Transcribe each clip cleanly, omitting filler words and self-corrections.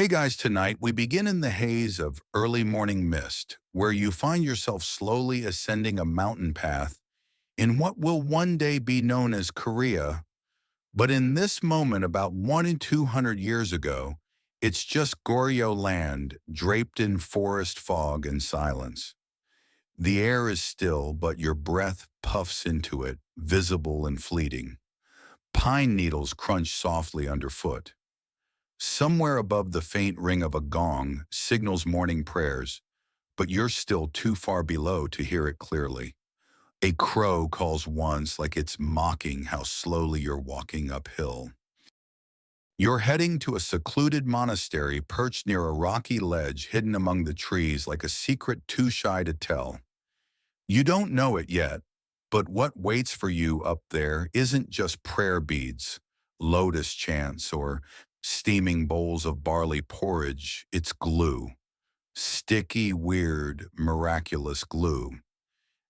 Hey guys, tonight we begin in the haze of early morning mist, where you find yourself slowly ascending a mountain path in what will one day be known as Korea. But in this moment, about 1 in 200 years ago, it's just Goryeo land draped in forest fog and silence. The air is still, but your breath puffs into it, visible and fleeting. Pine needles crunch softly underfoot. Somewhere above the faint ring of a gong signals morning prayers, but you're still too far below to hear it clearly. A crow calls once like it's mocking how slowly you're walking uphill. You're heading to a secluded monastery perched near a rocky ledge hidden among the trees like a secret too shy to tell. You don't know it yet, but what waits for you up there isn't just prayer beads, lotus chants, or steaming bowls of barley porridge. It's glue. Sticky, weird, miraculous glue.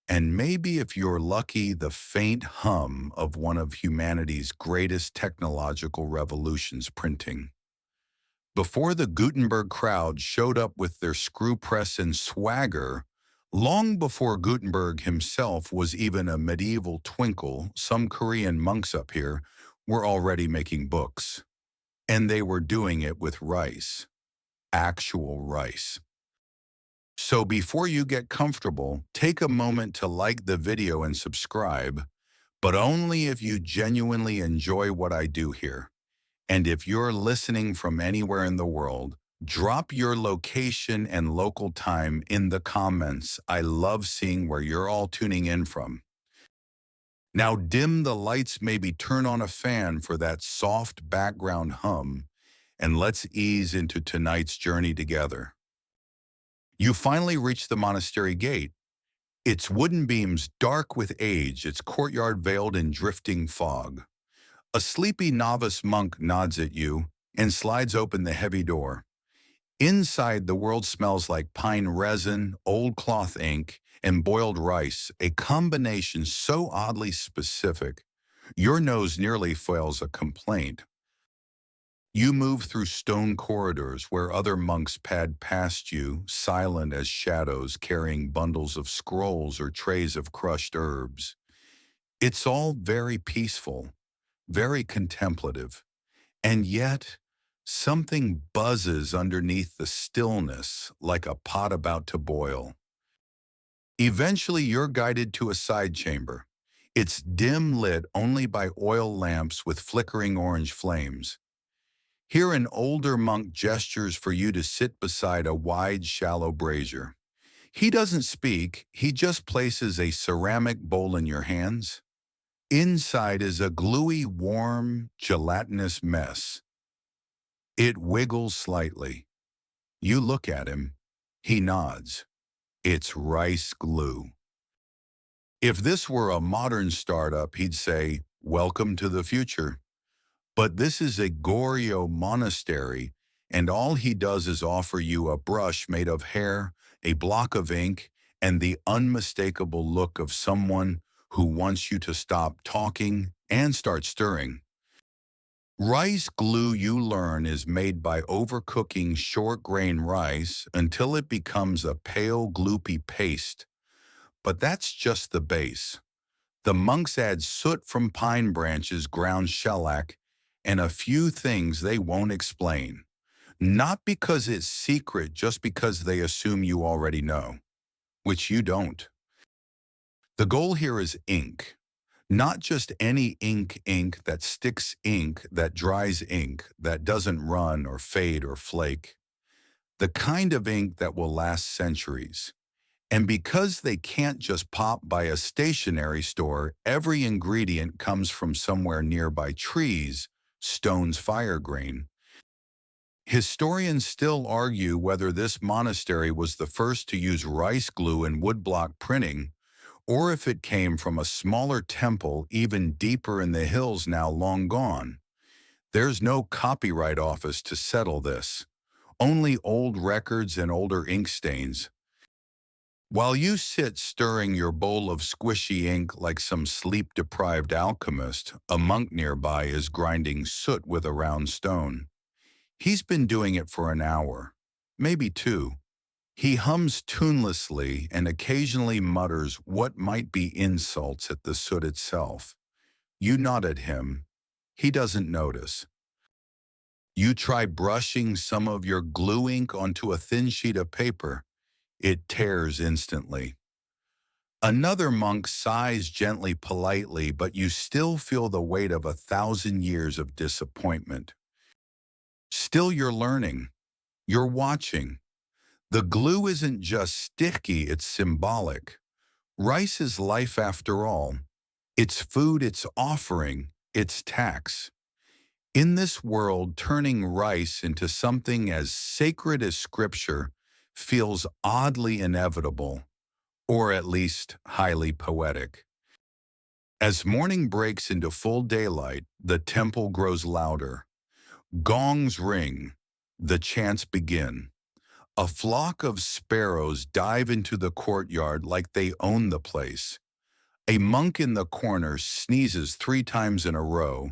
And maybe if you're lucky, the faint hum of one of humanity's greatest technological revolutions, printing. Before the Gutenberg crowd showed up with their screw press and swagger, long before Gutenberg himself was even a medieval twinkle, some Korean monks up here were already making books. And they were doing it with rice, actual rice. So before you get comfortable, take a moment to like the video and subscribe, but only if you genuinely enjoy what I do here. And if you're listening from anywhere in the world, drop your location and local time in the comments. I love seeing where you're all tuning in from. Now dim the lights, maybe turn on a fan for that soft background hum, and let's ease into tonight's journey together. You finally reach the monastery gate. Its wooden beams dark with age, its courtyard veiled in drifting fog. A sleepy novice monk nods at you and slides open the heavy door. Inside, the world smells like pine resin, old cloth ink, and boiled rice, a combination so oddly specific, your nose nearly fails a complaint. You move through stone corridors where other monks pad past you, silent as shadows carrying bundles of scrolls or trays of crushed herbs. It's all very peaceful, very contemplative, and yet something buzzes underneath the stillness like a pot about to boil. Eventually, you're guided to a side chamber. It's dim lit only by oil lamps with flickering orange flames. Here an older monk gestures for you to sit beside a wide, shallow brazier. He doesn't speak, he just places a ceramic bowl in your hands. Inside is a gluey, warm, gelatinous mess. It wiggles slightly. You look at him. He nods. It's rice glue. If this were a modern startup, he'd say, "Welcome to the future." But this is a Goryeo monastery, and all he does is offer you a brush made of hair, a block of ink, and the unmistakable look of someone who wants you to stop talking and start stirring. Rice glue, you learn, is made by overcooking short-grain rice until it becomes a pale, gloopy paste. But that's just the base. The monks add soot from pine branches, ground shellac, and a few things they won't explain. Not because it's secret, just because they assume you already know, which you don't. The goal here is ink. Not just any ink that sticks ink, that dries ink, that doesn't run or fade or flake. The kind of ink that will last centuries. And because they can't just pop by a stationery store, every ingredient comes from somewhere nearby: trees, stones, fire grain. Historians still argue whether this monastery was the first to use rice glue in woodblock printing, or if it came from a smaller temple even deeper in the hills now long gone. There's no copyright office to settle this, only old records and older ink stains. While you sit stirring your bowl of squishy ink like some sleep-deprived alchemist, a monk nearby is grinding soot with a round stone. He's been doing it for an hour, maybe two. He hums tunelessly and occasionally mutters what might be insults at the soot itself. You nod at him. He doesn't notice. You try brushing some of your glue ink onto a thin sheet of paper. It tears instantly. Another monk sighs gently, politely, but you still feel the weight of 1,000 years of disappointment. Still, you're learning. You're watching. The glue isn't just sticky, it's symbolic. Rice is life after all. It's food, it's offering, it's tax. In this world, turning rice into something as sacred as scripture feels oddly inevitable, or at least highly poetic. As morning breaks into full daylight, the temple grows louder. Gongs ring. The chants begin. A flock of sparrows dive into the courtyard like they own the place. A monk in the corner sneezes 3 times in a row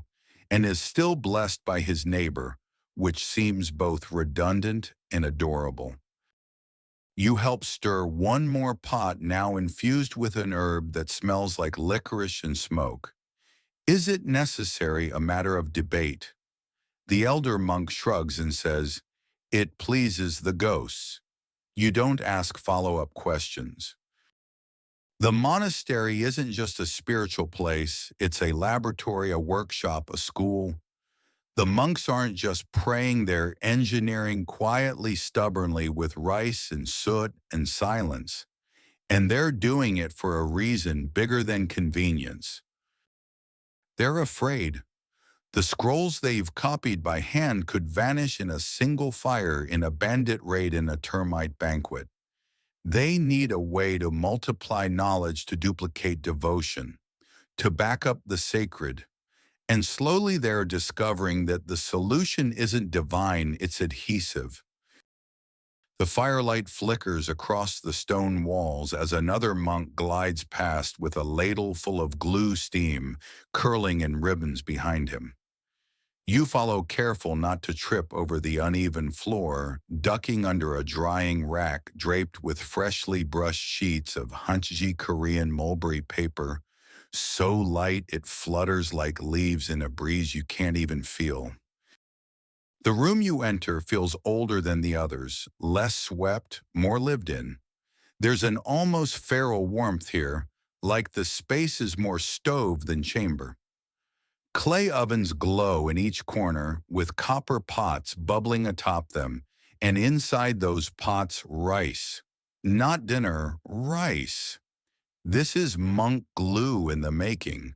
and is still blessed by his neighbor, which seems both redundant and adorable. You help stir one more pot now infused with an herb that smells like licorice and smoke. Is it necessary a matter of debate? The elder monk shrugs and says, "It pleases the ghosts." You don't ask follow-up questions. The monastery isn't just a spiritual place, it's a laboratory, a workshop, a school. The monks aren't just praying, they're engineering quietly, stubbornly with rice and soot and silence. And they're doing it for a reason bigger than convenience. They're afraid. The scrolls they've copied by hand could vanish in a single fire, in a bandit raid, in a termite banquet. They need a way to multiply knowledge, to duplicate devotion, to back up the sacred. And slowly they're discovering that the solution isn't divine, it's adhesive. The firelight flickers across the stone walls as another monk glides past with a ladle full of glue steam curling in ribbons behind him. You follow, careful not to trip over the uneven floor, ducking under a drying rack draped with freshly brushed sheets of Hanji Korean mulberry paper, so light it flutters like leaves in a breeze you can't even feel. The room you enter feels older than the others, less swept, more lived in. There's an almost feral warmth here, like the space is more stove than chamber. Clay ovens glow in each corner with copper pots bubbling atop them, and inside those pots, rice. Not dinner, rice. This is monk glue in the making.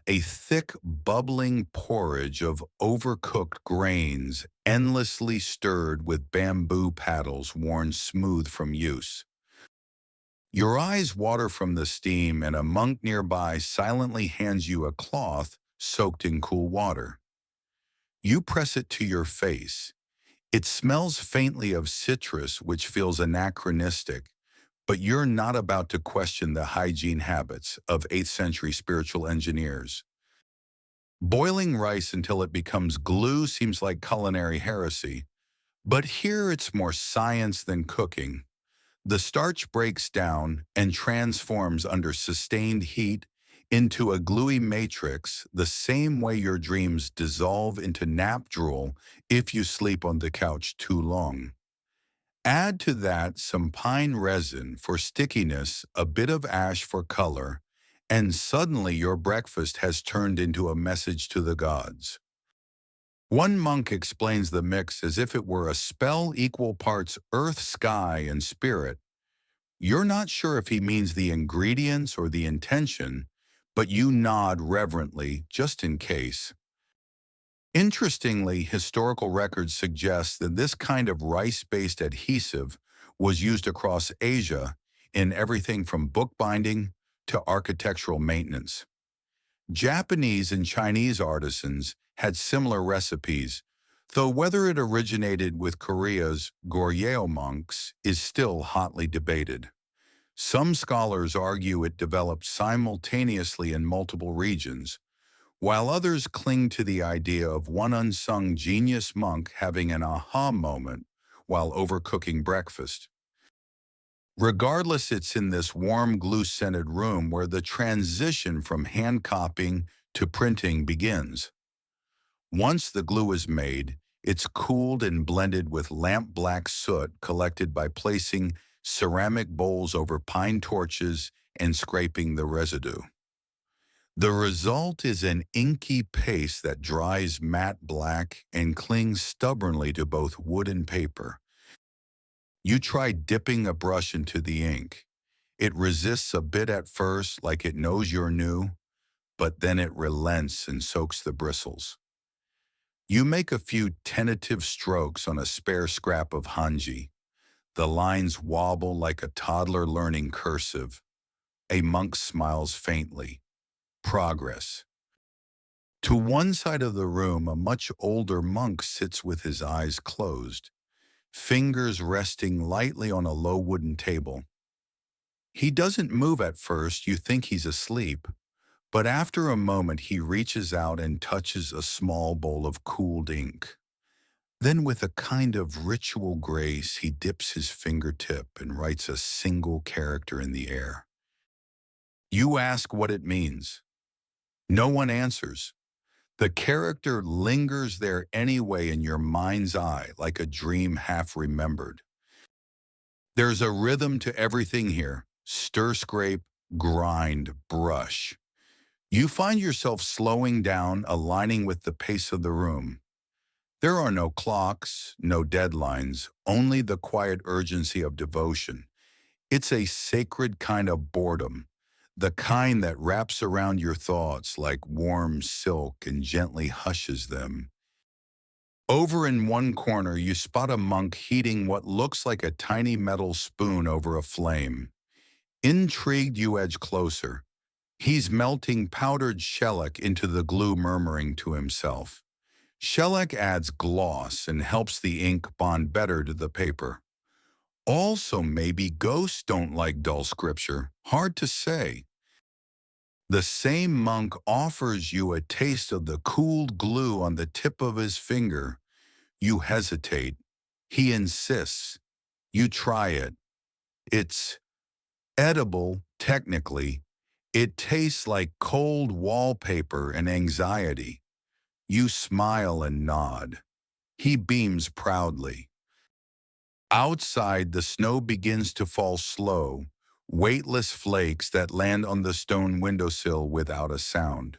A thick, bubbling porridge of overcooked grains, endlessly stirred with bamboo paddles worn smooth from use. Your eyes water from the steam, and a monk nearby silently hands you a cloth soaked in cool water. You press it to your face. It smells faintly of citrus, which feels anachronistic, but you're not about to question the hygiene habits of 8th century spiritual engineers. Boiling rice until it becomes glue seems like culinary heresy, but here it's more science than cooking. The starch breaks down and transforms under sustained heat into a gluey matrix, the same way your dreams dissolve into nap drool if you sleep on the couch too long. Add to that some pine resin for stickiness, a bit of ash for color, and suddenly your breakfast has turned into a message to the gods. One monk explains the mix as if it were a spell, equal parts earth, sky, and spirit. You're not sure if he means the ingredients or the intention, but you nod reverently, just in case. Interestingly, historical records suggest that this kind of rice-based adhesive was used across Asia in everything from bookbinding to architectural maintenance. Japanese and Chinese artisans had similar recipes, though whether it originated with Korea's Goryeo monks is still hotly debated. Some scholars argue it developed simultaneously in multiple regions, while others cling to the idea of one unsung genius monk having an aha moment while overcooking breakfast. Regardless, it's in this warm, glue-scented room where the transition from hand copying to printing begins. Once the glue is made, it's cooled and blended with lamp-black soot collected by placing ceramic bowls over pine torches and scraping the residue. The result is an inky paste that dries matte black and clings stubbornly to both wood and paper. You try dipping a brush into the ink. It resists a bit at first, like it knows you're new, but then it relents and soaks the bristles. You make a few tentative strokes on a spare scrap of hanji. The lines wobble like a toddler learning cursive. A monk smiles faintly. Progress. To one side of the room, a much older monk sits with his eyes closed, fingers resting lightly on a low wooden table. He doesn't move at first, you think he's asleep, but after a moment he reaches out and touches a small bowl of cooled ink. Then with a kind of ritual grace, he dips his fingertip and writes a single character in the air. You ask what it means. No one answers. The character lingers there anyway in your mind's eye, like a dream half remembered. There's a rhythm to everything here. Stir, scrape, grind, brush. You find yourself slowing down, aligning with the pace of the room. There are no clocks, no deadlines, only the quiet urgency of devotion. It's a sacred kind of boredom, the kind that wraps around your thoughts like warm silk and gently hushes them. Over in one corner, you spot a monk heating what looks like a tiny metal spoon over a flame. Intrigued, you edge closer. He's melting powdered shellac into the glue, murmuring to himself. Shellac adds gloss and helps the ink bond better to the paper. Also, maybe ghosts don't like dull scripture. Hard to say. The same monk offers you a taste of the cooled glue on the tip of his finger. You hesitate. He insists. You try it. It's edible, technically. It tastes like cold wallpaper and anxiety. You smile and nod. He beams proudly. Outside, the snow begins to fall slow, weightless flakes that land on the stone windowsill without a sound.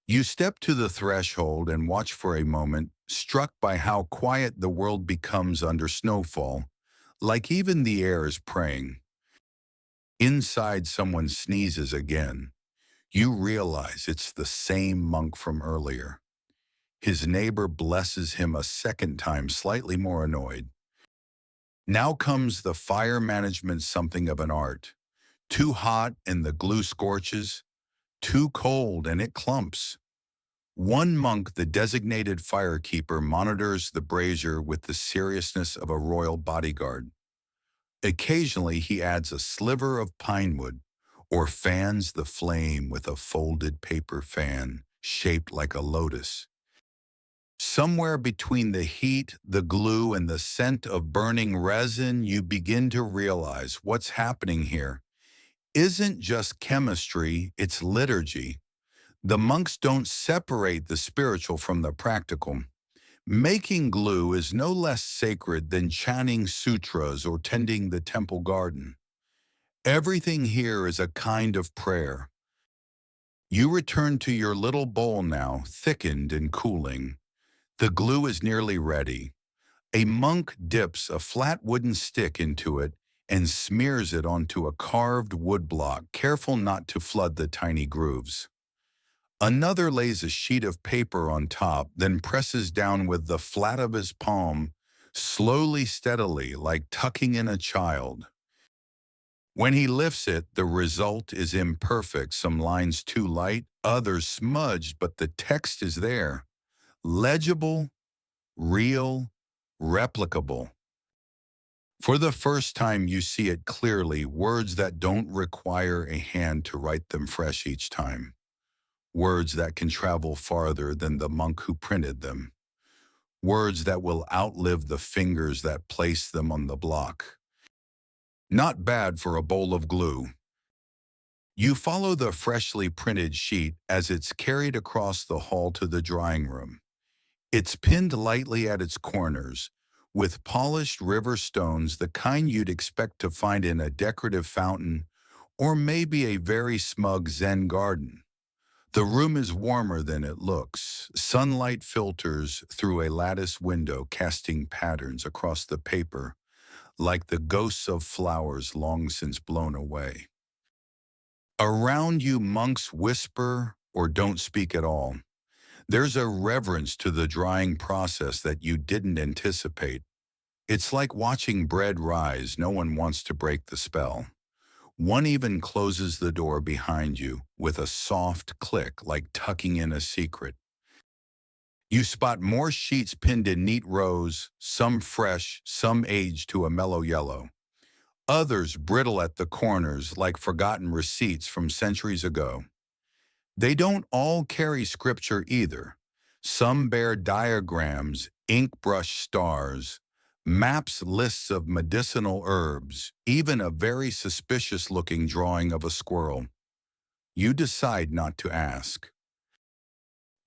You step to the threshold and watch for a moment, struck by how quiet the world becomes under snowfall, like even the air is praying. Inside, someone sneezes again. You realize it's the same monk from earlier. His neighbor blesses him a second time, slightly more annoyed. Now comes the fire management, something of an art. Too hot and the glue scorches. Too cold and it clumps. One monk, the designated firekeeper, monitors the brazier with the seriousness of a royal bodyguard. Occasionally, he adds a sliver of pine wood or fans the flame with a folded paper fan shaped like a lotus. Somewhere between the heat, the glue, and the scent of burning resin, you begin to realize what's happening here isn't just chemistry, it's liturgy. The monks don't separate the spiritual from the practical. Making glue is no less sacred than chanting sutras or tending the temple garden. Everything here is a kind of prayer. You return to your little bowl now, thickened and cooling. The glue is nearly ready. A monk dips a flat wooden stick into it and smears it onto a carved wood block, careful not to flood the tiny grooves. Another lays a sheet of paper on top, then presses down with the flat of his palm, slowly, steadily, like tucking in a child. When he lifts it, the result is imperfect, some lines too light, others smudged, but the text is there. Legible, real, replicable. For the first time, you see it clearly, words that don't require a hand to write them fresh each time. words that can travel farther than the monk who printed them, words that will outlive the fingers that placed them on the block. Not bad for a bowl of glue. You follow the freshly printed sheet as it's carried across the hall to the drawing room. It's pinned lightly at its corners, with polished river stones, the kind you'd expect to find in a decorative fountain or maybe a very smug Zen garden. The room is warmer than it looks. Sunlight filters through a lattice window, casting patterns across the paper, like the ghosts of flowers long since blown away. Around you, monks whisper or don't speak at all. There's a reverence to the drying process that you didn't anticipate. It's like watching bread rise. No one wants to break the spell. One even closes the door behind you with a soft click, like tucking in a secret. You spot more sheets pinned in neat rows, some fresh, some aged to a mellow yellow. Others brittle at the corners like forgotten receipts from centuries ago. They don't all carry scripture either. Some bear diagrams, ink brush stars, maps, lists of medicinal herbs, even a very suspicious-looking drawing of a squirrel. You decide not to ask.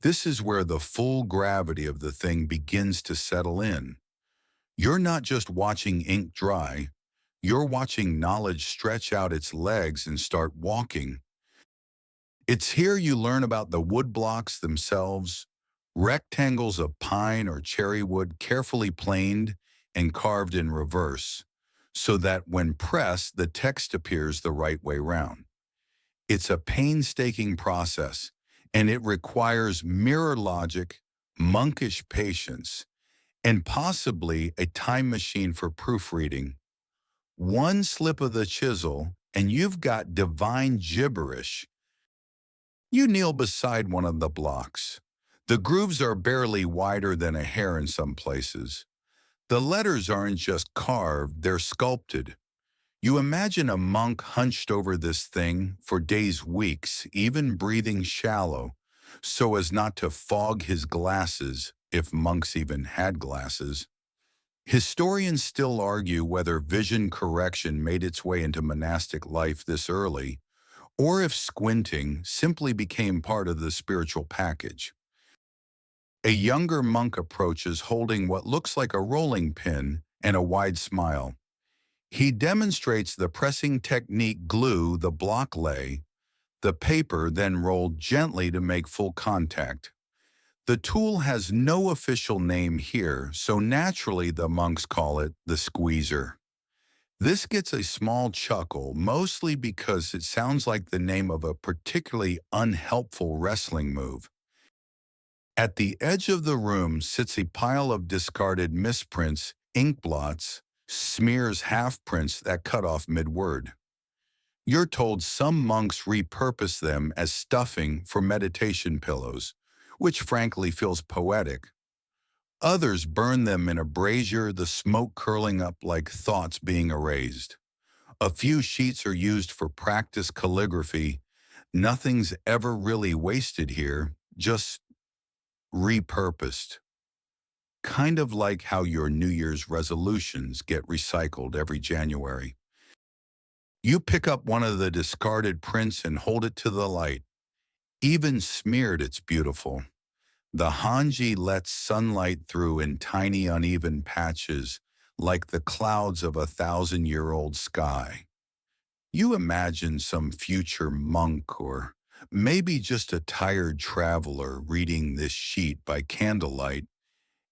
This is where the full gravity of the thing begins to settle in. You're not just watching ink dry, you're watching knowledge stretch out its legs and start walking. It's here you learn about the wood blocks themselves, rectangles of pine or cherry wood carefully planed and carved in reverse, so that when pressed, the text appears the right way round. It's a painstaking process, and it requires mirror logic, monkish patience, and possibly a time machine for proofreading. One slip of the chisel, and you've got divine gibberish. You kneel beside one of the blocks. The grooves are barely wider than a hair in some places. The letters aren't just carved, they're sculpted. You imagine a monk hunched over this thing for days, weeks, even breathing shallow, so as not to fog his glasses, if monks even had glasses. Historians still argue whether vision correction made its way into monastic life this early, or if squinting simply became part of the spiritual package. A younger monk approaches holding what looks like a rolling pin and a wide smile. He demonstrates the pressing technique: glue the block lay, the paper then rolled gently to make full contact. The tool has no official name here, so naturally the monks call it the squeezer. This gets a small chuckle, mostly because it sounds like the name of a particularly unhelpful wrestling move. At the edge of the room sits a pile of discarded misprints, ink blots, smears, half-prints that cut off mid-word. You're told some monks repurpose them as stuffing for meditation pillows, which frankly feels poetic. Others burn them in a brazier, the smoke curling up like thoughts being erased. A few sheets are used for practice calligraphy. Nothing's ever really wasted here, just repurposed. Kind of like how your New Year's resolutions get recycled every January. You pick up one of the discarded prints and hold it to the light. Even smeared, it's beautiful. The hanji lets sunlight through in tiny uneven patches, like the clouds of a 1,000-year-old sky. You imagine some future monk or maybe just a tired traveler reading this sheet by candlelight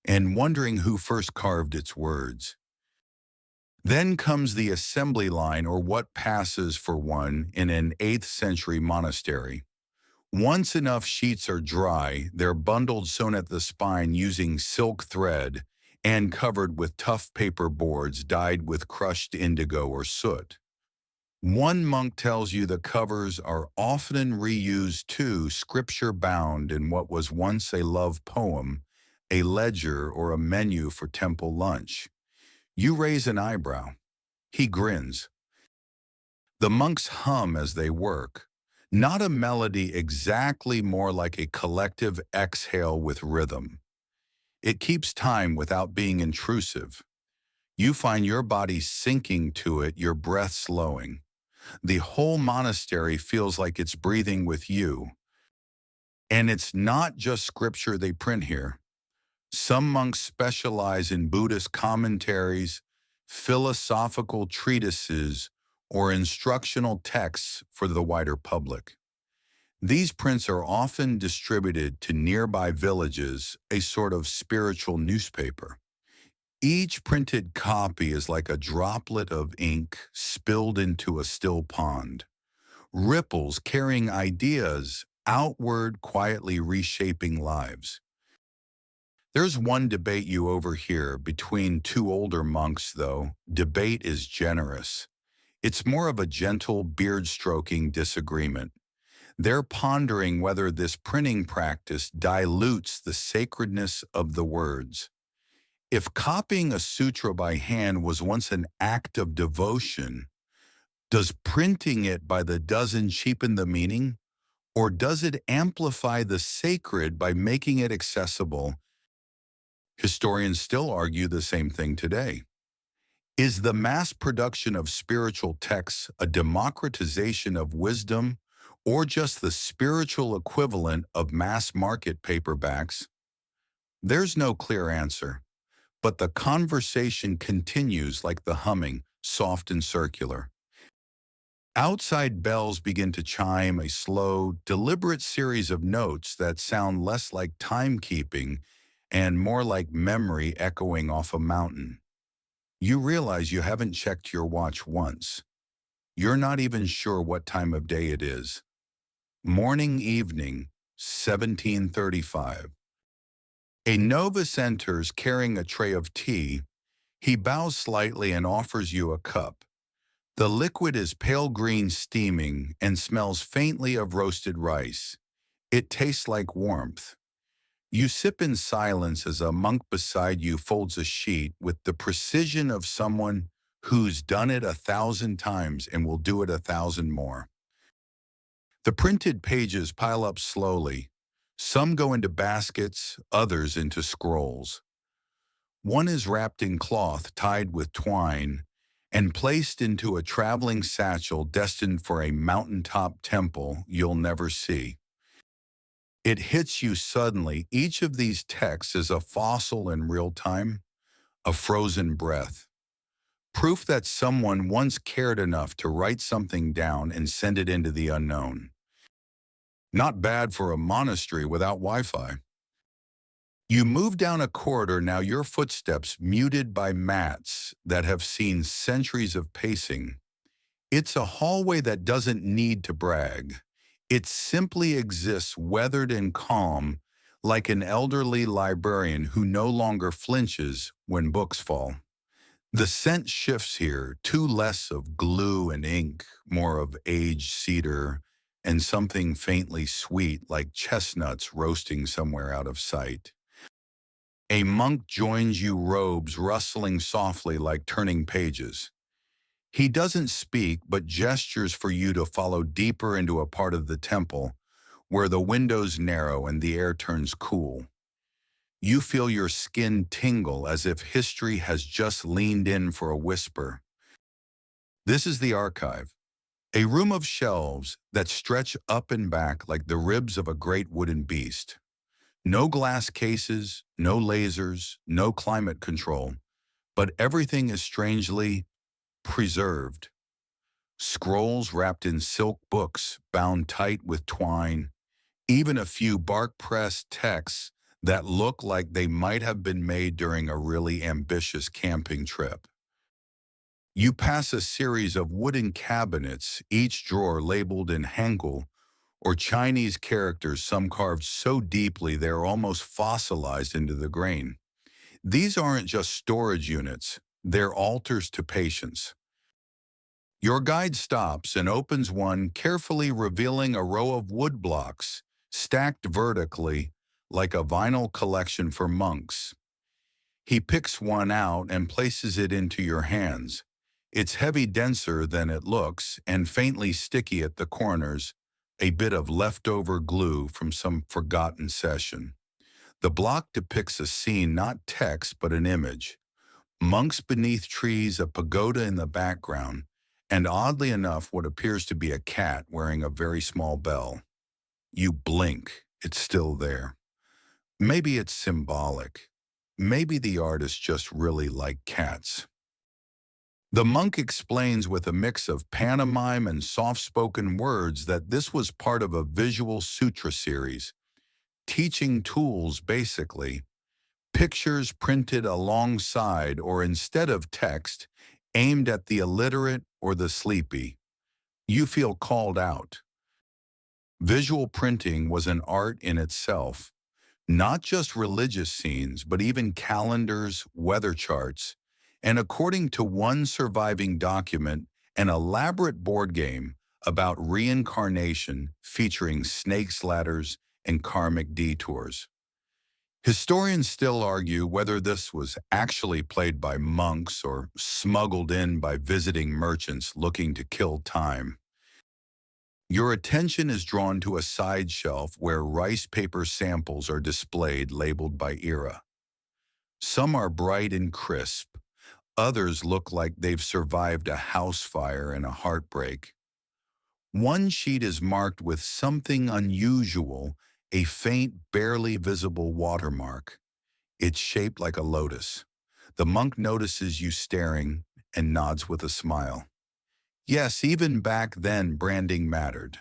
and wondering who first carved its words. Then comes the assembly line, or what passes for one in an 8th century monastery. Once enough sheets are dry, they're bundled, sewn at the spine using silk thread and covered with tough paper boards dyed with crushed indigo or soot. One monk tells you the covers are often reused too, scripture bound in what was once a love poem, a ledger, or a menu for temple lunch. You raise an eyebrow. He grins. The monks hum as they work, Not a melody exactly, more like a collective exhale with rhythm. It keeps time without being intrusive. You find your body sinking to it, your breath slowing. The whole monastery feels like it's breathing with you. And it's not just scripture they print here. Some monks specialize in Buddhist commentaries, philosophical treatises, or instructional texts for the wider public. These prints are often distributed to nearby villages, a sort of spiritual newspaper. Each printed copy is like a droplet of ink spilled into a still pond, ripples carrying ideas outward, quietly reshaping lives. There's one debate you overhear between two older monks, though. Debate is generous. It's more of a gentle, beard-stroking disagreement. They're pondering whether this printing practice dilutes the sacredness of the words. If copying a sutra by hand was once an act of devotion, does printing it by the dozen cheapen the meaning? Or does it amplify the sacred by making it accessible? Historians still argue the same thing today. Is the mass production of spiritual texts a democratization of wisdom, or just the spiritual equivalent of mass market paperbacks? There's no clear answer, but the conversation continues like the humming, soft and circular. Outside bells begin to chime, a slow, deliberate series of notes that sound less like timekeeping and more like memory echoing off a mountain. You realize you haven't checked your watch once. You're not even sure what time of day it is. Morning, evening, 1735. A novice enters carrying a tray of tea. He bows slightly and offers you a cup. The liquid is pale green, steaming, and smells faintly of roasted rice. It tastes like warmth. You sip in silence as a monk beside you folds a sheet with the precision of someone who's done it 1,000 times and will do it 1,000 more. The printed pages pile up slowly. Some go into baskets, others into scrolls. One is wrapped in cloth tied with twine and placed into a traveling satchel destined for a mountaintop temple you'll never see. It hits you suddenly. Each of these texts is a fossil in real time, a frozen breath. Proof that someone once cared enough to write something down and send it into the unknown. Not bad for a monastery without Wi-Fi. You move down a corridor, now your footsteps muted by mats that have seen centuries of pacing. It's a hallway that doesn't need to brag. It simply exists, weathered and calm, like an elderly librarian who no longer flinches when books fall. The scent shifts here, too less of glue and ink, more of aged cedar, and something faintly sweet like chestnuts roasting somewhere out of sight. A monk joins you, robes rustling softly like turning pages. He doesn't speak, but gestures for you to follow deeper into a part of the temple where the windows narrow and the air turns cool. You feel your skin tingle as if history has just leaned in for a whisper. This is the archive, a room of shelves that stretch up and back like the ribs of a great wooden beast. No glass cases, no lasers, no climate control, but everything is strangely preserved. Scrolls wrapped in silk books, bound tight with twine, even a few bark-pressed texts that look like they might have been made during a really ambitious camping trip. You pass a series of wooden cabinets, each drawer labeled in Hangul or Chinese characters, some carved so deeply they're almost fossilized into the grain. These aren't just storage units, they're altars to patience. Your guide stops and opens one, carefully revealing a row of wood blocks, stacked vertically like a vinyl collection for monks. He picks one out and places it into your hands. It's heavy, denser than it looks, and faintly sticky at the corners, a bit of leftover glue from some forgotten session. The block depicts a scene, not text, but an image. Monks beneath trees, a pagoda in the background, and oddly enough, what appears to be a cat wearing a very small bell. You blink, it's still there. Maybe it's symbolic. Maybe the artist just really liked cats. The monk explains with a mix of pantomime and soft-spoken words that this was part of a visual sutra series, teaching tools basically, pictures printed alongside or instead of text, aimed at the illiterate or the sleepy. You feel called out. Visual printing was an art in itself, not just religious scenes, but even calendars, weather charts, and according to one surviving document, an elaborate board game about reincarnation featuring snakes ladders and karmic detours. Historians still argue whether this was actually played by monks or smuggled in by visiting merchants looking to kill time. Your attention is drawn to a side shelf where rice paper samples are displayed labeled by era. Some are bright and crisp. Others look like they've survived a house fire and a heartbreak. One sheet is marked with something unusual, a faint, barely visible watermark. It's shaped like a lotus. The monk notices you staring and nods with a smile. Yes, even back then, branding mattered.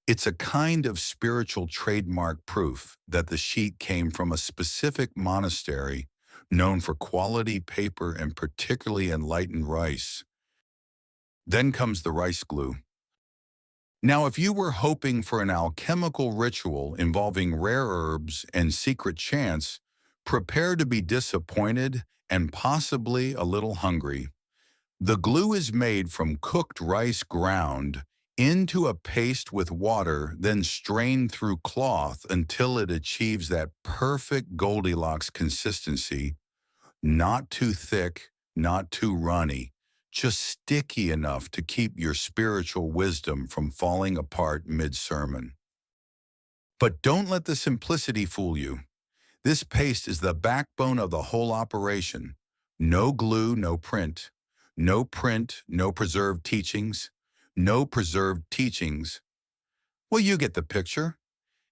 It's a kind of spiritual trademark proof that the sheet came from a specific monastery known for quality paper and particularly enlightened rice. Then comes the rice glue. Now, if you were hoping for an alchemical ritual involving rare herbs and secret chants, prepare to be disappointed and possibly a little hungry. The glue is made from cooked rice ground into a paste with water, then strained through cloth until it achieves that perfect Goldilocks consistency, not too thick, not too runny, just sticky enough to keep your spiritual wisdom from falling apart mid-sermon. But don't let the simplicity fool you. This paste is the backbone of the whole operation. No glue, no print. No print, no preserved teachings. No preserved teachings. Well, you get the picture.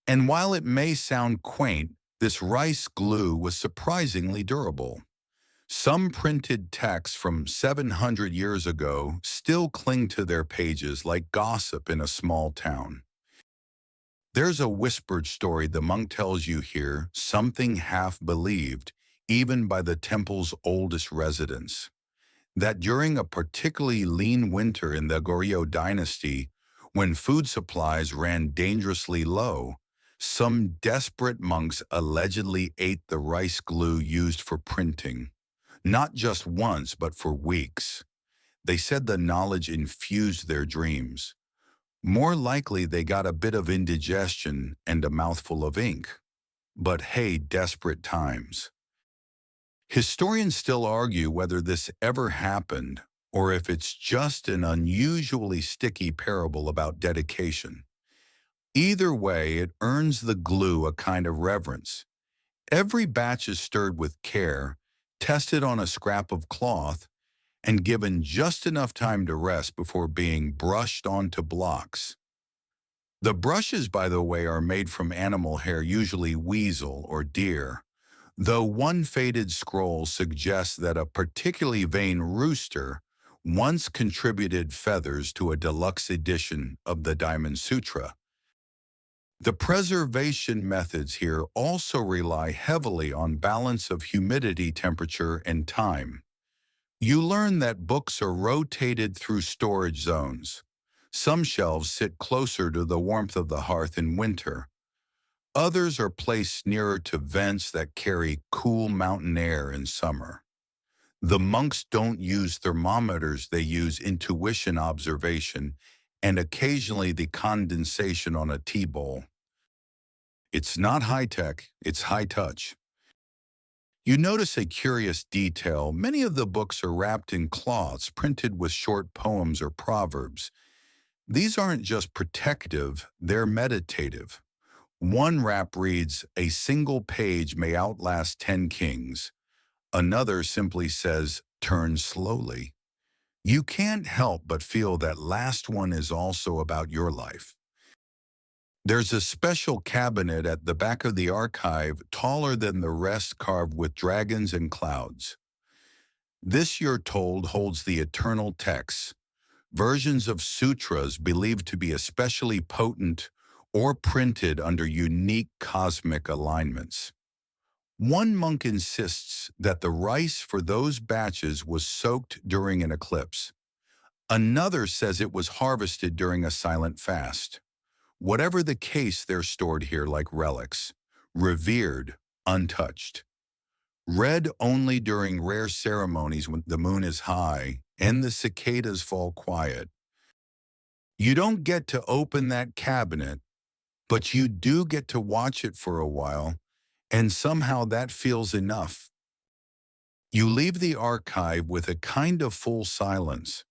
And while it may sound quaint, this rice glue was surprisingly durable. Some printed texts from 700 years ago still cling to their pages like gossip in a small town. There's a whispered story the monk tells you here, something half believed, even by the temple's oldest residents, that during a particularly lean winter in the Goryeo dynasty, when food supplies ran dangerously low, some desperate monks allegedly ate the rice glue used for printing. Not just once, but for weeks. They said the knowledge infused their dreams. More likely they got a bit of indigestion and a mouthful of ink. But hey, desperate times. Historians still argue whether this ever happened or if it's just an unusually sticky parable about dedication. Either way, it earns the glue a kind of reverence. Every batch is stirred with care, tested on a scrap of cloth, and given just enough time to rest before being brushed onto blocks. The brushes, by the way, are made from animal hair, usually weasel or deer, though one faded scroll suggests that a particularly vain rooster once contributed feathers to a deluxe edition of the Diamond Sutra. The preservation methods here also rely heavily on balance of humidity, temperature, and time. You learn that books are rotated through storage zones. Some shelves sit closer to the warmth of the hearth in winter. Others are placed nearer to vents that carry cool mountain air in summer. The monks don't use thermometers, they use intuition observation and occasionally the condensation on a tea bowl. It's not high-tech, it's high-touch. You notice a curious detail. Many of the books are wrapped in cloths printed with short poems or proverbs. These aren't just protective, they're meditative. One rap reads, "A single page may outlast 10 kings." Another simply says, "Turn slowly." You can't help but feel that last one is also about your life. There's a special cabinet at the back of the archive, taller than the rest, carved with dragons and clouds. This, you're told, holds the eternal texts, versions of sutras believed to be especially potent or printed under unique cosmic alignments. One monk insists that the rice for those batches was soaked during an eclipse. Another says it was harvested during a silent fast. Whatever the case, they're stored here like relics, revered, untouched. Read only during rare ceremonies when the moon is high and the cicadas fall quiet. You don't get to open that cabinet, but you do get to watch it for a while, and somehow that feels enough. You leave the archive with a kind of full silence,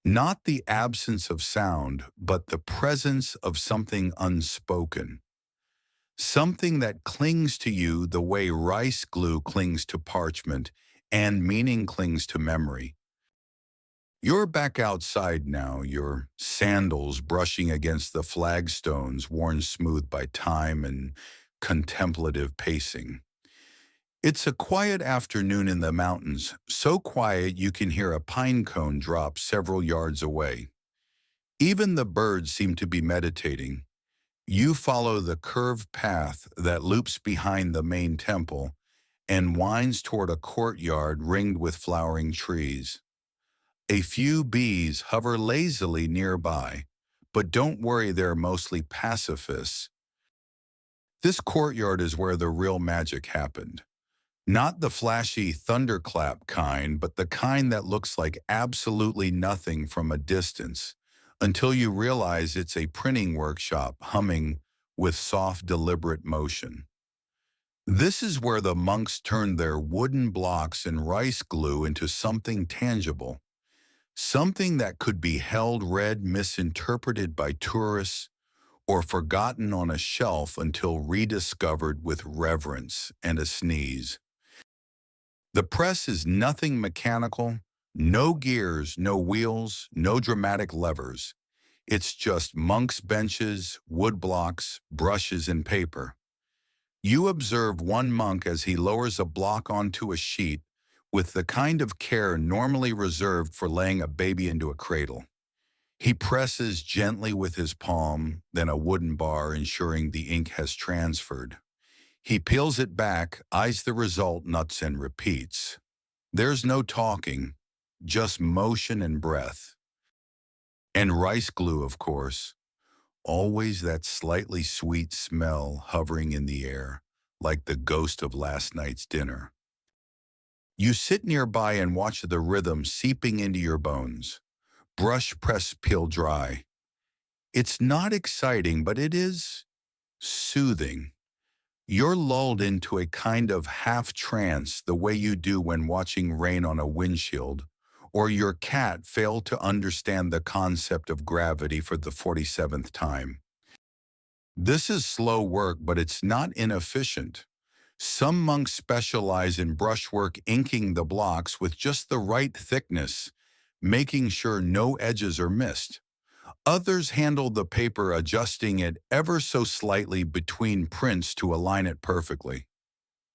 not the absence of sound, but the presence of something unspoken. Something that clings to you the way rice glue clings to parchment and meaning clings to memory. You're back outside now, your sandals brushing against the flagstones worn smooth by time and contemplative pacing. It's a quiet afternoon in the mountains, so quiet you can hear a pine cone drop several yards away. Even the birds seem to be meditating. You follow the curved path that loops behind the main temple and winds toward a courtyard ringed with flowering trees. A few bees hover lazily nearby, but don't worry, they're mostly pacifists. This courtyard is where the real magic happened. Not the flashy thunderclap kind, but the kind that looks like absolutely nothing from a distance, until you realize it's a printing workshop humming with soft, deliberate motion. This is where the monks turned their wooden blocks and rice glue into something tangible, something that could be held, read, misinterpreted by tourists, or forgotten on a shelf until rediscovered with reverence and a sneeze. The press is nothing mechanical, no gears, no wheels, no dramatic levers. It's just monks' benches, wood blocks, brushes, and paper. You observe one monk as he lowers a block onto a sheet with the kind of care normally reserved for laying a baby into a cradle. He presses gently with his palm, then a wooden bar, ensuring the ink has transferred. He peels it back, eyes the result, nuts, and repeats. There's no talking, just motion and breath. And rice glue, of course. Always that slightly sweet smell hovering in the air, like the ghost of last night's dinner. You sit nearby and watch the rhythm seeping into your bones. Brush, press, peel, dry. It's not exciting, but it is soothing. You're lulled into a kind of half-trance the way you do when watching rain on a windshield, or your cat failed to understand the concept of gravity for the 47th time. This is slow work, but it's not inefficient. Some monks specialize in brushwork, inking the blocks with just the right thickness, making sure no edges are missed. Others handle the paper, adjusting it ever so slightly between prints to align it perfectly.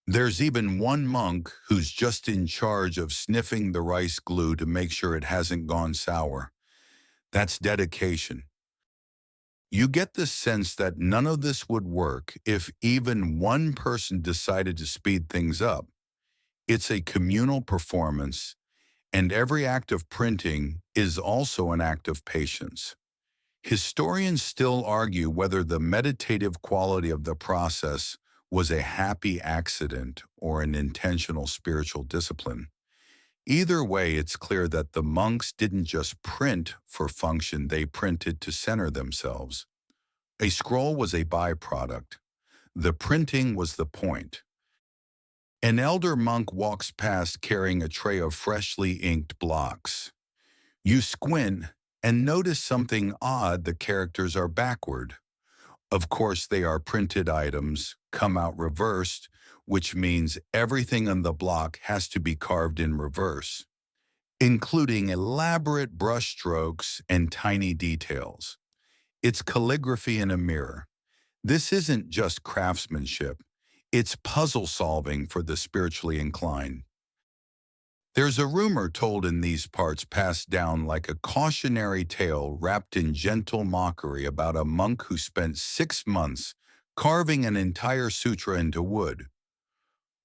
There's even one monk who's just in charge of sniffing the rice glue to make sure it hasn't gone sour. That's dedication. You get the sense that none of this would work if even one person decided to speed things up. It's a communal performance, and every act of printing is also an act of patience. Historians still argue whether the meditative quality of the process was a happy accident or an intentional spiritual discipline. Either way, it's clear that the monks didn't just print for function, they printed to center themselves. A scroll was a byproduct. The printing was the point. An elder monk walks past carrying a tray of freshly inked blocks. You squint, And notice something odd, the characters are backward. Of course, they are printed items, come out reversed, which means everything on the block has to be carved in reverse, including elaborate brushstrokes and tiny details. It's calligraphy in a mirror. This isn't just craftsmanship, it's puzzle solving for the spiritually inclined. There's a rumor told in these parts passed down like a cautionary tale wrapped in gentle mockery about a monk who spent 6 months carving an entire sutra into wood,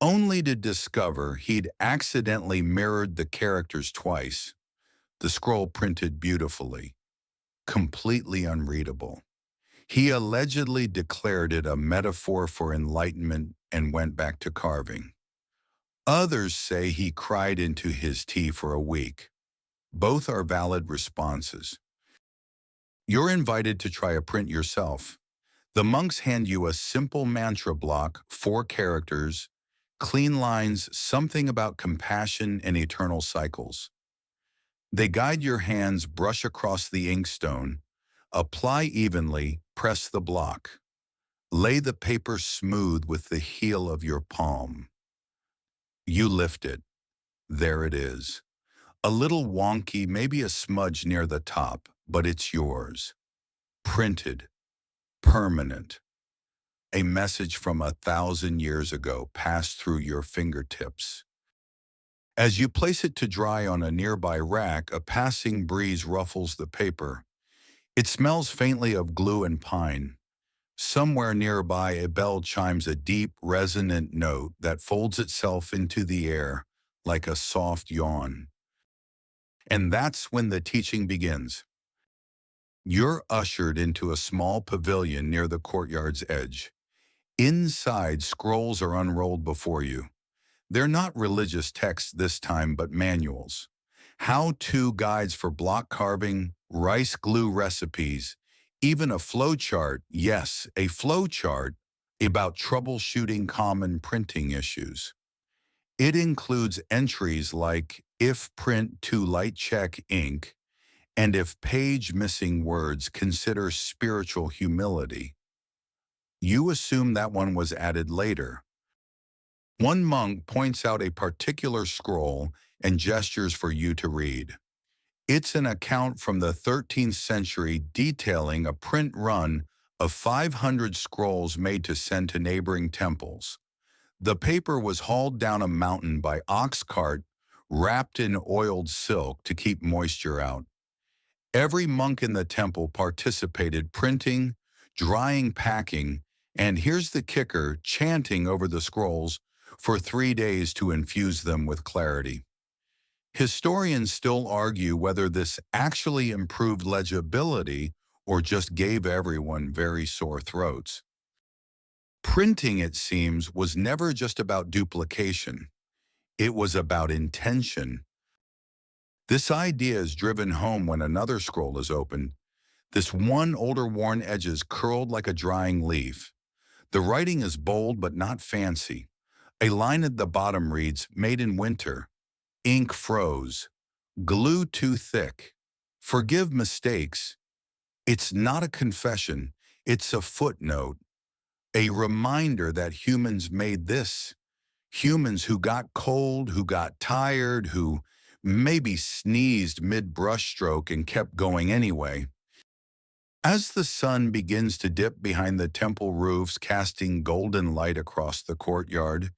only to discover he'd accidentally mirrored the characters twice. The scroll printed beautifully, completely unreadable. He allegedly declared it a metaphor for enlightenment and went back to carving. Others say he cried into his tea for a week. Both are valid responses. You're invited to try a print yourself. The monks hand you a simple mantra block, 4 characters, clean lines, something about compassion and eternal cycles. They guide your hands, brush across the inkstone, apply evenly, press the block. Lay the paper smooth with the heel of your palm. You lift it. There it is. A little wonky, maybe a smudge near the top, but it's yours. Printed. Permanent. A message from 1,000 years ago passed through your fingertips. As you place it to dry on a nearby rack, a passing breeze ruffles the paper. It smells faintly of glue and pine. Somewhere nearby, a bell chimes a deep, resonant note that folds itself into the air like a soft yawn. And that's when the teaching begins. You're ushered into a small pavilion near the courtyard's edge. Inside, scrolls are unrolled before you. They're not religious texts this time, but manuals. How-to guides for block carving, rice glue recipes, even a flowchart, yes, a flowchart, about troubleshooting common printing issues. It includes entries like if print to light check ink, and if page missing words, consider spiritual humility. You assume that one was added later. One monk points out a particular scroll and gestures for you to read. It's an account from the 13th century detailing a print run of 500 scrolls made to send to neighboring temples. The paper was hauled down a mountain by ox cart, wrapped in oiled silk to keep moisture out. Every monk in the temple participated, printing, drying, packing, and here's the kicker, chanting over the scrolls for 3 days to infuse them with clarity. Historians still argue whether this actually improved legibility or just gave everyone very sore throats. Printing, it seems, was never just about duplication. It was about intention. This idea is driven home when another scroll is opened. This one, older, worn edges curled like a drying leaf. The writing is bold but not fancy. A line at the bottom reads, "Made in winter. Ink froze. Glue too thick. Forgive mistakes." It's not a confession, it's a footnote, a reminder that humans made this. Humans who got cold, who got tired, who maybe sneezed mid-brushstroke and kept going anyway. As the sun begins to dip behind the temple roofs, casting golden light across the courtyard,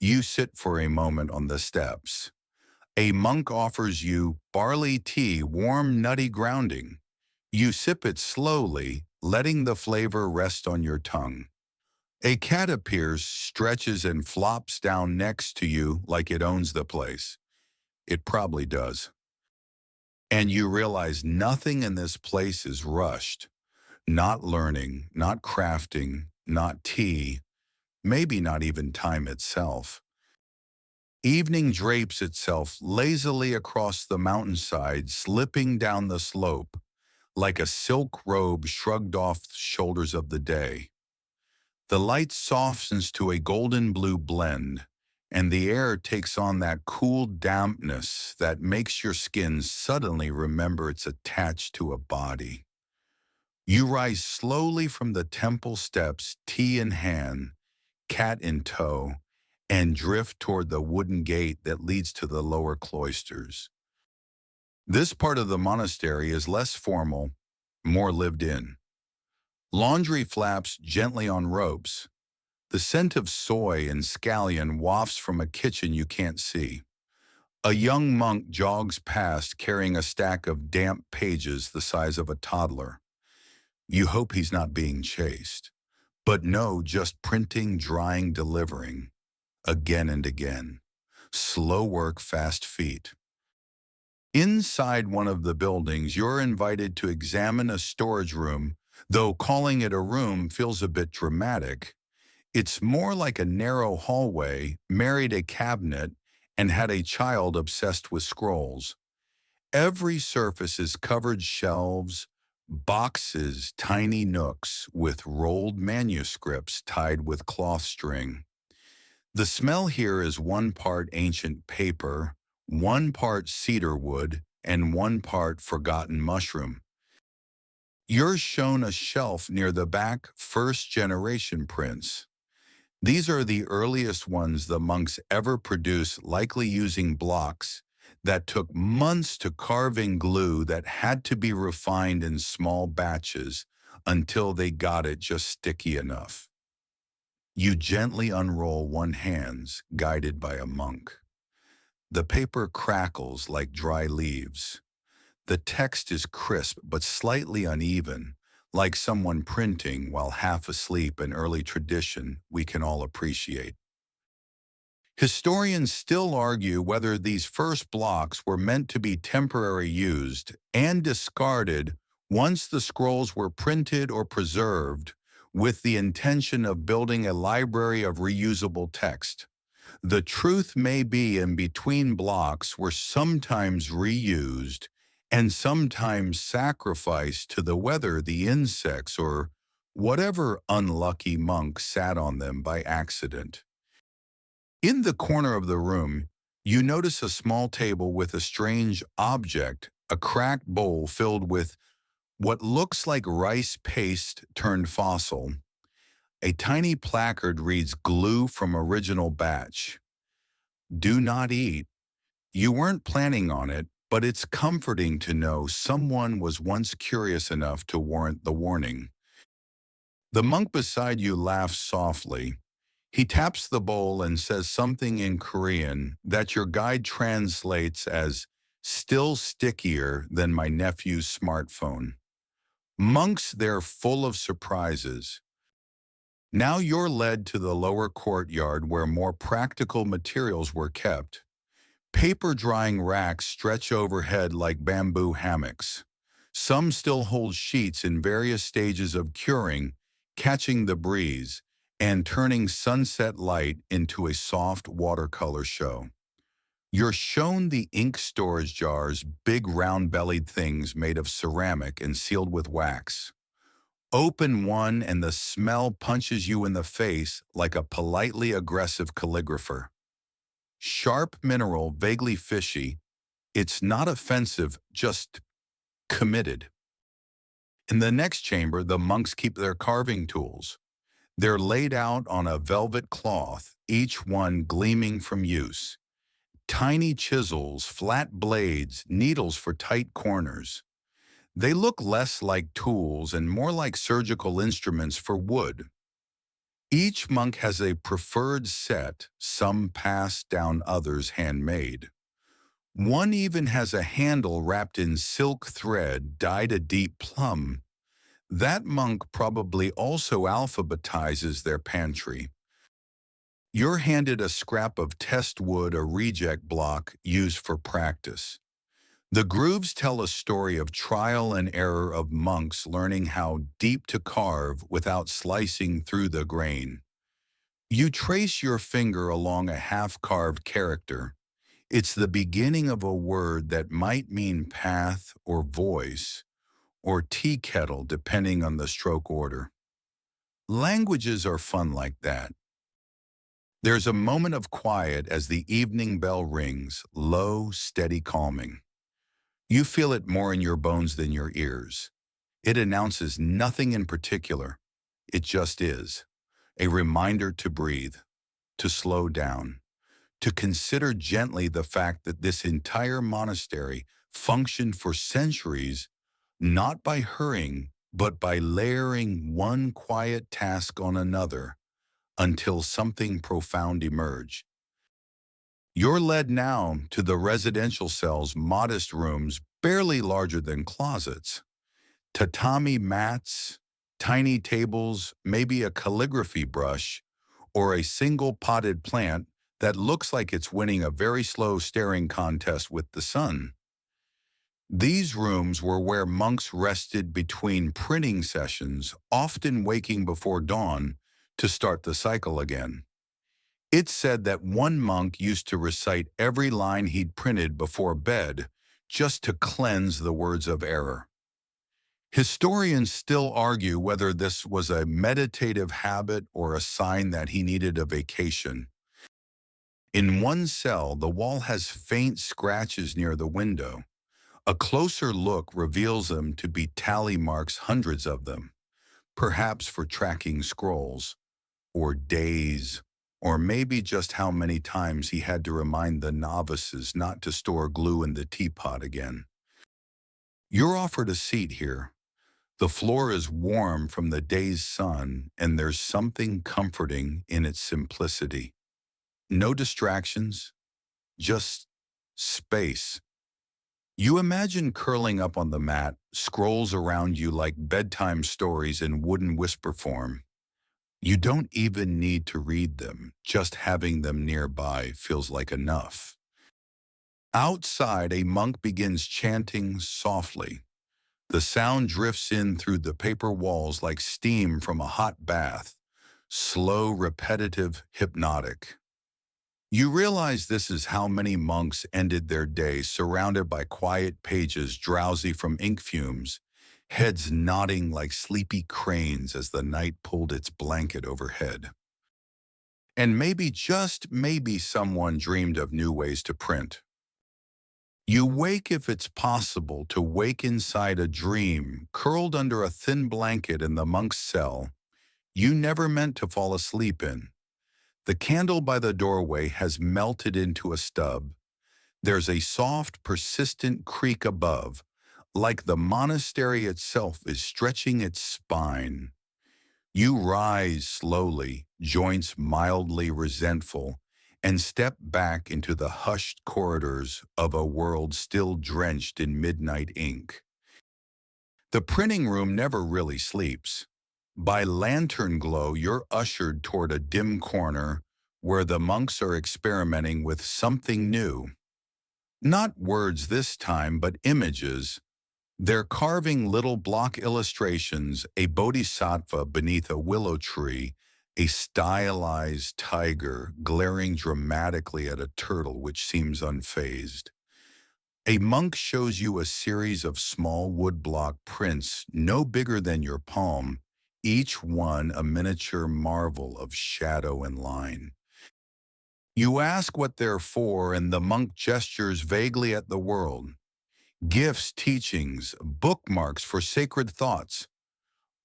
you sit for a moment on the steps. A monk offers you barley tea, warm, nutty grounding. You sip it slowly, letting the flavor rest on your tongue. A cat appears, stretches, and flops down next to you like it owns the place. It probably does. And you realize nothing in this place is rushed. Not learning, not crafting, not tea, maybe not even time itself. Evening drapes itself lazily across the mountainside, slipping down the slope, like a silk robe shrugged off the shoulders of the day. The light softens to a golden blue blend, and the air takes on that cool dampness that makes your skin suddenly remember it's attached to a body. You rise slowly from the temple steps, tea in hand, cat in tow, and drift toward the wooden gate that leads to the lower cloisters. This part of the monastery is less formal, more lived in. Laundry flaps gently on ropes. The scent of soy and scallion wafts from a kitchen you can't see. A young monk jogs past carrying a stack of damp pages the size of a toddler. You hope he's not being chased. But no, just printing, drying, delivering. Again and again. Slow work, fast feet. Inside one of the buildings, you're invited to examine a storage room, though calling it a room feels a bit dramatic. It's more like a narrow hallway, married a cabinet, and had a child obsessed with scrolls. Every surface is covered shelves, boxes, tiny nooks with rolled manuscripts tied with cloth string. The smell here is one part ancient paper, one part cedar wood, and one part forgotten mushroom. You're shown a shelf near the back, first-generation prints. These are the earliest ones the monks ever produced, likely using blocks that took months to carve in glue that had to be refined in small batches until they got it just sticky enough. You gently unroll one hands, guided by a monk. The paper crackles like dry leaves. The text is crisp but slightly uneven, like someone printing while half asleep, an early tradition we can all appreciate. Historians still argue whether these first blocks were meant to be temporary used and discarded once the scrolls were printed or preserved with the intention of building a library of reusable text. The truth may be in between blocks were sometimes reused and sometimes sacrificed to the weather, the insects, or whatever unlucky monk sat on them by accident. In the corner of the room, you notice a small table with a strange object, a cracked bowl filled with what looks like rice paste turned fossil. A tiny placard reads "Glue from original batch. Do not eat." You weren't planning on it, but it's comforting to know someone was once curious enough to warrant the warning. The monk beside you laughs softly. He taps the bowl and says something in Korean that your guide translates as "still stickier than my nephew's smartphone." Monks, they're full of surprises. Now you're led to the lower courtyard where more practical materials were kept. Paper drying racks stretch overhead like bamboo hammocks. Some still hold sheets in various stages of curing, catching the breeze, and turning sunset light into a soft watercolor show. You're shown the ink storage jars, big round-bellied things made of ceramic and sealed with wax. Open one and the smell punches you in the face like a politely aggressive calligrapher. Sharp mineral, vaguely fishy. It's not offensive, just committed. In the next chamber, the monks keep their carving tools. They're laid out on a velvet cloth, each one gleaming from use. Tiny chisels, flat blades, needles for tight corners. They look less like tools and more like surgical instruments for wood. Each monk has a preferred set, some passed down, others handmade. One even has a handle wrapped in silk thread dyed a deep plum. That monk probably also alphabetizes their pantry. You're handed a scrap of test wood, a reject block used for practice. The grooves tell a story of trial and error of monks learning how deep to carve without slicing through the grain. You trace your finger along a half-carved character. It's the beginning of a word that might mean path or voice or tea kettle depending on the stroke order. Languages are fun like that. There's a moment of quiet as the evening bell rings, low, steady, calming. You feel it more in your bones than your ears. It announces nothing in particular. It just is. A reminder to breathe, to slow down, to consider gently the fact that this entire monastery functioned for centuries, not by hurrying, but by layering one quiet task on another until something profound emerged. You're led now to the residential cell's modest rooms, barely larger than closets. Tatami mats, tiny tables, maybe a calligraphy brush, or a single potted plant that looks like it's winning a very slow staring contest with the sun. These rooms were where monks rested between printing sessions, often waking before dawn to start the cycle again. It's said that one monk used to recite every line he'd printed before bed just to cleanse the words of error. Historians still argue whether this was a meditative habit or a sign that he needed a vacation. In one cell, the wall has faint scratches near the window. A closer look reveals them to be tally marks, hundreds of them, perhaps for tracking scrolls, or days, or maybe just how many times he had to remind the novices not to store glue in the teapot again. You're offered a seat here. The floor is warm from the day's sun, and there's something comforting in its simplicity. No distractions, just space. You imagine curling up on the mat, scrolls around you like bedtime stories in wooden whisper form. You don't even need to read them, just having them nearby feels like enough. Outside, a monk begins chanting softly. The sound drifts in through the paper walls like steam from a hot bath, slow, repetitive, hypnotic. You realize this is how many monks ended their day, surrounded by quiet pages, drowsy from ink fumes, heads nodding like sleepy cranes as the night pulled its blanket overhead. And maybe, just maybe, someone dreamed of new ways to print. You wake, if it's possible, to wake inside a dream, curled under a thin blanket in the monk's cell you never meant to fall asleep in. The candle by the doorway has melted into a stub. There's a soft, persistent creak above, like the monastery itself is stretching its spine. You rise slowly, joints mildly resentful, and step back into the hushed corridors of a world still drenched in midnight ink. The printing room never really sleeps. By lantern glow, you're ushered toward a dim corner where the monks are experimenting with something new. Not words this time, but images. They're carving little block illustrations, a bodhisattva beneath a willow tree, a stylized tiger glaring dramatically at a turtle which seems unfazed. A monk shows you a series of small woodblock prints no bigger than your palm, each one a miniature marvel of shadow and line. You ask what they're for, and the monk gestures vaguely at the world. Gifts, teachings, bookmarks for sacred thoughts.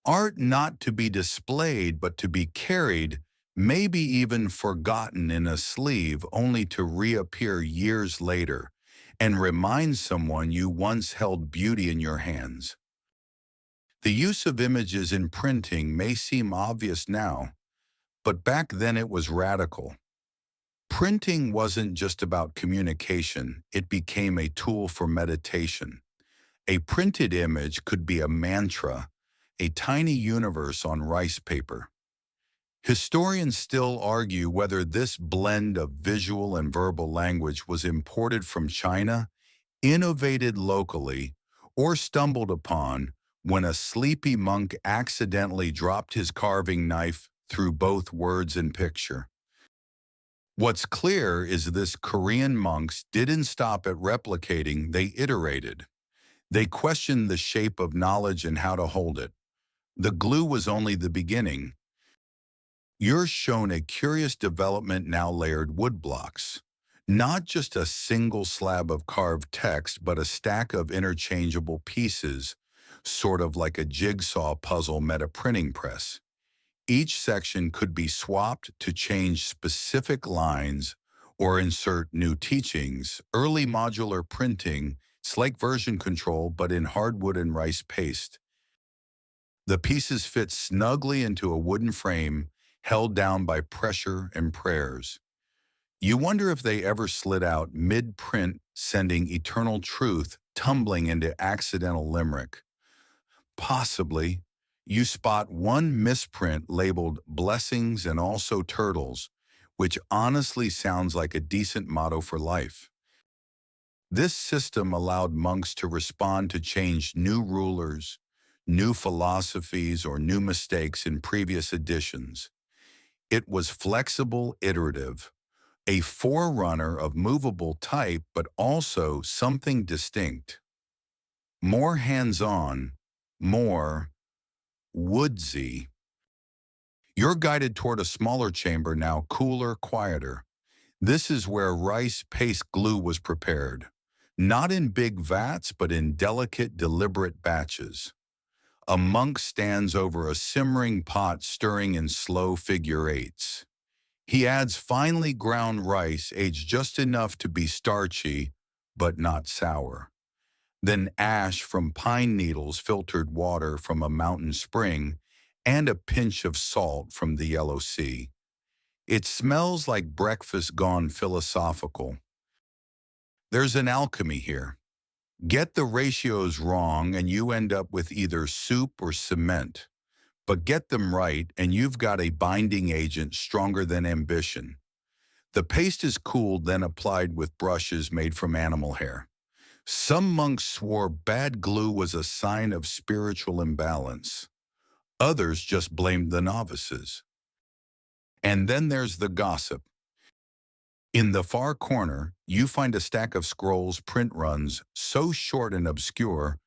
Art not to be displayed, but to be carried, maybe even forgotten in a sleeve, only to reappear years later and remind someone you once held beauty in your hands. The use of images in printing may seem obvious now, but back then it was radical. Printing wasn't just about communication, it became a tool for meditation. A printed image could be a mantra, a tiny universe on rice paper. Historians still argue whether this blend of visual and verbal language was imported from China, innovated locally, or stumbled upon when a sleepy monk accidentally dropped his carving knife through both words and picture. What's clear is this Korean monks didn't stop at replicating, they iterated. They questioned the shape of knowledge and how to hold it. The glue was only the beginning. You're shown a curious development now layered wood blocks. Not just a single slab of carved text, but a stack of interchangeable pieces, sort of like a jigsaw puzzle meta printing press. Each section could be swapped to change specific lines or insert new teachings. Early modular printing, it's like version control, but in hardwood and rice paste. The pieces fit snugly into a wooden frame held down by pressure and prayers. You wonder if they ever slid out mid-print, sending eternal truth tumbling into accidental limerick. Possibly. You spot one misprint labeled Blessings and Also Turtles, which honestly sounds like a decent motto for life. This system allowed monks to respond to changed new rulers, new philosophies, or new mistakes in previous editions. It was flexible, iterative, a forerunner of movable type, but also something distinct. More hands-on, more woodsy. You're guided toward a smaller chamber now, cooler, quieter. This is where rice paste glue was prepared. Not in big vats, but in delicate, deliberate batches. A monk stands over a simmering pot stirring in slow figure eights. He adds finely ground rice aged just enough to be starchy, but not sour. Then ash from pine needles, filtered water from a mountain spring, and a pinch of salt from the Yellow Sea. It smells like breakfast gone philosophical. There's an alchemy here. Get the ratios wrong and you end up with either soup or cement. But get them right and you've got a binding agent stronger than ambition. The paste is cooled, then applied with brushes made from animal hair. Some monks swore bad glue was a sign of spiritual imbalance. Others just blamed the novices. And then there's the gossip. In the far corner, you find a stack of scrolls print runs so short and obscure,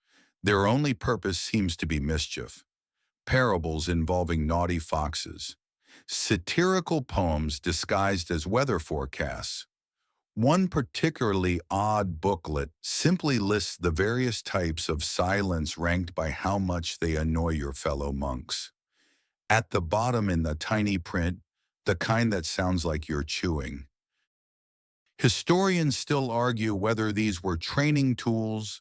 their only purpose seems to be mischief. Parables involving naughty foxes. Satirical poems disguised as weather forecasts. One particularly odd booklet simply lists the various types of silence ranked by how much they annoy your fellow monks. At the bottom in the tiny print, the kind that sounds like you're chewing. Historians still argue whether these were training tools,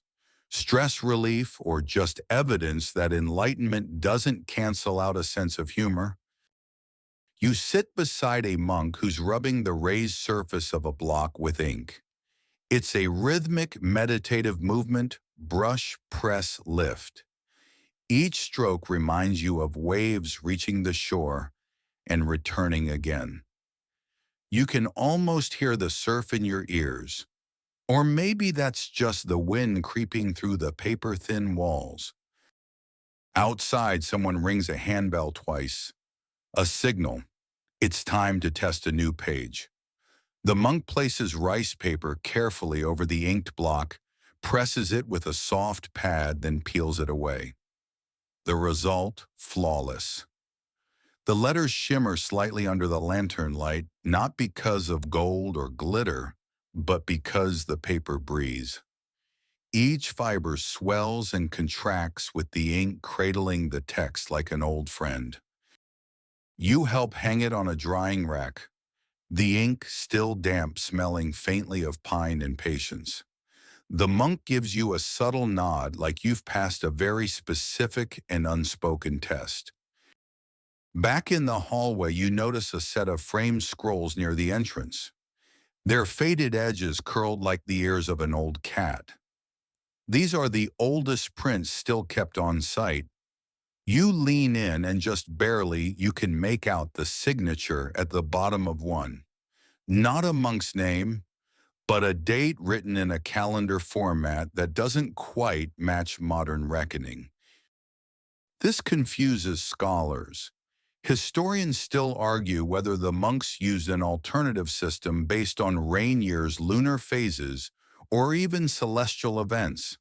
stress relief, or just evidence that enlightenment doesn't cancel out a sense of humor. You sit beside a monk who's rubbing the raised surface of a block with ink. It's a rhythmic, meditative movement, brush, press, lift. Each stroke reminds you of waves reaching the shore and returning again. You can almost hear the surf in your ears. Or maybe that's just the wind creeping through the paper-thin walls. Outside, someone rings a handbell twice. A signal. It's time to test a new page. The monk places rice paper carefully over the inked block, presses it with a soft pad, then peels it away. The result, flawless. The letters shimmer slightly under the lantern light, not because of gold or glitter, but because the paper breathes. Each fiber swells and contracts with the ink cradling the text like an old friend. You help hang it on a drying rack, the ink still damp, smelling faintly of pine and patience. The monk gives you a subtle nod like you've passed a very specific and unspoken test. Back in the hallway, you notice a set of framed scrolls near the entrance. Their faded edges curled like the ears of an old cat. These are the oldest prints still kept on site. You lean in and just barely you can make out the signature at the bottom of one. Not a monk's name, but a date written in a calendar format that doesn't quite match modern reckoning. This confuses scholars. Historians still argue whether the monks used an alternative system based on rain years, lunar phases, or even celestial events.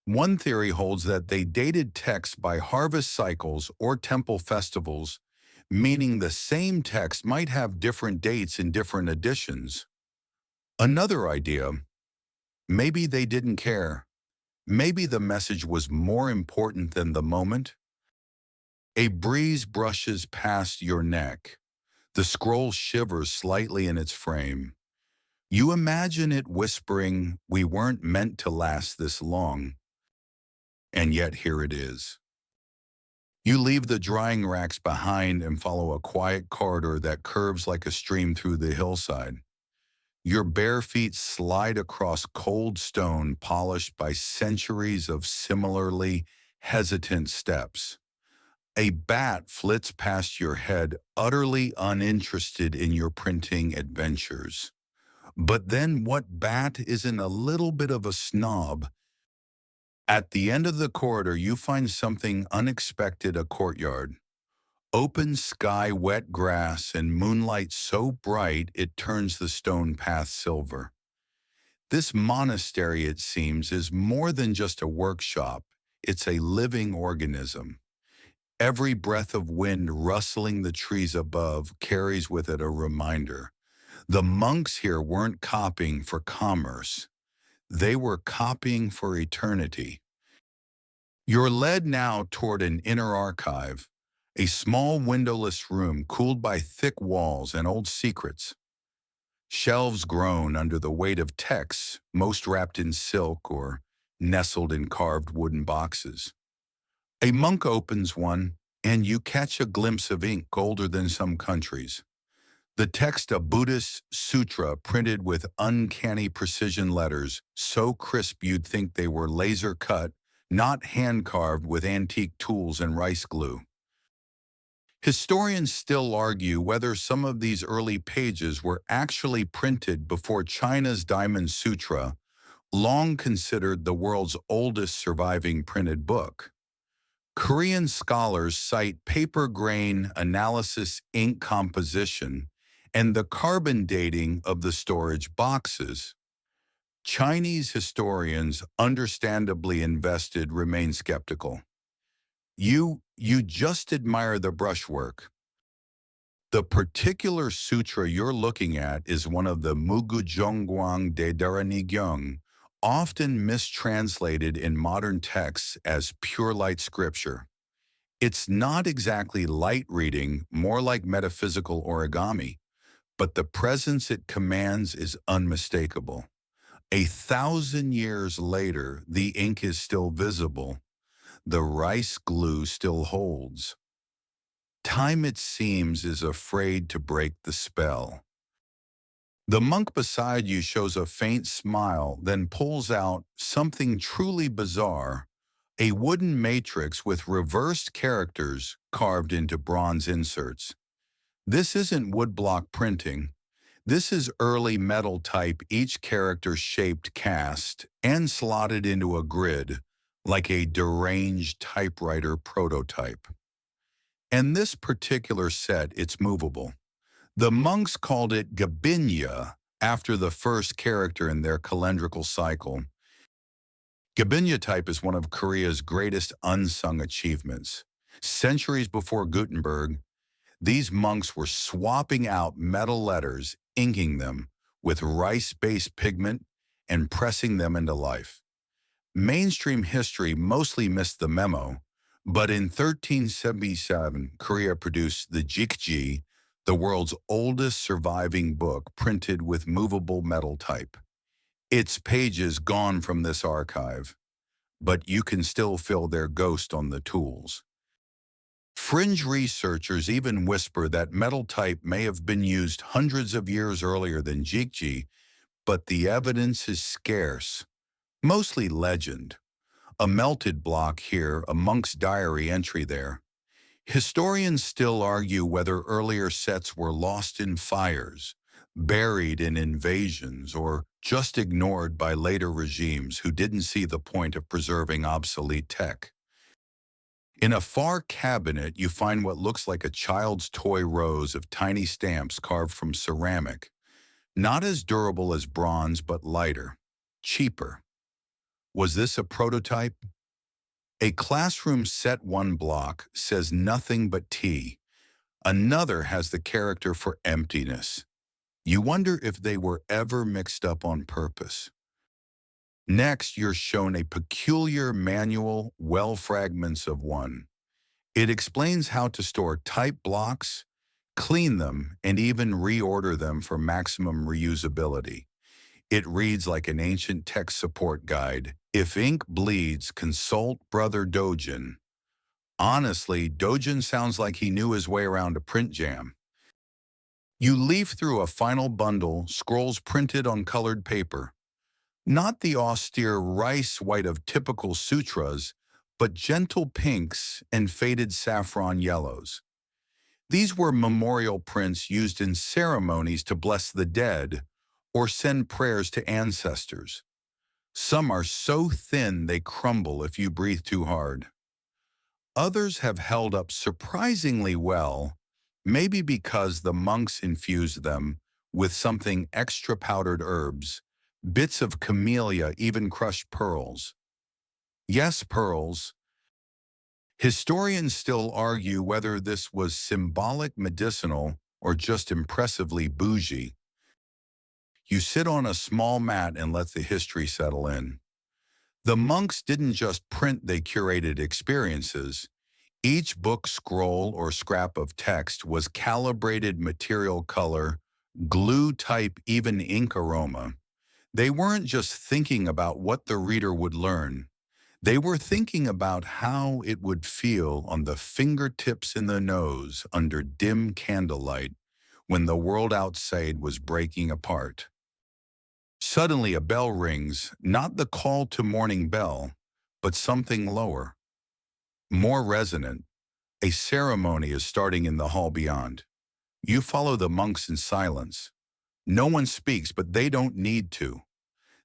One theory holds that they dated texts by harvest cycles or temple festivals, meaning the same text might have different dates in different editions. Another idea, maybe they didn't care. Maybe the message was more important than the moment. A breeze brushes past your neck. The scroll shivers slightly in its frame. You imagine it whispering, "We weren't meant to last this long," and yet here it is. You leave the drying racks behind and follow a quiet corridor that curves like a stream through the hillside. Your bare feet slide across cold stone polished by centuries of similarly hesitant steps. A bat flits past your head, utterly uninterested in your printing adventures. But then what bat isn't a little bit of a snob? At the end of the corridor, you find something unexpected, a courtyard. Open sky, wet grass, and moonlight so bright it turns the stone path silver. This monastery, it seems, is more than just a workshop. It's a living organism. Every breath of wind rustling the trees above carries with it a reminder. The monks here weren't copying for commerce. They were copying for eternity. You're led now toward an inner archive, a small windowless room cooled by thick walls and old secrets. Shelves groan under the weight of texts, most wrapped in silk or nestled in carved wooden boxes. A monk opens one, and you catch a glimpse of ink older than some countries. The text, a Buddhist sutra printed with uncanny precision letters, so crisp you'd think they were laser cut, not hand-carved with antique tools and rice glue. Historians still argue whether some of these early pages were actually printed before China's Diamond Sutra, long considered the world's oldest surviving printed book. Korean scholars cite paper grain analysis, ink composition, and the carbon dating of the storage boxes. Chinese historians, understandably invested, remain skeptical. You just admire the brushwork. The particular sutra you're looking at is one of the Mugujongguang de Daranigyong, often mistranslated in modern texts as pure light scripture. It's not exactly light reading, more like metaphysical origami, but the presence it commands is unmistakable. 1,000 years later, the ink is still visible. The rice glue still holds. Time, it seems, is afraid to break the spell. The monk beside you shows a faint smile, then pulls out something truly bizarre, a wooden matrix with reversed characters carved into bronze inserts. This isn't woodblock printing. This is early metal type, each character shaped, cast, and slotted into a grid, like a deranged typewriter prototype. And this particular set, it's movable. The monks called it Gabinya after the first character in their calendrical cycle. Gabinya type is one of Korea's greatest unsung achievements. Centuries before Gutenberg, these monks were swapping out metal letters, inking them with rice-based pigment, and pressing them into life. Mainstream history mostly missed the memo, but in 1377, Korea produced the Jikji, the world's oldest surviving book printed with movable metal type. Its pages gone from this archive, but you can still feel their ghost on the tools. Fringe researchers even whisper that metal type may have been used hundreds of years earlier than Jikji, but the evidence is scarce, mostly legend. A melted block here, a monk's diary entry there. Historians still argue whether earlier sets were lost in fires, buried in invasions, or just ignored by later regimes who didn't see the point of preserving obsolete tech. In a far cabinet, you find what looks like a child's toy rose of tiny stamps carved from ceramic, not as durable as bronze but lighter, cheaper. Was this a prototype? A classroom set one block says nothing but T, Another has the character for emptiness. You wonder if they were ever mixed up on purpose. Next, you're shown a peculiar manual, well fragments of one. It explains how to store type blocks, clean them, and even reorder them for maximum reusability. It reads like an ancient tech support guide. If ink bleeds, consult Brother Dojin. Honestly, Dojin sounds like he knew his way around a print jam. You leaf through a final bundle, scrolls printed on colored paper. Not the austere rice white of typical sutras, but gentle pinks and faded saffron yellows. These were memorial prints used in ceremonies to bless the dead or send prayers to ancestors. Some are so thin they crumble if you breathe too hard. Others have held up surprisingly well, maybe because the monks infused them with something extra powdered herbs, bits of camellia, even crushed pearls. Yes, pearls. Historians still argue whether this was symbolic medicinal or just impressively bougie. You sit on a small mat and let the history settle in. The monks didn't just print, they curated experiences. Each book, scroll, or scrap of text was calibrated material color, glue type, even ink aroma. They weren't just thinking about what the reader would learn. They were thinking about how it would feel on the fingertips in the nose under dim candlelight when the world outside was breaking apart. Suddenly a bell rings, not the call to morning bell, but something lower, more resonant. A ceremony is starting in the hall beyond. You follow the monks in silence. No one speaks, but they don't need to.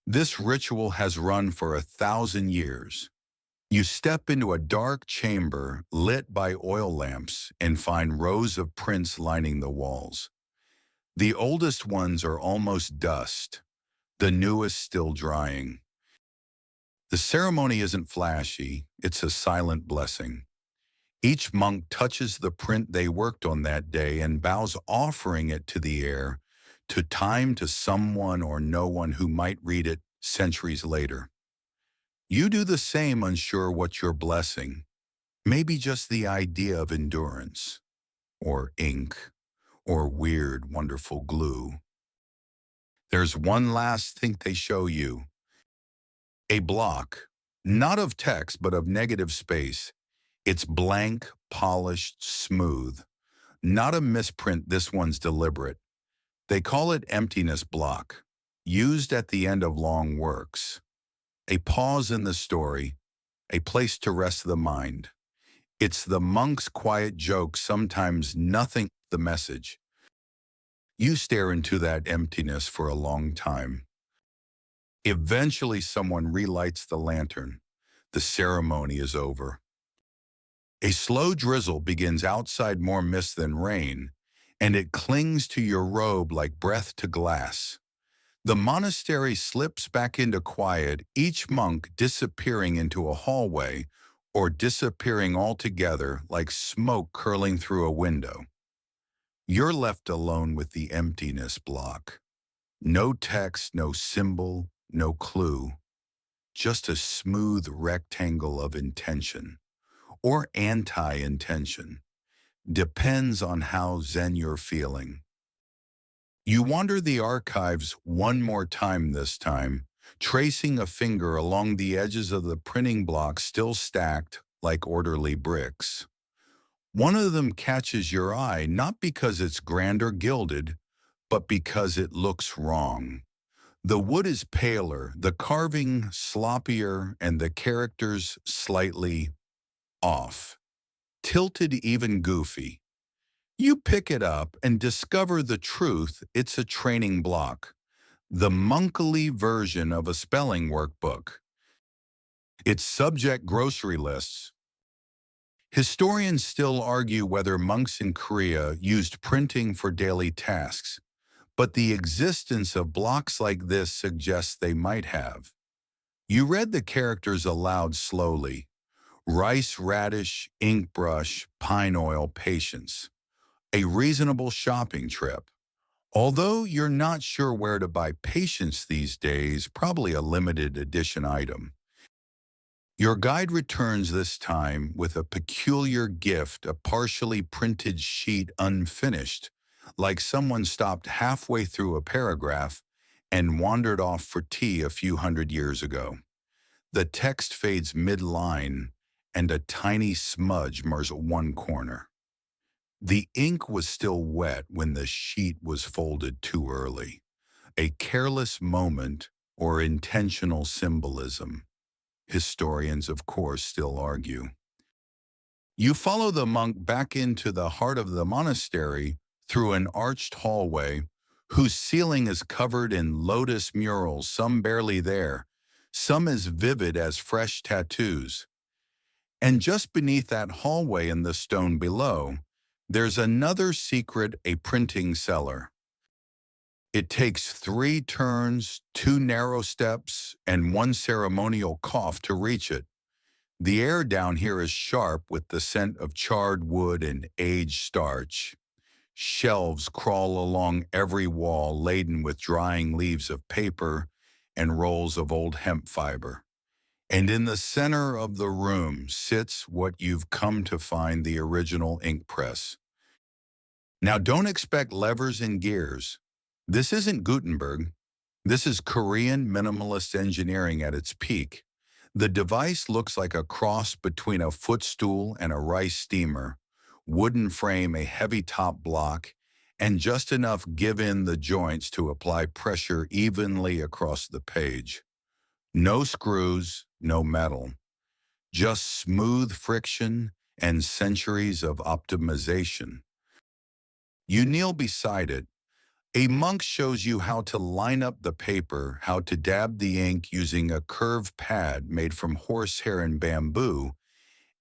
This ritual has run for 1,000 years. You step into a dark chamber lit by oil lamps and find rows of prints lining the walls. The oldest ones are almost dust, the newest still drying. The ceremony isn't flashy, it's a silent blessing. Each monk touches the print they worked on that day and bows, offering it to the air, to time, to someone or no one who might read it centuries later. You do the same, unsure what you're blessing. Maybe just the idea of endurance, or ink, or weird, wonderful glue. There's one last thing they show you. A block, not of text, but of negative space. It's blank, polished, smooth. Not a misprint, this one's deliberate. They call it emptiness block, used at the end of long works. A pause in the story, a place to rest the mind. It's the monk's quiet joke, sometimes nothing, the message. You stare into that emptiness for a long time. Eventually, someone relights the lantern. The ceremony is over. A slow drizzle begins outside, more mist than rain, and it clings to your robe like breath to glass. The monastery slips back into quiet, each monk disappearing into a hallway or disappearing altogether like smoke curling through a window. You're left alone with the emptiness block. No text, no symbol, no clue. Just a smooth rectangle of intention, or anti-intention. Depends on how zen you're feeling. You wander the archives one more time, this time, tracing a finger along the edges of the printing blocks still stacked like orderly bricks. One of them catches your eye, not because it's grand or gilded, but because it looks wrong. The wood is paler, the carving sloppier, and the characters slightly off, tilted, even goofy. You pick it up and discover the truth. It's a training block, the monkily version of a spelling workbook. Its subject, grocery lists. Historians still argue whether monks in Korea used printing for daily tasks, but the existence of blocks like this suggests they might have. You read the characters aloud slowly. Rice, radish, ink brush, pine oil, patience. a reasonable shopping trip. Although you're not sure where to buy patience these days, probably a limited edition item. Your guide returns this time with a peculiar gift, a partially printed sheet unfinished, like someone stopped halfway through a paragraph and wandered off for tea a few hundred years ago. The text fades mid-line, and a tiny smudge mars one corner. The ink was still wet when the sheet was folded too early. A careless moment or intentional symbolism. Historians, of course, still argue. You follow the monk back into the heart of the monastery through an arched hallway whose ceiling is covered in lotus murals, some barely there, some as vivid as fresh tattoos. And just beneath that hallway in the stone below, there's another secret, a printing cellar. It takes 3 turns, 2 narrow steps, and 1 ceremonial cough to reach it. The air down here is sharp with the scent of charred wood and aged starch. Shelves crawl along every wall laden with drying leaves of paper and rolls of old hemp fiber. And in the center of the room sits what you've come to find the original ink press. Now don't expect levers and gears. This isn't Gutenberg. This is Korean minimalist engineering at its peak. The device looks like a cross between a footstool and a rice steamer, wooden frame, a heavy top block, and just enough give in the joints to apply pressure evenly across the page. No screws, no metal, just smooth friction and centuries of optimization. You kneel beside it. A monk shows you how to line up the paper, how to dab the ink using a curved pad made from horsehair and bamboo,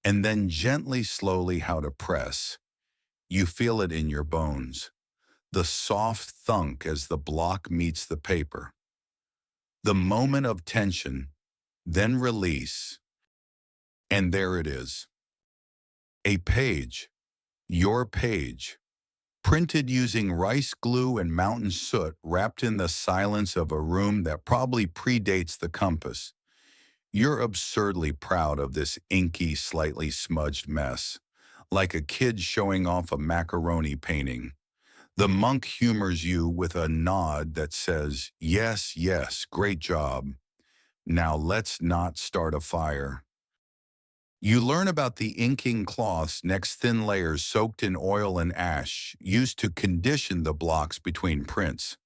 and then gently, slowly how to press. You feel it in your bones, the soft thunk as the block meets the paper. The moment of tension, then release, and there it is. A page, your page, printed using rice glue and mountain soot wrapped in the silence of a room that probably predates the compass. You're absurdly proud of this inky, slightly smudged mess, like a kid showing off a macaroni painting. The monk humors you with a nod that says, "Yes, yes, great job. Now let's not start a fire." You learn about the inking cloths, next thin layers soaked in oil and ash, used to condition the blocks between prints.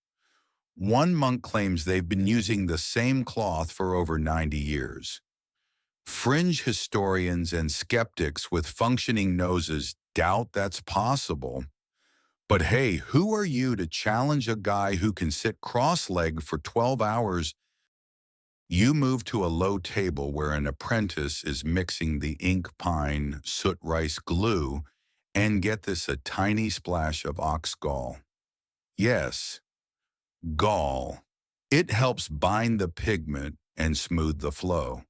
One monk claims they've been using the same cloth for over 90 years. Fringe historians and skeptics with functioning noses doubt that's possible. But hey, who are you to challenge a guy who can sit cross-legged for 12 hours? You move to a low table where an apprentice is mixing the ink pine soot rice glue and get this a tiny splash of ox gall. Yes, gall. It helps bind the pigment and smooth the flow.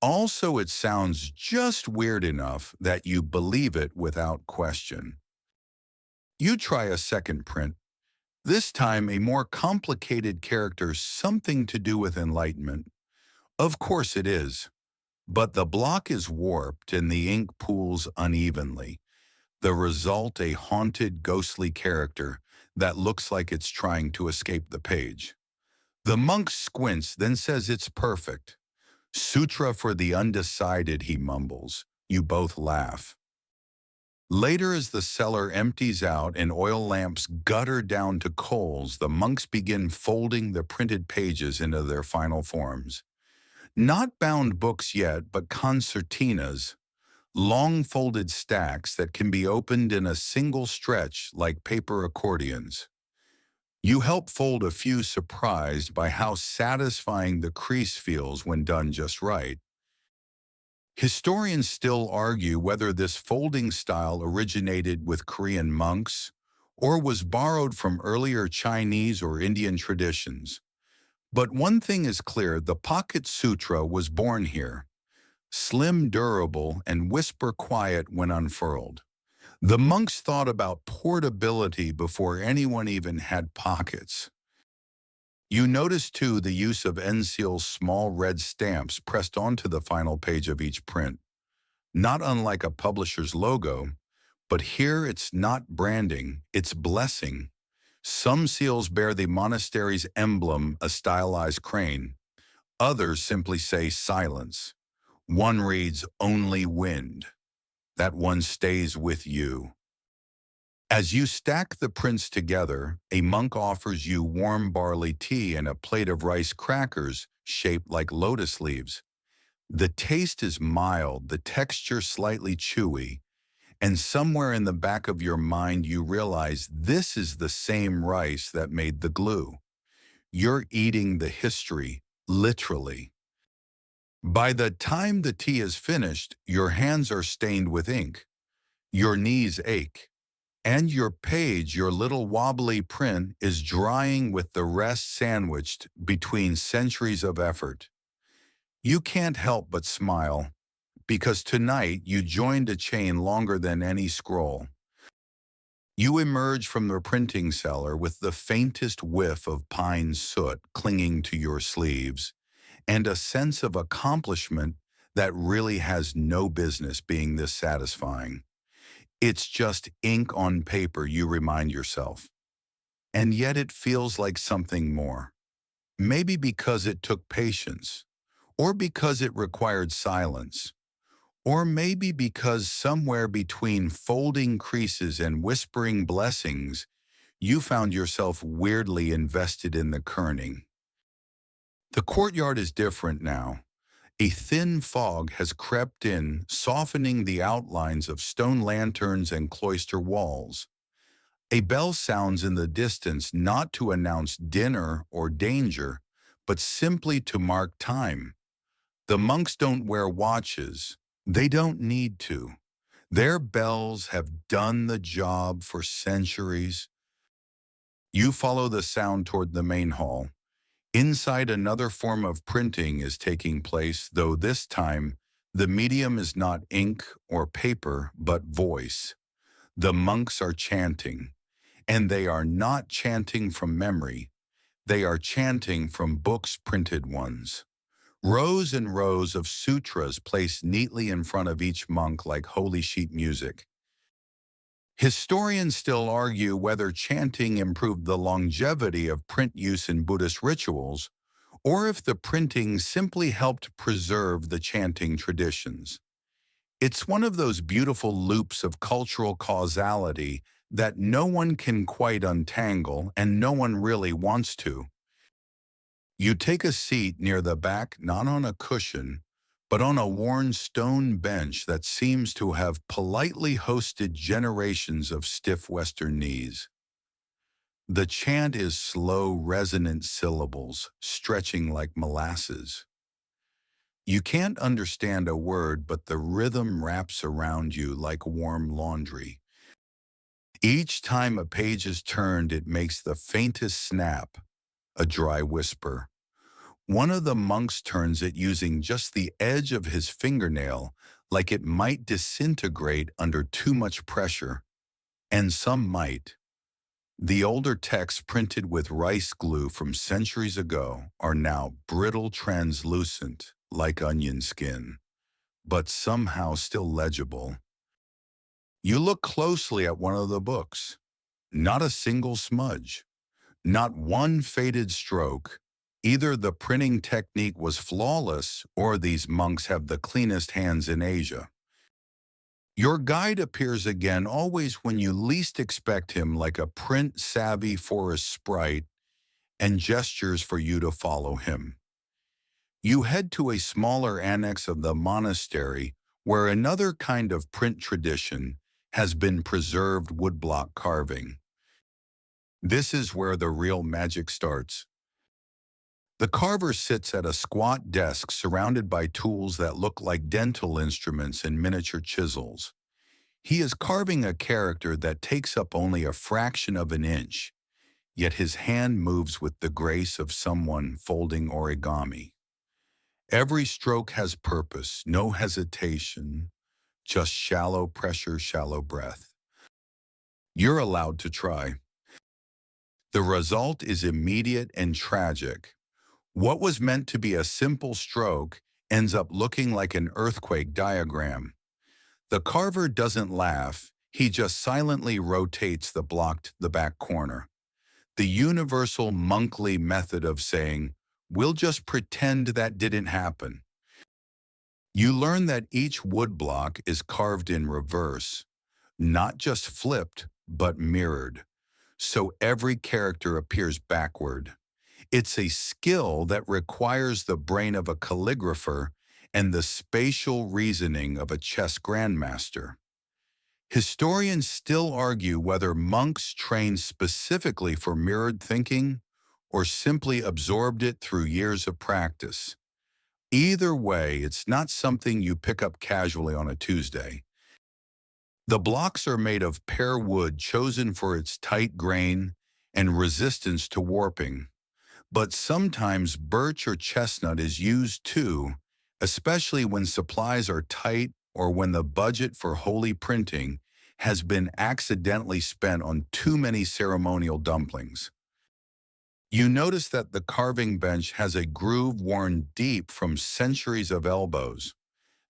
Also, it sounds just weird enough that you believe it without question. You try a second print, this time a more complicated character, something to do with enlightenment. Of course it is, but the block is warped and the ink pools unevenly. The result, a haunted, ghostly character that looks like it's trying to escape the page. The monk squints, then says it's perfect. Sutra for the undecided, he mumbles. You both laugh. Later, as the cellar empties out and oil lamps gutter down to coals, the monks begin folding the printed pages into their final forms. Not bound books yet, but concertinas, long folded stacks that can be opened in a single stretch like paper accordions. You help fold a few, surprised by how satisfying the crease feels when done just right. Historians still argue whether this folding style originated with Korean monks or was borrowed from earlier Chinese or Indian traditions. But one thing is clear, the Pocket Sutra was born here, slim, durable, and whisper quiet when unfurled. The monks thought about portability before anyone even had pockets. You notice, too, the use of Enseal's small red stamps pressed onto the final page of each print, not unlike a publisher's logo, but here it's not branding, it's blessing. Some seals bear the monastery's emblem, a stylized crane. Others simply say silence. One reads, "Only wind." That one stays with you. As you stack the prints together, a monk offers you warm barley tea and a plate of rice crackers shaped like lotus leaves. The taste is mild, the texture slightly chewy, and somewhere in the back of your mind you realize this is the same rice that made the glue. You're eating the history, literally. By the time the tea is finished, your hands are stained with ink, your knees ache, and your page, your little wobbly print, is drying with the rest sandwiched between centuries of effort. You can't help but smile, because tonight you joined a chain longer than any scroll. You emerge from the printing cellar with the faintest whiff of pine soot clinging to your sleeves, and a sense of accomplishment that really has no business being this satisfying. It's just ink on paper, you remind yourself. And yet it feels like something more. Maybe because it took patience, or because it required silence, or maybe because somewhere between folding creases and whispering blessings, you found yourself weirdly invested in the kerning. The courtyard is different now. A thin fog has crept in, softening the outlines of stone lanterns and cloister walls. A bell sounds in the distance, not to announce dinner or danger, but simply to mark time. The monks don't wear watches. They don't need to. Their bells have done the job for centuries. You follow the sound toward the main hall. Inside, another form of printing is taking place, though this time the medium is not ink or paper, but voice. The monks are chanting, and they are not chanting from memory. They are chanting from books, printed ones. Rows and rows of sutras placed neatly in front of each monk like holy sheet music. Historians still argue whether chanting improved the longevity of print use in Buddhist rituals, or if the printing simply helped preserve the chanting traditions. It's one of those beautiful loops of cultural causality that no one can quite untangle, and no one really wants to. You take a seat near the back, not on a cushion, but on a worn stone bench that seems to have politely hosted generations of stiff Western knees. The chant is slow, resonant syllables, stretching like molasses. You can't understand a word, but the rhythm wraps around you like warm laundry. Each time a page is turned, it makes the faintest snap, a dry whisper. One of the monks turns it using just the edge of his fingernail, like it might disintegrate under too much pressure. And some might. The older texts printed with rice glue from centuries ago are now brittle, translucent, like onion skin, but somehow still legible. You look closely at one of the books. Not a single smudge. Not one faded stroke. Either the printing technique was flawless, or these monks have the cleanest hands in Asia. Your guide appears again always when you least expect him, like a print-savvy forest sprite, and gestures for you to follow him. You head to a smaller annex of the monastery where another kind of print tradition has been preserved: woodblock carving. This is where the real magic starts. The carver sits at a squat desk surrounded by tools that look like dental instruments and miniature chisels. He is carving a character that takes up only a fraction of an inch, yet his hand moves with the grace of someone folding origami. Every stroke has purpose, no hesitation, just shallow pressure, shallow breath. You're allowed to try. The result is immediate and tragic. What was meant to be a simple stroke ends up looking like an earthquake diagram. The carver doesn't laugh, he just silently rotates the block to the back corner. The universal monkly method of saying, "We'll just pretend that didn't happen." You learn that each wood block is carved in reverse, not just flipped, but mirrored. So every character appears backward. It's a skill that requires the brain of a calligrapher and the spatial reasoning of a chess grandmaster. Historians still argue whether monks trained specifically for mirrored thinking or simply absorbed it through years of practice. Either way, it's not something you pick up casually on a Tuesday. The blocks are made of pear wood chosen for its tight grain and resistance to warping. But sometimes birch or chestnut is used too, especially when supplies are tight or when the budget for holy printing has been accidentally spent on too many ceremonial dumplings. You notice that the carving bench has a groove worn deep from centuries of elbows.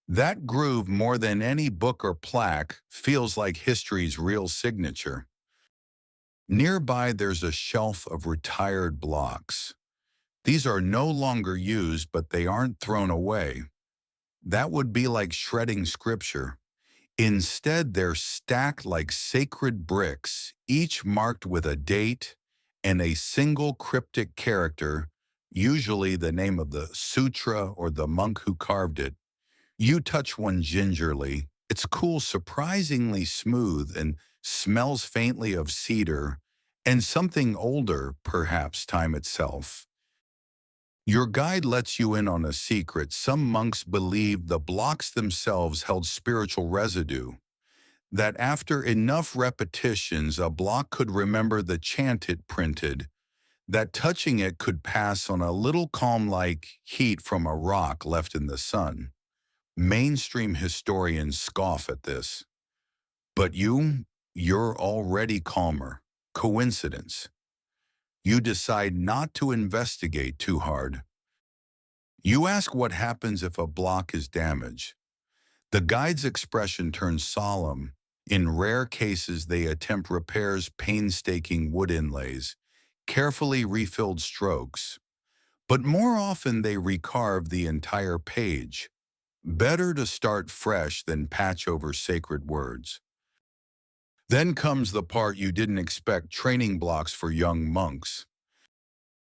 That groove, more than any book or plaque, feels like history's real signature. Nearby, there's a shelf of retired blocks. These are no longer used, but they aren't thrown away. That would be like shredding scripture. Instead, they're stacked like sacred bricks, each marked with a date and a single cryptic character, usually the name of the sutra or the monk who carved it. You touch one gingerly. It's cool, surprisingly smooth, and smells faintly of cedar and something older, perhaps time itself. Your guide lets you in on a secret. Some monks believed the blocks themselves held spiritual residue, that after enough repetitions, a block could remember the chant it printed, that touching it could pass on a little calm like heat from a rock left in the sun. Mainstream historians scoff at this. But you're already calmer. Coincidence. You decide not to investigate too hard. You ask what happens if a block is damaged. The guide's expression turns solemn. In rare cases, they attempt repairs, painstaking wood inlays, carefully refilled strokes. But more often, they recarve the entire page. Better to start fresh than patch over sacred words. Then comes the part you didn't expect: training blocks for young monks.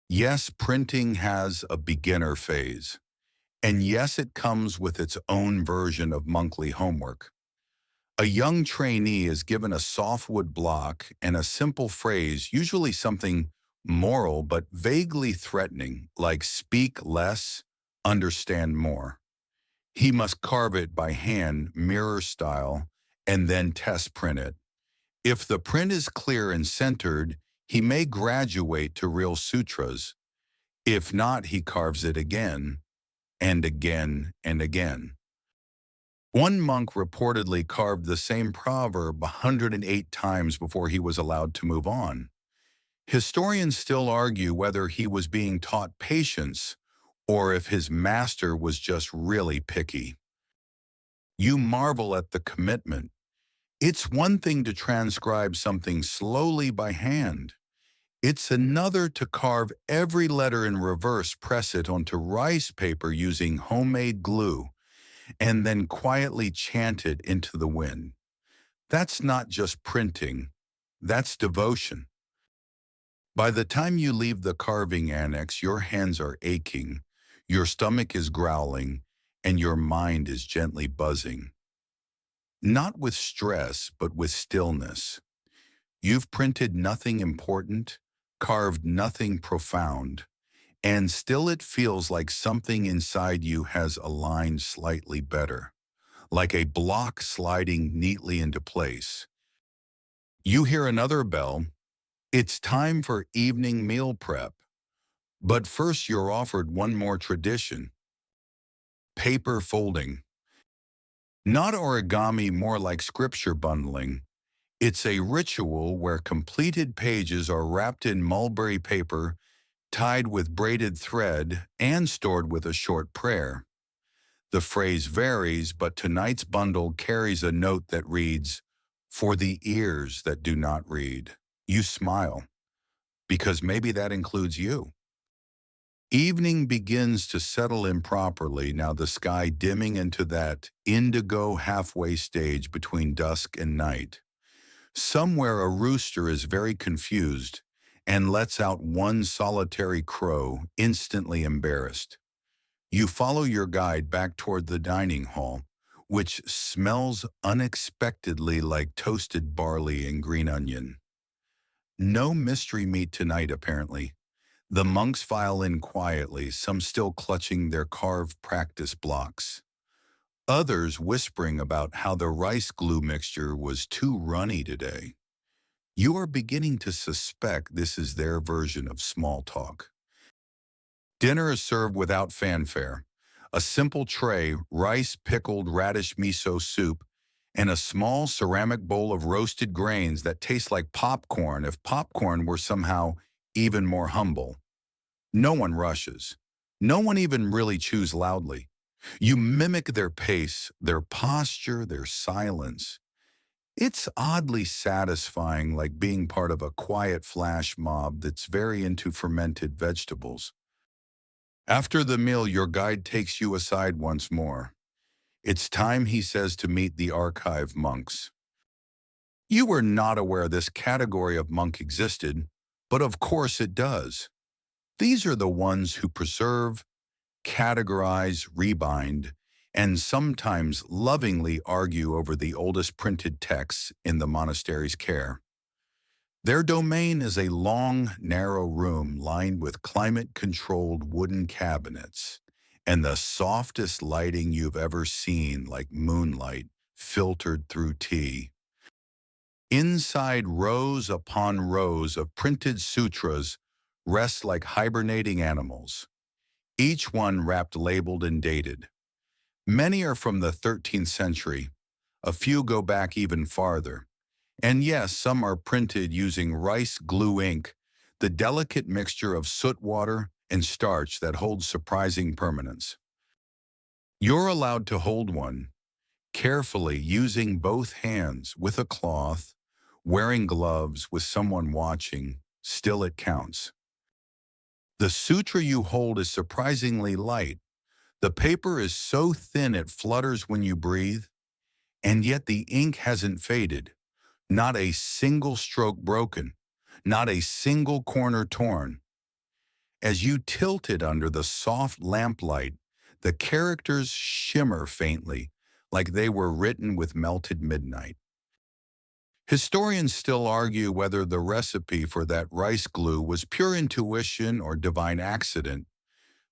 Yes, printing has a beginner phase. And yes, it comes with its own version of monthly homework. A young trainee is given a softwood block and a simple phrase, usually something moral but vaguely threatening, like "speak less, understand more." He must carve it by hand, mirror style, and then test print it. If the print is clear and centered, he may graduate to real sutras. If not, he carves it again and again and again. One monk reportedly carved the same proverb 108 times before he was allowed to move on. Historians still argue whether he was being taught patience or if his master was just really picky. You marvel at the commitment. It's one thing to transcribe something slowly by hand. It's another to carve every letter in reverse, press it onto rice paper using homemade glue, and then quietly chant it into the wind. That's not just printing, that's devotion. By the time you leave the carving annex, your hands are aching, your stomach is growling, and your mind is gently buzzing. Not with stress, but with stillness. You've printed nothing important, carved nothing profound, and still it feels like something inside you has aligned slightly better, like a block sliding neatly into place. You hear another bell. It's time for evening meal prep. But first you're offered one more tradition: paper folding. Not origami, more like scripture bundling. It's a ritual where completed pages are wrapped in mulberry paper, tied with braided thread, and stored with a short prayer. The phrase varies, but tonight's bundle carries a note that reads, "For the ears that do not read." You smile, because maybe that includes you. Evening begins to settle in properly, now the sky dimming into that indigo halfway stage between dusk and night. Somewhere a rooster is very confused and lets out one solitary crow, instantly embarrassed. You follow your guide back toward the dining hall, which smells unexpectedly like toasted barley and green onion. No mystery meat tonight, apparently. The monks file in quietly, some still clutching their carved practice blocks. Others whispering about how the rice glue mixture was too runny today. You are beginning to suspect this is their version of small talk. Dinner is served without fanfare. A simple tray, rice, pickled radish miso soup, and a small ceramic bowl of roasted grains that taste like popcorn if popcorn were somehow even more humble. No one rushes. No one even really chews loudly. You mimic their pace, their posture, their silence. It's oddly satisfying, like being part of a quiet flash mob that's very into fermented vegetables. After the meal, your guide takes you aside once more. It's time, he says, to meet the archive monks. You were not aware this category of monk existed, but of course it does. These are the ones who preserve, categorize, rebind, and sometimes lovingly argue over the oldest printed texts in the monastery's care. Their domain is a long, narrow room lined with climate-controlled wooden cabinets and the softest lighting you've ever seen, like moonlight filtered through tea. Inside, rows upon rows of printed sutras rest like hibernating animals, each one wrapped, labeled, and dated. Many are from the 13th century. A few go back even farther. And yes, some are printed using rice glue ink, the delicate mixture of soot water and starch that holds surprising permanence. You're allowed to hold one, carefully using both hands with a cloth, wearing gloves with someone watching, still it counts. The sutra you hold is surprisingly light. The paper is so thin it flutters when you breathe, and yet the ink hasn't faded. Not a single stroke broken, not a single corner torn. As you tilt it under the soft lamplight, the characters shimmer faintly, like they were written with melted midnight. Historians still argue whether the recipe for that rice glue was pure intuition or divine accident.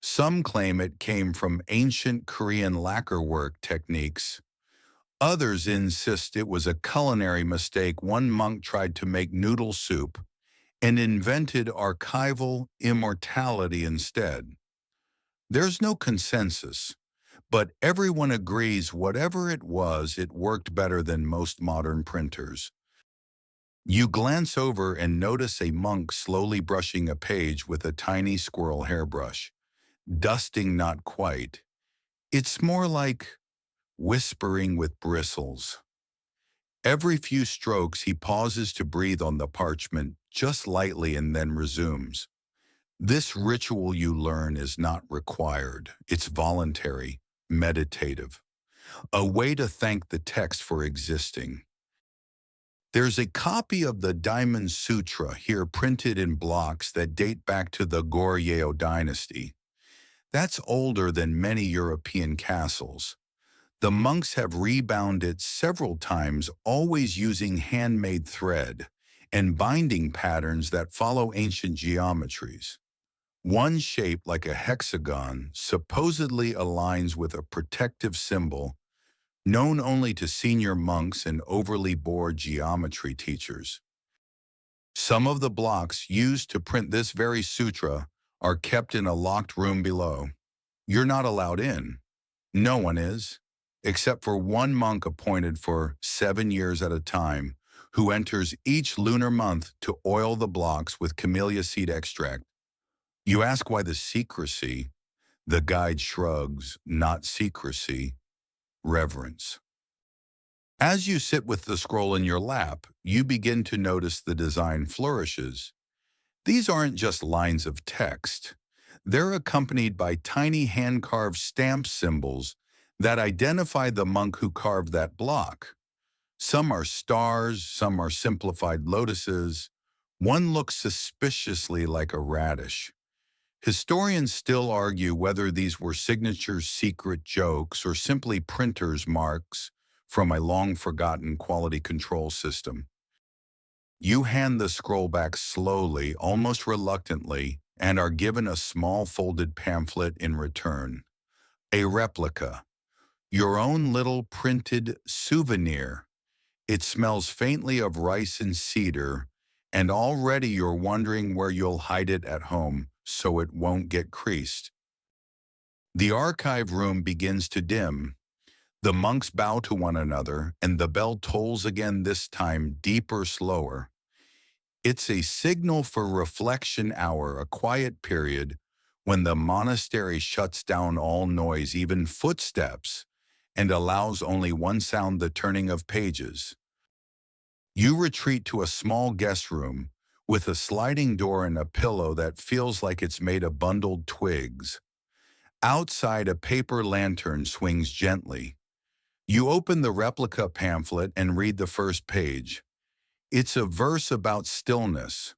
Some claim it came from ancient Korean lacquerwork techniques. Others insist it was a culinary mistake. One monk tried to make noodle soup and invented archival immortality instead. There's no consensus, but everyone agrees whatever it was, it worked better than most modern printers. You glance over and notice a monk slowly brushing a page with a tiny squirrel hairbrush. Dusting, not quite. It's more like whispering with bristles. Every few strokes, he pauses to breathe on the parchment, just lightly, and then resumes. This ritual, you learn, is not required. It's voluntary, meditative, a way to thank the text for existing. There's a copy of the Diamond Sutra here printed in blocks that date back to the Goryeo dynasty. That's older than many European castles. The monks have rebound it several times, always using handmade thread and binding patterns that follow ancient geometries. One shape, like a hexagon, supposedly aligns with a protective symbol known only to senior monks and overly bored geometry teachers. Some of the blocks used to print this very sutra are kept in a locked room below. You're not allowed in. No one is, except for one monk appointed for 7 years at a time, who enters each lunar month to oil the blocks with camellia seed extract. You ask why the secrecy. The guide shrugs, not secrecy, reverence. As you sit with the scroll in your lap, you begin to notice the design flourishes. These aren't just lines of text. They're accompanied by tiny hand-carved stamp symbols that identify the monk who carved that block. Some are stars, some are simplified lotuses. One looks suspiciously like a radish. Historians still argue whether these were signatures, secret jokes, or simply printers' marks from a long-forgotten quality control system. You hand the scroll back slowly, almost reluctantly, and are given a small folded pamphlet in return. A replica, your own little printed souvenir. It smells faintly of rice and cedar, and already you're wondering where you'll hide it at home so it won't get creased. The archive room begins to dim. The monks bow to one another, and the bell tolls again, this time deeper, slower. It's a signal for reflection hour, a quiet period when the monastery shuts down all noise, even footsteps, and allows only one sound, the turning of pages. You retreat to a small guest room with a sliding door and a pillow that feels like it's made of bundled twigs. Outside, a paper lantern swings gently. You open the replica pamphlet and read the first page. It's a verse about stillness,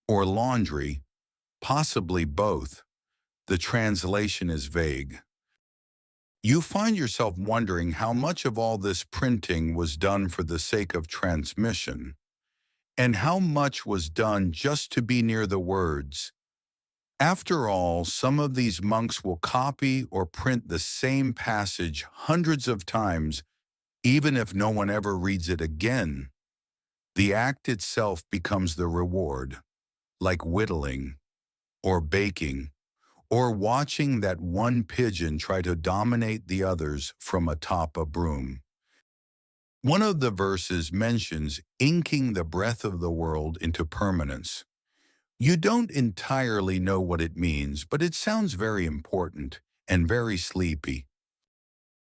or laundry, possibly both. The translation is vague. You find yourself wondering how much of all this printing was done for the sake of transmission, and how much was done just to be near the words. After all, some of these monks will copy or print the same passage hundreds of times, even if no one ever reads it again. The act itself becomes the reward, like whittling, or baking, or watching that one pigeon try to dominate the others from atop a broom. One of the verses mentions inking the breath of the world into permanence. You don't entirely know what it means, but it sounds very important and very sleepy.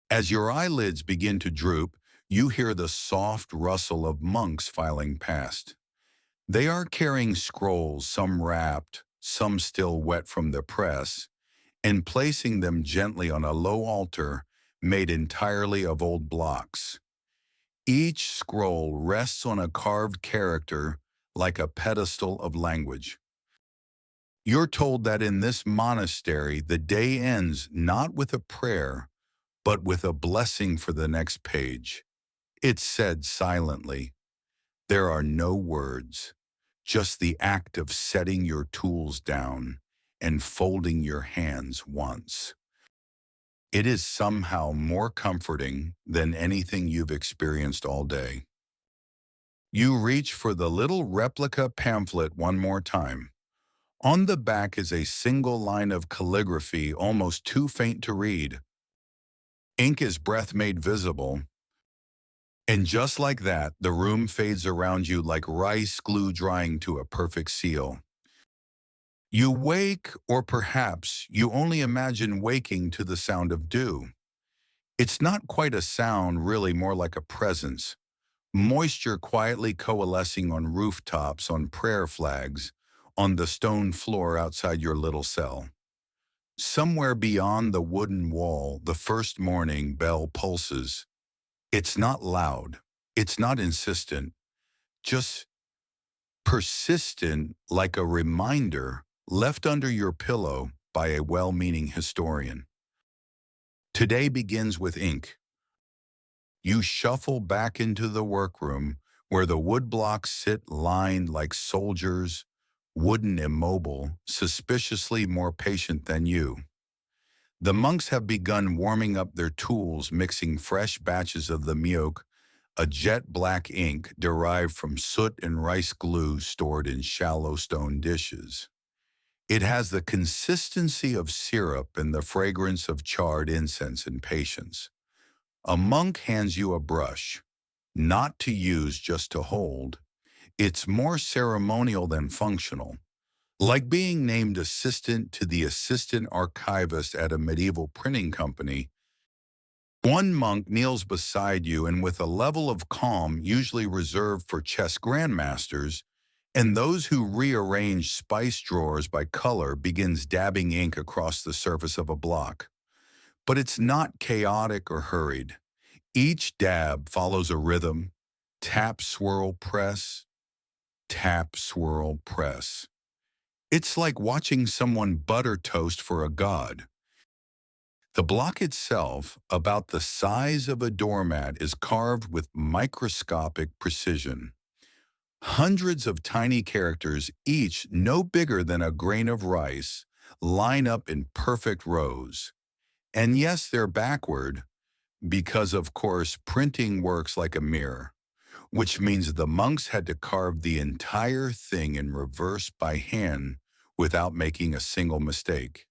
As your eyelids begin to droop, you hear the soft rustle of monks filing past. They are carrying scrolls, some wrapped, some still wet from the press, and placing them gently on a low altar made entirely of old blocks. Each scroll rests on a carved character like a pedestal of language. You're told that in this monastery, the day ends not with a prayer, but with a blessing for the next page. It's said silently. There are no words, just the act of setting your tools down and folding your hands once. It is somehow more comforting than anything you've experienced all day. You reach for the little replica pamphlet one more time. On the back is a single line of calligraphy almost too faint to read. Ink is breath made visible. And just like that, the room fades around you like rice glue drying to a perfect seal. You wake, or perhaps you only imagine waking to the sound of dew. It's not quite a sound, really more like a presence. Moisture quietly coalescing on rooftops, on prayer flags, on the stone floor outside your little cell. Somewhere beyond the wooden wall, the first morning bell pulses. It's not loud. It's not insistent. Just persistent, like a reminder left under your pillow by a well-meaning historian. Today begins with ink. You shuffle back into the workroom where the wood blocks sit lined like soldiers, wooden, immobile, suspiciously more patient than you. The monks have begun warming up their tools, mixing fresh batches of the myoke, a jet-black ink derived from soot and rice glue stored in shallow stone dishes. It has the consistency of syrup and the fragrance of charred incense and patience. A monk hands you a brush. not to use just to hold. It's more ceremonial than functional, like being named assistant to the assistant archivist at a medieval printing company. One monk kneels beside you and with a level of calm usually reserved for chess grandmasters, and those who rearrange spice drawers by color begins dabbing ink across the surface of a block. But it's not chaotic or hurried. Each dab follows a rhythm: tap, swirl, press, tap, swirl, press. It's like watching someone butter toast for a god. The block itself, about the size of a doormat, is carved with microscopic precision. Hundreds of tiny characters, each no bigger than a grain of rice, line up in perfect rows. And yes, they're backward, because of course printing works like a mirror, which means the monks had to carve the entire thing in reverse by hand without making a single mistake.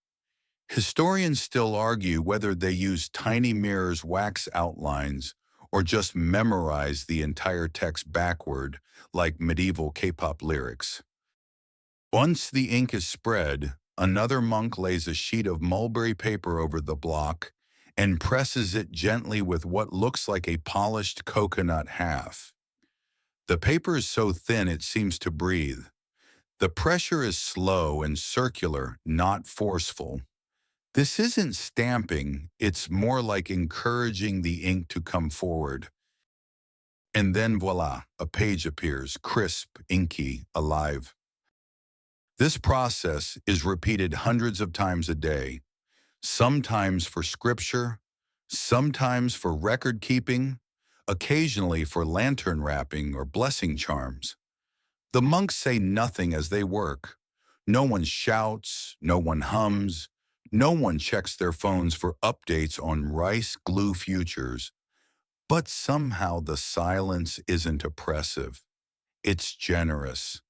Historians still argue whether they used tiny mirrors' wax outlines or just memorized the entire text backward like medieval K-pop lyrics. Once the ink is spread, another monk lays a sheet of mulberry paper over the block and presses it gently with what looks like a polished coconut half. The paper is so thin it seems to breathe. The pressure is slow and circular, not forceful. This isn't stamping, it's more like encouraging the ink to come forward. And then voila, a page appears, crisp, inky, alive. This process is repeated hundreds of times a day, sometimes for scripture, sometimes for record keeping, occasionally for lantern wrapping or blessing charms. The monks say nothing as they work. No one shouts, no one hums, no one checks their phones for updates on rice glue futures. But somehow the silence isn't oppressive. It's generous.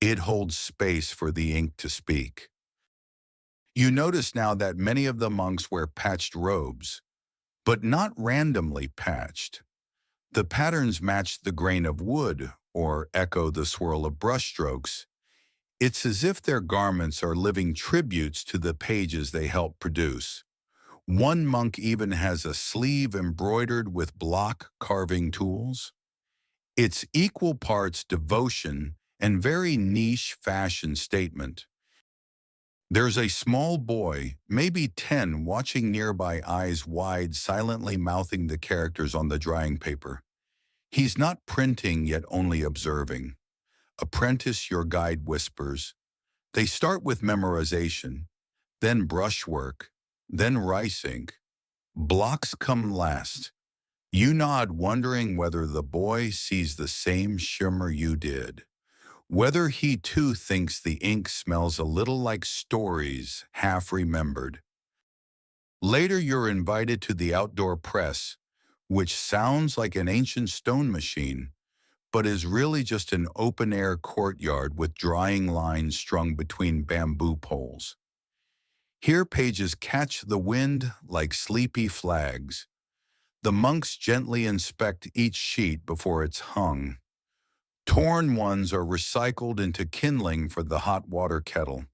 It holds space for the ink to speak. You notice now that many of the monks wear patched robes, but not randomly patched. The patterns match the grain of wood or echo the swirl of brushstrokes. It's as if their garments are living tributes to the pages they help produce. One monk even has a sleeve embroidered with block carving tools. It's equal parts devotion and very niche fashion statement. There's a small boy, maybe 10, watching nearby, eyes wide, silently mouthing the characters on the drying paper. He's not printing, yet only observing. Apprentice, your guide whispers. They start with memorization, then brushwork, then rice ink. Blocks come last. You nod, wondering whether the boy sees the same shimmer you did. Whether he too thinks the ink smells a little like stories half remembered. Later you're invited to the outdoor press, which sounds like an ancient stone machine, but is really just an open-air courtyard with drying lines strung between bamboo poles. Here pages catch the wind like sleepy flags. The monks gently inspect each sheet before it's hung. Torn ones are recycled into kindling for the hot water kettle.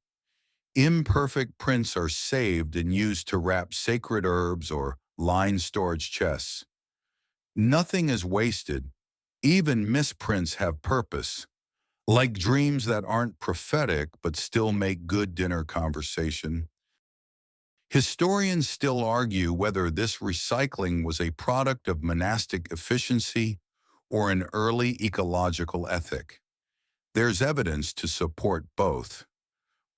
Imperfect prints are saved and used to wrap sacred herbs or line storage chests. Nothing is wasted. Even misprints have purpose, like dreams that aren't prophetic but still make good dinner conversation. Historians still argue whether this recycling was a product of monastic efficiency or an early ecological ethic. There's evidence to support both.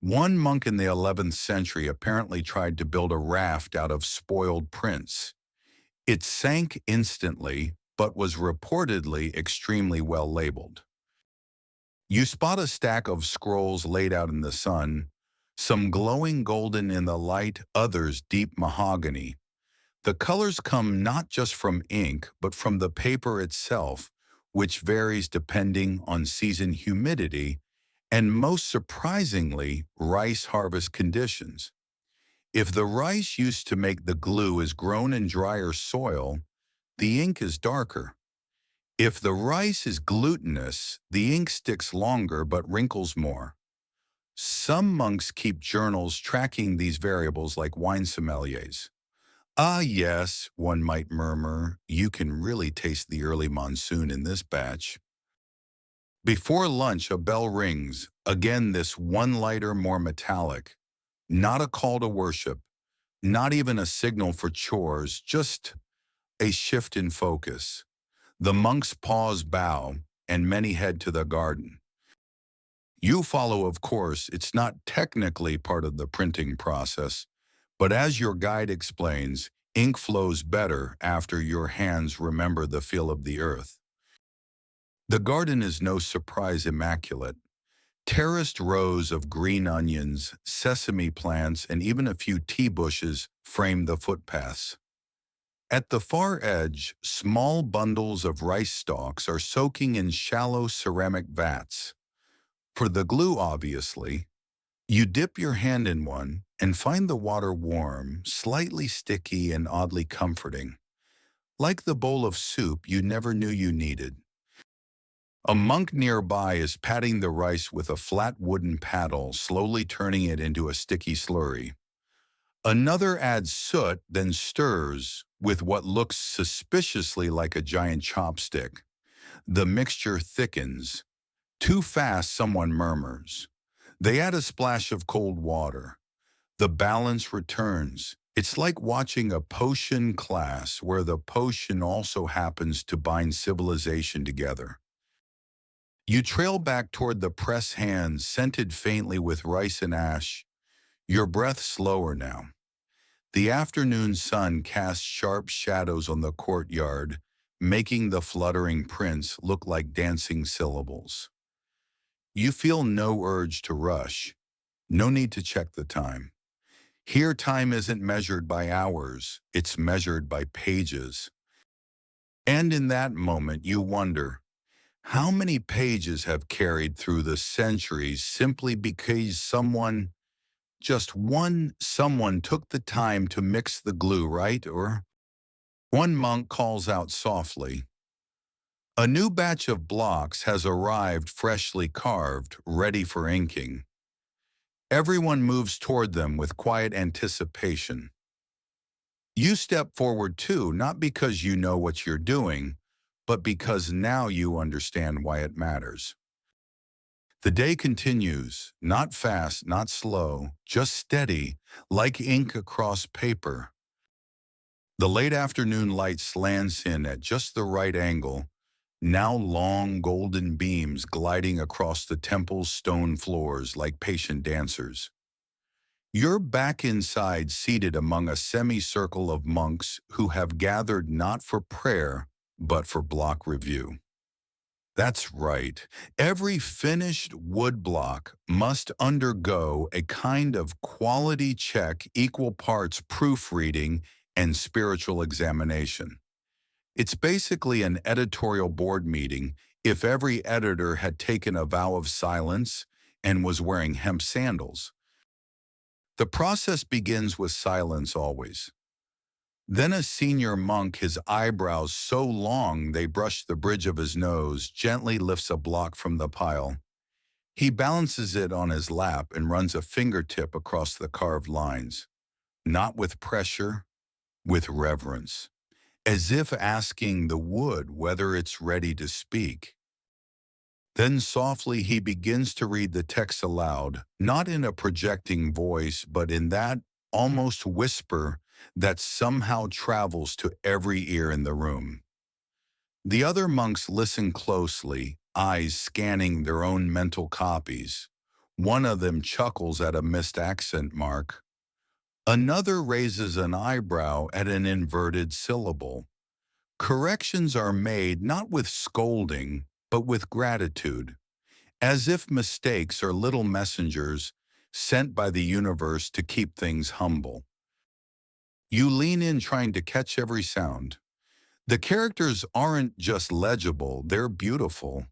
One monk in the 11th century apparently tried to build a raft out of spoiled prints. It sank instantly, but was reportedly extremely well labeled. You spot a stack of scrolls laid out in the sun, some glowing golden in the light, others deep mahogany. The colors come not just from ink, but from the paper itself, which varies depending on season, humidity, and most surprisingly, rice harvest conditions. If the rice used to make the glue is grown in drier soil, the ink is darker. If the rice is glutinous, the ink sticks longer but wrinkles more. Some monks keep journals tracking these variables like wine sommeliers. Ah, yes, one might murmur, you can really taste the early monsoon in this batch. Before lunch, a bell rings, again this one lighter, more metallic. Not a call to worship, not even a signal for chores, just a shift in focus. The monks pause, bow, and many head to the garden. You follow, of course. It's not technically part of the printing process, but as your guide explains, ink flows better after your hands remember the feel of the earth. The garden is no surprise immaculate. Terraced rows of green onions, sesame plants, and even a few tea bushes frame the footpaths. At the far edge, small bundles of rice stalks are soaking in shallow ceramic vats. For the glue, obviously, you dip your hand in one and find the water warm, slightly sticky, and oddly comforting, like the bowl of soup you never knew you needed. A monk nearby is patting the rice with a flat wooden paddle, slowly turning it into a sticky slurry. Another adds soot, then stirs with what looks suspiciously like a giant chopstick. The mixture thickens. Too fast, someone murmurs. They add a splash of cold water. The balance returns. It's like watching a potion class where the potion also happens to bind civilization together. You trail back toward the press hands, scented faintly with rice and ash, your breath slower now. The afternoon sun casts sharp shadows on the courtyard, making the fluttering prints look like dancing syllables. You feel no urge to rush, no need to check the time. Here, time isn't measured by hours, it's measured by pages. And in that moment, you wonder, how many pages have carried through the centuries simply because someone, just one someone took the time to mix the glue right? Or one monk calls out softly, a new batch of blocks has arrived, freshly carved, ready for inking. Everyone moves toward them with quiet anticipation. You step forward too, not because you know what you're doing, but because now you understand why it matters. The day continues, not fast, not slow, just steady, like ink across paper. The late afternoon light slants in at just the right angle, now long golden beams gliding across the temple's stone floors like patient dancers. You're back inside, seated among a semicircle of monks who have gathered not for prayer, but for block review. That's right. Every finished wood block must undergo a kind of quality check, equal parts proofreading and spiritual examination. It's basically an editorial board meeting if every editor had taken a vow of silence and was wearing hemp sandals. The process begins with silence always. Then a senior monk, his eyebrows so long they brush the bridge of his nose, gently lifts a block from the pile. He balances it on his lap and runs a fingertip across the carved lines. Not with pressure, with reverence, as if asking the wood whether it's ready to speak. Then softly he begins to read the text aloud, not in a projecting voice, but in that almost whisper that somehow travels to every ear in the room. The other monks listen closely, eyes scanning their own mental copies. One of them chuckles at a missed accent mark. Another raises an eyebrow at an inverted syllable. Corrections are made not with scolding, but with gratitude, as if mistakes are little messengers sent by the universe to keep things humble. You lean in trying to catch every sound. The characters aren't just legible, they're beautiful.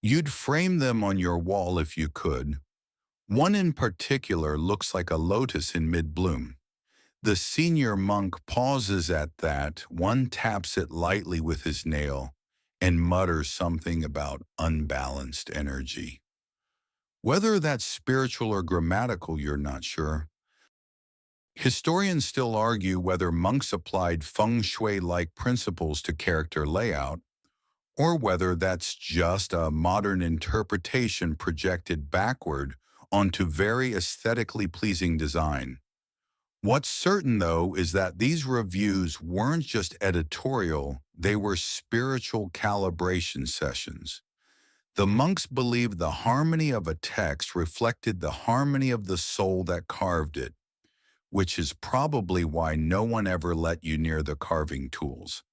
You'd frame them on your wall if you could. One in particular looks like a lotus in mid-bloom. The senior monk pauses at that, one taps it lightly with his nail, and mutters something about unbalanced energy. Whether that's spiritual or grammatical, you're not sure. Historians still argue whether monks applied feng shui-like principles to character layout, or whether that's just a modern interpretation projected backward onto very aesthetically pleasing design. What's certain, though, is that these reviews weren't just editorial, they were spiritual calibration sessions. The monks believed the harmony of a text reflected the harmony of the soul that carved it, which is probably why no one ever let you near the carving tools.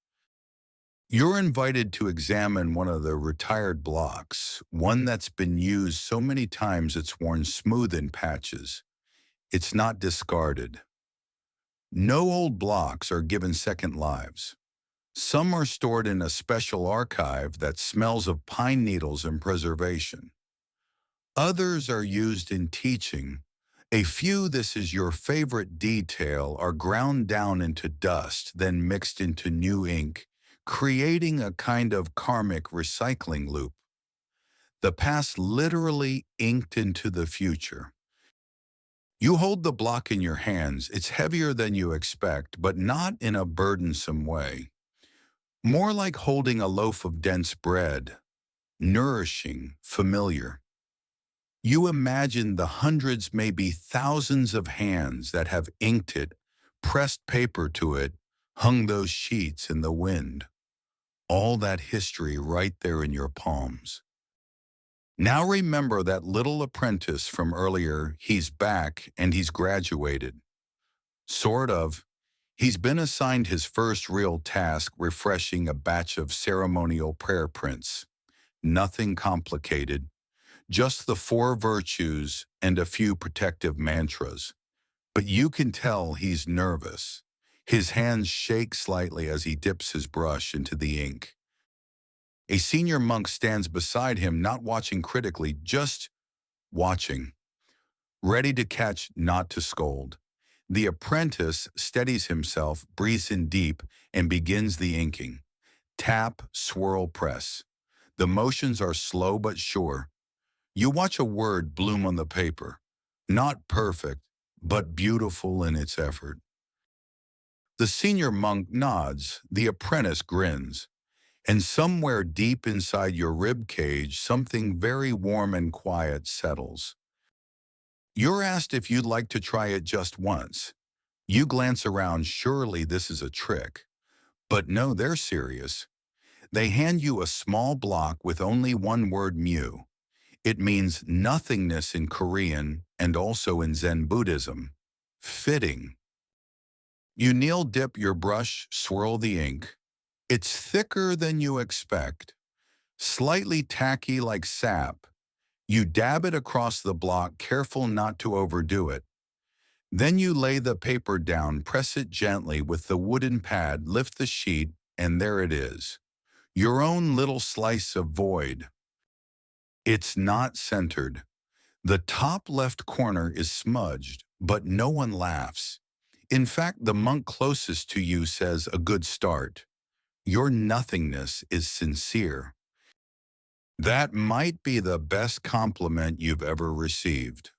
You're invited to examine one of the retired blocks, one that's been used so many times it's worn smooth in patches. It's not discarded. No old blocks are given second lives. Some are stored in a special archive that smells of pine needles and preservation. Others are used in teaching. A few, this is your favorite detail, are ground down into dust, then mixed into new ink, creating a kind of karmic recycling loop. The past literally inked into the future. You hold the block in your hands. It's heavier than you expect, but not in a burdensome way. More like holding a loaf of dense bread, nourishing, familiar. You imagine the hundreds, maybe thousands of hands that have inked it, pressed paper to it, hung those sheets in the wind. All that history right there in your palms. Now remember that little apprentice from earlier. He's back and he's graduated. Sort of. He's been assigned his first real task, refreshing a batch of ceremonial prayer prints. Nothing complicated, just the four virtues and a few protective mantras. But you can tell he's nervous. His hands shake slightly as he dips his brush into the ink. A senior monk stands beside him, not watching critically, just watching, ready to catch, not to scold. The apprentice steadies himself, breathes in deep, and begins the inking. Tap, swirl, press. The motions are slow but sure. You watch a word bloom on the paper. Not perfect, but beautiful in its effort. The senior monk nods, the apprentice grins, and somewhere deep inside your rib cage, something very warm and quiet settles. You're asked if you'd like to try it just once. You glance around, surely this is a trick. But no, they're serious. They hand you a small block with only one word, mu. It means nothingness in Korean and also in Zen Buddhism. Fitting. You kneel, dip your brush, swirl the ink. It's thicker than you expect, slightly tacky like sap. You dab it across the block, careful not to overdo it. Then you lay the paper down, press it gently with the wooden pad, lift the sheet, and there it is. Your own little slice of void. It's not centered. The top left corner is smudged, but no one laughs. In fact, the monk closest to you says, "A good start." Your nothingness is sincere. That might be the best compliment you've ever received.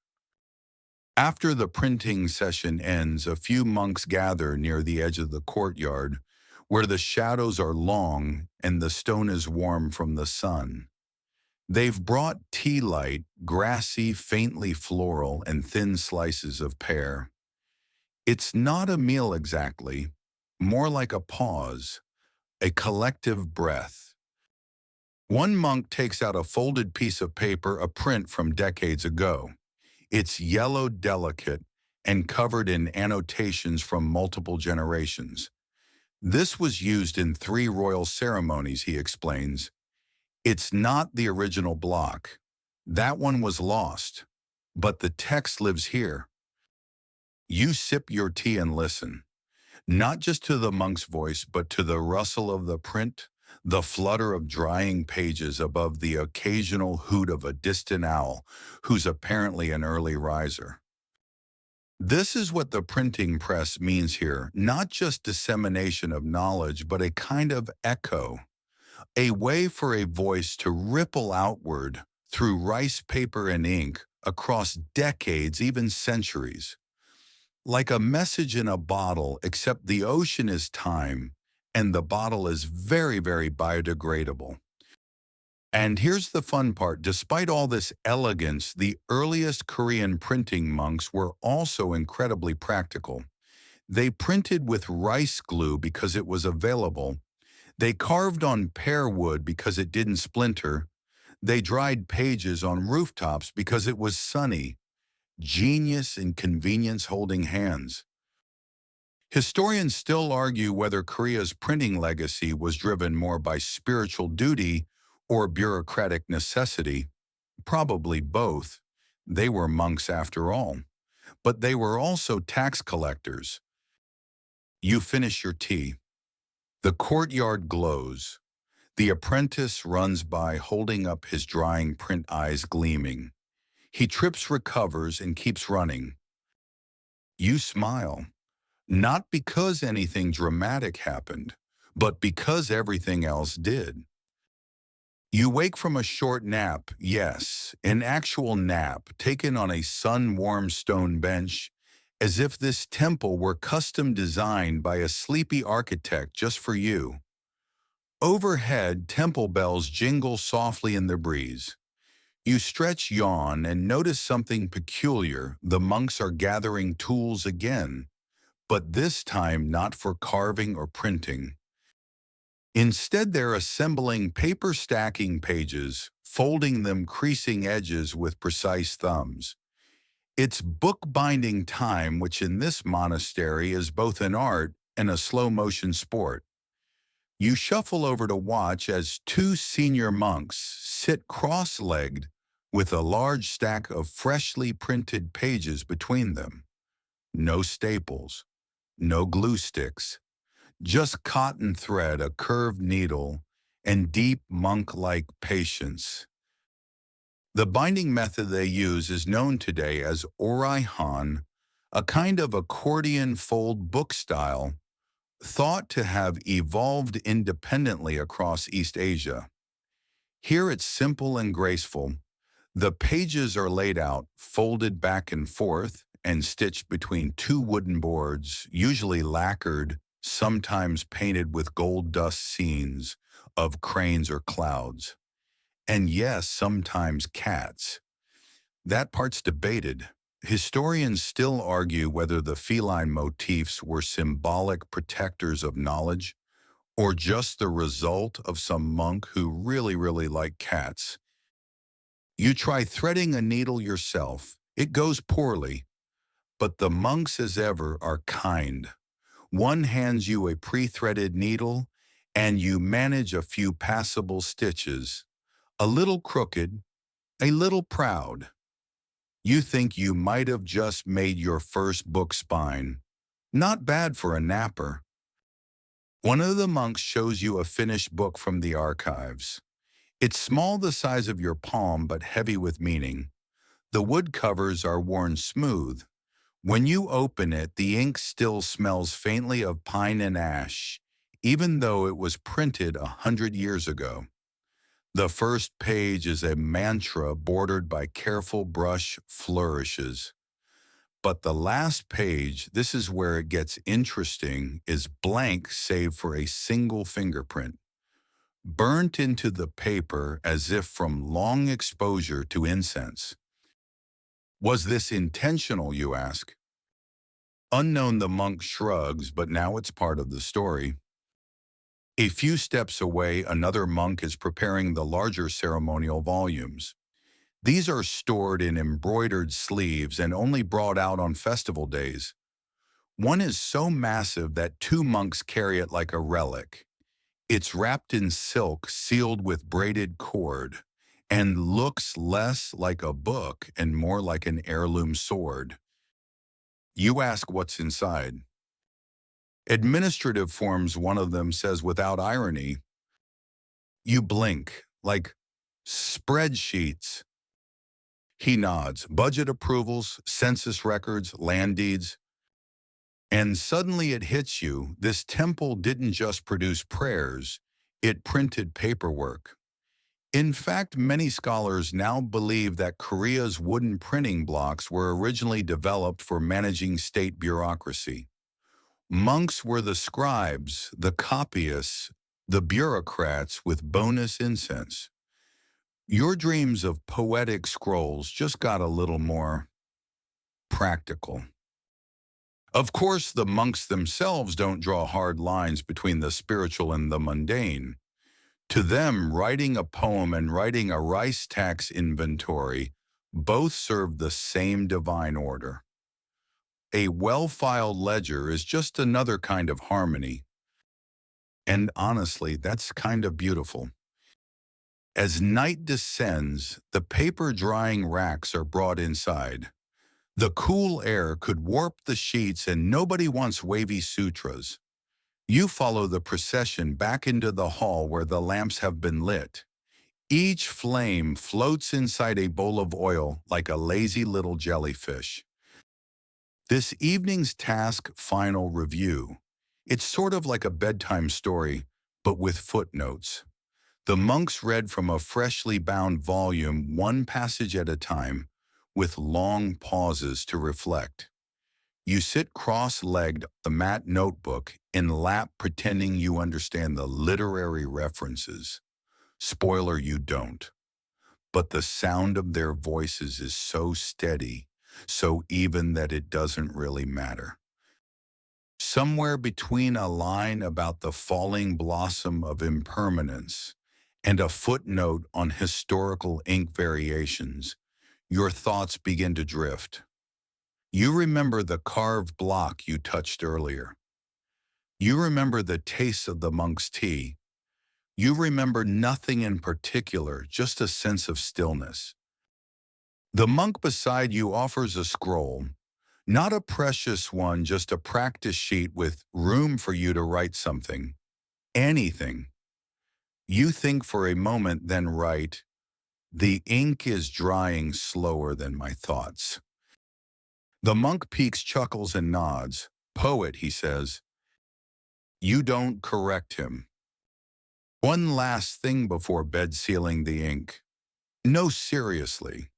After the printing session ends, a few monks gather near the edge of the courtyard, where the shadows are long and the stone is warm from the sun. They've brought tea light, grassy, faintly floral, and thin slices of pear. It's not a meal exactly, more like a pause, a collective breath. One monk takes out a folded piece of paper, a print from decades ago. It's yellow, delicate, and covered in annotations from multiple generations. This was used in 3 royal ceremonies, he explains. It's not the original block. That one was lost. But the text lives here. You sip your tea and listen, not just to the monk's voice, but to the rustle of the print, the flutter of drying pages above the occasional hoot of a distant owl who's apparently an early riser. This is what the printing press means here, not just dissemination of knowledge, but a kind of echo, a way for a voice to ripple outward through rice paper and ink across decades, even centuries. Like a message in a bottle, except the ocean is time and the bottle is very, very biodegradable. And here's the fun part. Despite all this elegance, the earliest Korean printing monks were also incredibly practical. They printed with rice glue because it was available. They carved on pear wood because it didn't splinter. They dried pages on rooftops because it was sunny. Genius and convenience holding hands. Historians still argue whether Korea's printing legacy was driven more by spiritual duty or bureaucratic necessity. Probably both. They were monks after all. But they were also tax collectors. You finish your tea. The courtyard glows. The apprentice runs by holding up his drying print eyes gleaming. He trips, recovers, and keeps running. You smile. Not because anything dramatic happened, but because everything else did. You wake from a short nap, yes, an actual nap, taken on a sun-warmed stone bench, as if this temple were custom designed by a sleepy architect just for you. Overhead, temple bells jingle softly in the breeze. You stretch, yawn, and notice something peculiar. The monks are gathering tools again, but this time not for carving or printing. Instead, they're assembling paper stacking pages, folding them, creasing edges with precise thumbs. It's bookbinding time, which in this monastery is both an art and a slow-motion sport. You shuffle over to watch as two senior monks sit cross-legged with a large stack of freshly printed pages between them. No staples, no glue sticks, just cotton thread, a curved needle, and deep monk-like patience. The binding method they use is known today as oraihan, a kind of accordion fold book style thought to have evolved independently across East Asia. Here it's simple and graceful. The pages are laid out, folded back and forth, and stitched between two wooden boards, usually lacquered, sometimes painted with gold dust scenes of cranes or clouds. And yes, sometimes cats. That part's debated. Historians still argue whether the feline motifs were symbolic protectors of knowledge or just the result of some monk who really liked cats. You try threading a needle yourself. It goes poorly, but the monks, as ever, are kind. One hands you a pre-threaded needle, and you manage a few passable stitches. A little crooked, a little proud. You think you might have just made your first book spine. Not bad for a napper. One of the monks shows you a finished book from the archives. It's small, the size of your palm, but heavy with meaning. The wood covers are worn smooth. When you open it, the ink still smells faintly of pine and ash, even though it was printed 100 years ago. The first page is a mantra bordered by careful brush flourishes. But the last page, this is where it gets interesting, is blank save for a single fingerprint, burnt into the paper as if from long exposure to incense. Was this intentional, you ask? Unknown, the monk shrugs, but now it's part of the story. A few steps away, another monk is preparing the larger ceremonial volumes. These are stored in embroidered sleeves and only brought out on festival days. One is so massive that two monks carry it like a relic. It's wrapped in silk, sealed with braided cord, and looks less like a book and more like an heirloom sword. You ask what's inside. Administrative forms, one of them says without irony. You blink, like spreadsheets. He nods. Budget approvals, census records, land deeds. And suddenly it hits you, this temple didn't just produce prayers, It printed paperwork. In fact, many scholars now believe that Korea's wooden printing blocks were originally developed for managing state bureaucracy. Monks were the scribes, the copyists, the bureaucrats with bonus incense. Your dreams of poetic scrolls just got a little more practical. Of course, the monks themselves don't draw hard lines between the spiritual and the mundane. To them, writing a poem and writing a rice tax inventory both serve the same divine order. A well-filed ledger is just another kind of harmony, and honestly, that's kind of beautiful. As night descends, the paper drying racks are brought inside. The cool air could warp the sheets and nobody wants wavy sutras. You follow the procession back into the hall where the lamps have been lit. Each flame floats inside a bowl of oil like a lazy little jellyfish. This evening's task final review. It's sort of like a bedtime story, but with footnotes. The monks read from a freshly bound volume one passage at a time, with long pauses to reflect. You sit cross-legged, the matte notebook, in lap pretending you understand the literary references. Spoiler, you don't. But the sound of their voices is so steady, so even that it doesn't really matter. Somewhere between a line about the falling blossom of impermanence and a footnote on historical ink variations, your thoughts begin to drift. You remember the carved block you touched earlier. You remember the taste of the monk's tea. You remember nothing in particular, just a sense of stillness. The monk beside you offers a scroll, not a precious one, just a practice sheet with room for you to write something. Anything. You think for a moment, then write, "The ink is drying slower than my thoughts." The monk peeks, chuckles, and nods. "Poet," he says. You don't correct him. One last thing before bed, sealing the ink. No, seriously.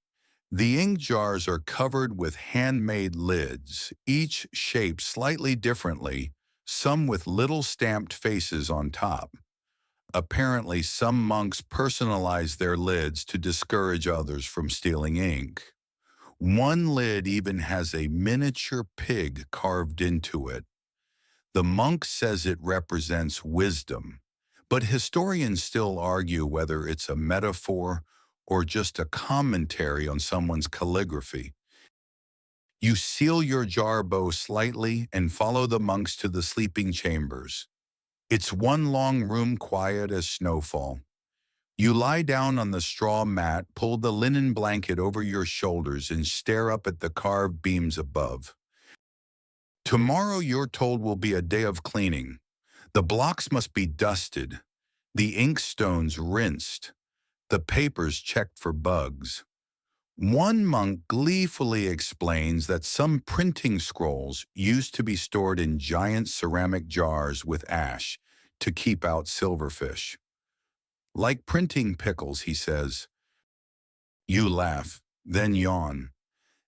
The ink jars are covered with handmade lids, each shaped slightly differently, some with little stamped faces on top. Apparently, some monks personalize their lids to discourage others from stealing ink. One lid even has a miniature pig carved into it. The monk says it represents wisdom, but historians still argue whether it's a metaphor or just a commentary on someone's calligraphy. You seal your jar bow slightly and follow the monks to the sleeping chambers. It's one long room, quiet as snowfall. You lie down on the straw mat, pull the linen blanket over your shoulders, and stare up at the carved beams above. Tomorrow, you're told, will be a day of cleaning. The blocks must be dusted, the inkstones rinsed, the papers checked for bugs. One monk gleefully explains that some printing scrolls used to be stored in giant ceramic jars with ash to keep out silverfish. Like printing pickles, he says. You laugh, then yawn,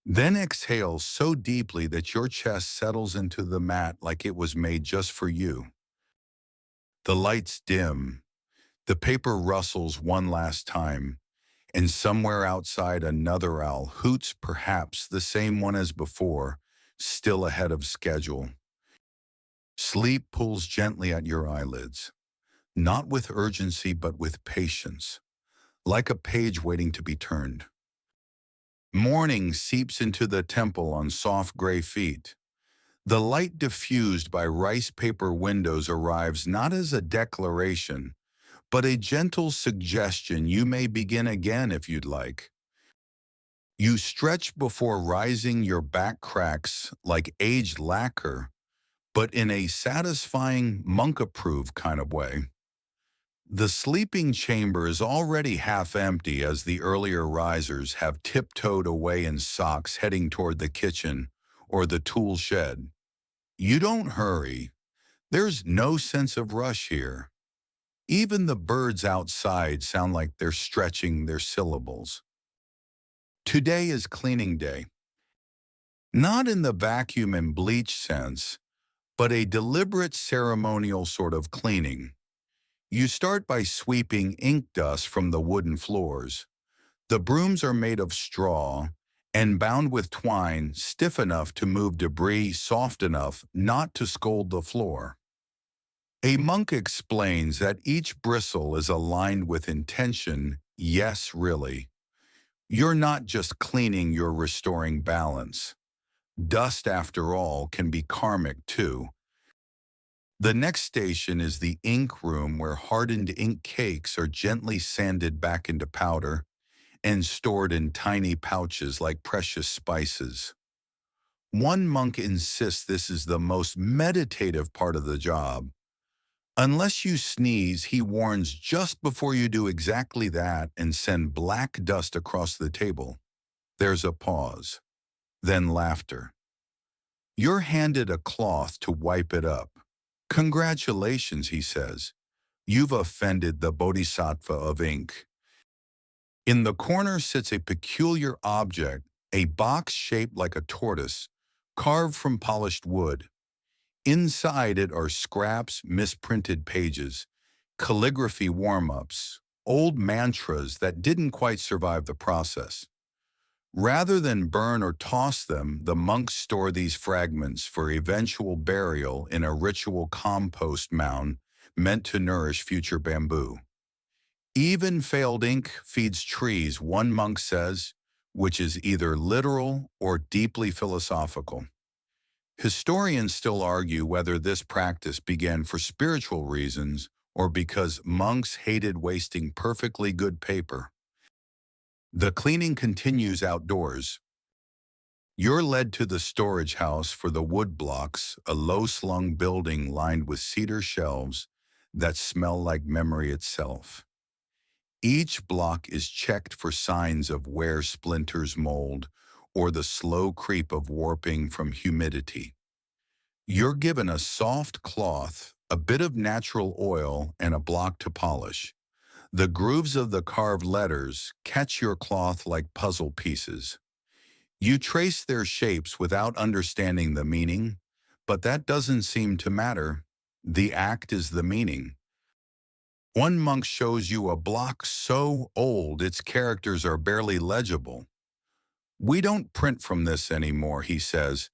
then exhale so deeply that your chest settles into the mat like it was made just for you. The lights dim, the paper rustles one last time, and somewhere outside another owl hoots, perhaps the same one as before, still ahead of schedule. Sleep pulls gently at your eyelids, not with urgency but with patience, like a page waiting to be turned. Morning seeps into the temple on soft gray feet. The light diffused by rice paper windows arrives not as a declaration, but a gentle suggestion you may begin again if you'd like. You stretch before rising, your back cracks like aged lacquer, but in a satisfying, monk-approved kind of way. The sleeping chamber is already half empty as the earlier risers have tiptoed away in socks heading toward the kitchen or the tool shed. You don't hurry. There's no sense of rush here. Even the birds outside sound like they're stretching their syllables. Today is cleaning day. Not in the vacuum and bleach sense, but a deliberate ceremonial sort of cleaning. You start by sweeping ink dust from the wooden floors. The brooms are made of straw and bound with twine stiff enough to move debris soft enough not to scold the floor. A monk explains that each bristle is aligned with intention. Yes, really. You're not just cleaning, you're restoring balance. Dust, after all, can be karmic too. The next station is the ink room, where hardened ink cakes are gently sanded back into powder and stored in tiny pouches like precious spices. One monk insists this is the most meditative part of the job. Unless you sneeze, he warns, just before you do exactly that and send black dust across the table. There's a pause, then laughter. You're handed a cloth to wipe it up. Congratulations, he says. You've offended the bodhisattva of ink. In the corner sits a peculiar object, a box shaped like a tortoise, carved from polished wood. Inside it are scraps, misprinted pages, calligraphy warm-ups, old mantras that didn't quite survive the process. Rather than burn or toss them, the monks store these fragments for eventual burial in a ritual compost mound meant to nourish future bamboo. Even failed ink feeds trees, one monk says, which is either literal or deeply philosophical. Historians still argue whether this practice began for spiritual reasons or because monks hated wasting perfectly good paper. The cleaning continues outdoors. You're led to the storage house for the wood blocks, a low-slung building lined with cedar shelves that smell like memory itself. Each block is checked for signs of wear, splinters, mold, or the slow creep of warping from humidity. You're given a soft cloth, a bit of natural oil, and a block to polish. The grooves of the carved letters catch your cloth like puzzle pieces. You trace their shapes without understanding the meaning, but that doesn't seem to matter. The act is the meaning. One monk shows you a block so old its characters are barely legible. We don't print from this anymore, he says,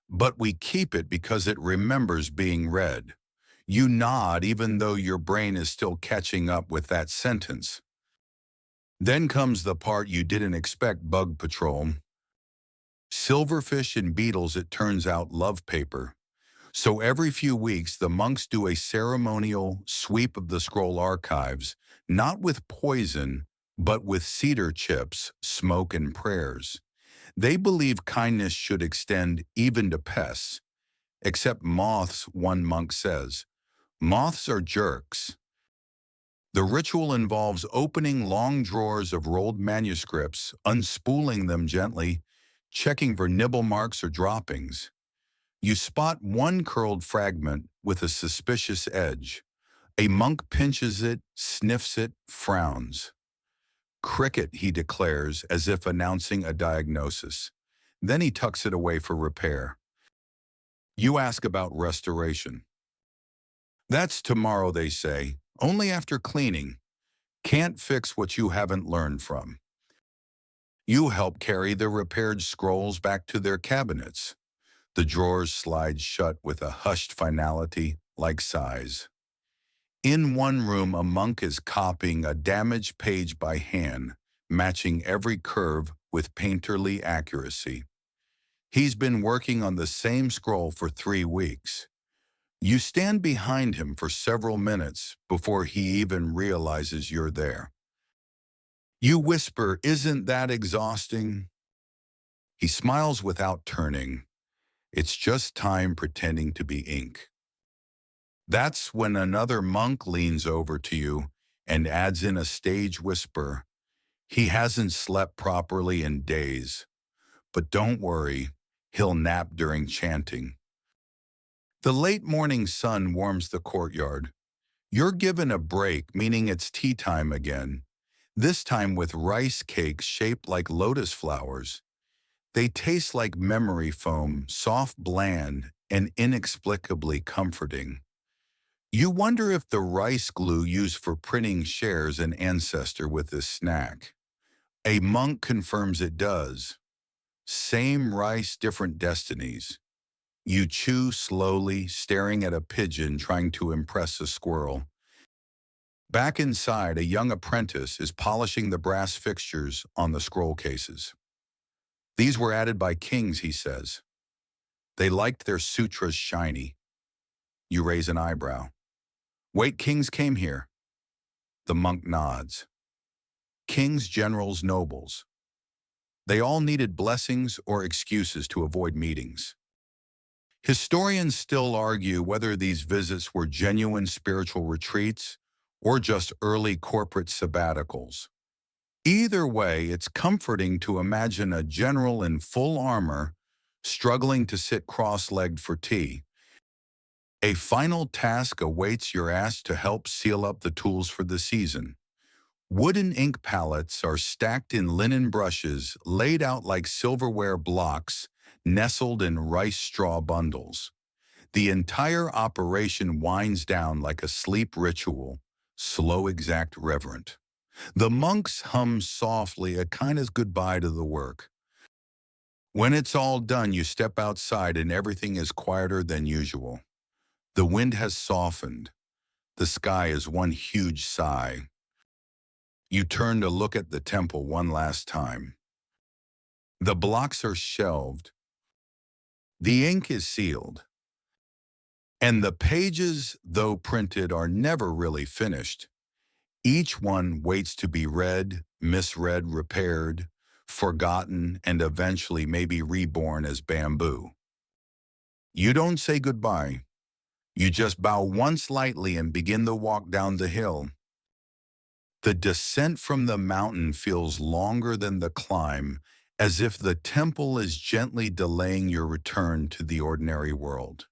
but we keep it because it remembers being read. You nod even though your brain is still catching up with that sentence. Then comes the part you didn't expect: bug patrol. Silverfish and beetles, it turns out, love paper. So every few weeks, the monks do a ceremonial sweep of the scroll archives, not with poison, but with cedar chips, smoke, and prayers. They believe kindness should extend even to pests, except moths, one monk says. Moths are jerks. The ritual involves opening long drawers of rolled manuscripts, unspooling them gently, checking for nibble marks or droppings. You spot one curled fragment with a suspicious edge. A monk pinches it, sniffs it, frowns. Cricket, he declares, as if announcing a diagnosis. Then he tucks it away for repair. You ask about restoration. That's tomorrow, they say, only after cleaning. Can't fix what you haven't learned from. You help carry the repaired scrolls back to their cabinets. The drawers slide shut with a hushed finality, like sighs. In one room, a monk is copying a damaged page by hand, matching every curve with painterly accuracy. He's been working on the same scroll for 3 weeks. You stand behind him for several minutes before he even realizes you're there. You whisper, "Isn't that exhausting?" He smiles without turning. It's just time pretending to be ink. That's when another monk leans over to you and adds in a stage whisper. He hasn't slept properly in days, but don't worry, he'll nap during chanting. The late morning sun warms the courtyard. You're given a break, meaning it's tea time again, this time with rice cakes shaped like lotus flowers. They taste like memory foam, soft, bland, and inexplicably comforting. You wonder if the rice glue used for printing shares an ancestor with this snack. A monk confirms it does. Same rice, different destinies. You chew slowly, staring at a pigeon trying to impress a squirrel. Back inside, a young apprentice is polishing the brass fixtures on the scroll cases. These were added by kings, he says. They liked their sutras shiny. You raise an eyebrow. Wait, kings came here. The monk nods. Kings, generals, nobles. They all needed blessings or excuses to avoid meetings. Historians still argue whether these visits were genuine spiritual retreats or just early corporate sabbaticals. Either way, it's comforting to imagine a general in full armor struggling to sit cross-legged for tea. A final task awaits your ass to help seal up the tools for the season. Wooden ink palettes are stacked in linen brushes laid out like silverware blocks nestled in rice straw bundles. The entire operation winds down like a sleep ritual, slow, exact, reverent. The monks hum softly a kind of goodbye to the work. When it's all done, you step outside and everything is quieter than usual. The wind has softened. The sky is one huge sigh. You turn to look at the temple one last time. The blocks are shelved. The ink is sealed. And the pages, though printed, are never really finished. Each one waits to be read, misread, repaired, forgotten, and eventually maybe reborn as bamboo. You don't say goodbye. You just bow once lightly and begin the walk down the hill. The descent from the mountain feels longer than the climb, as if the temple is gently delaying your return to the ordinary world.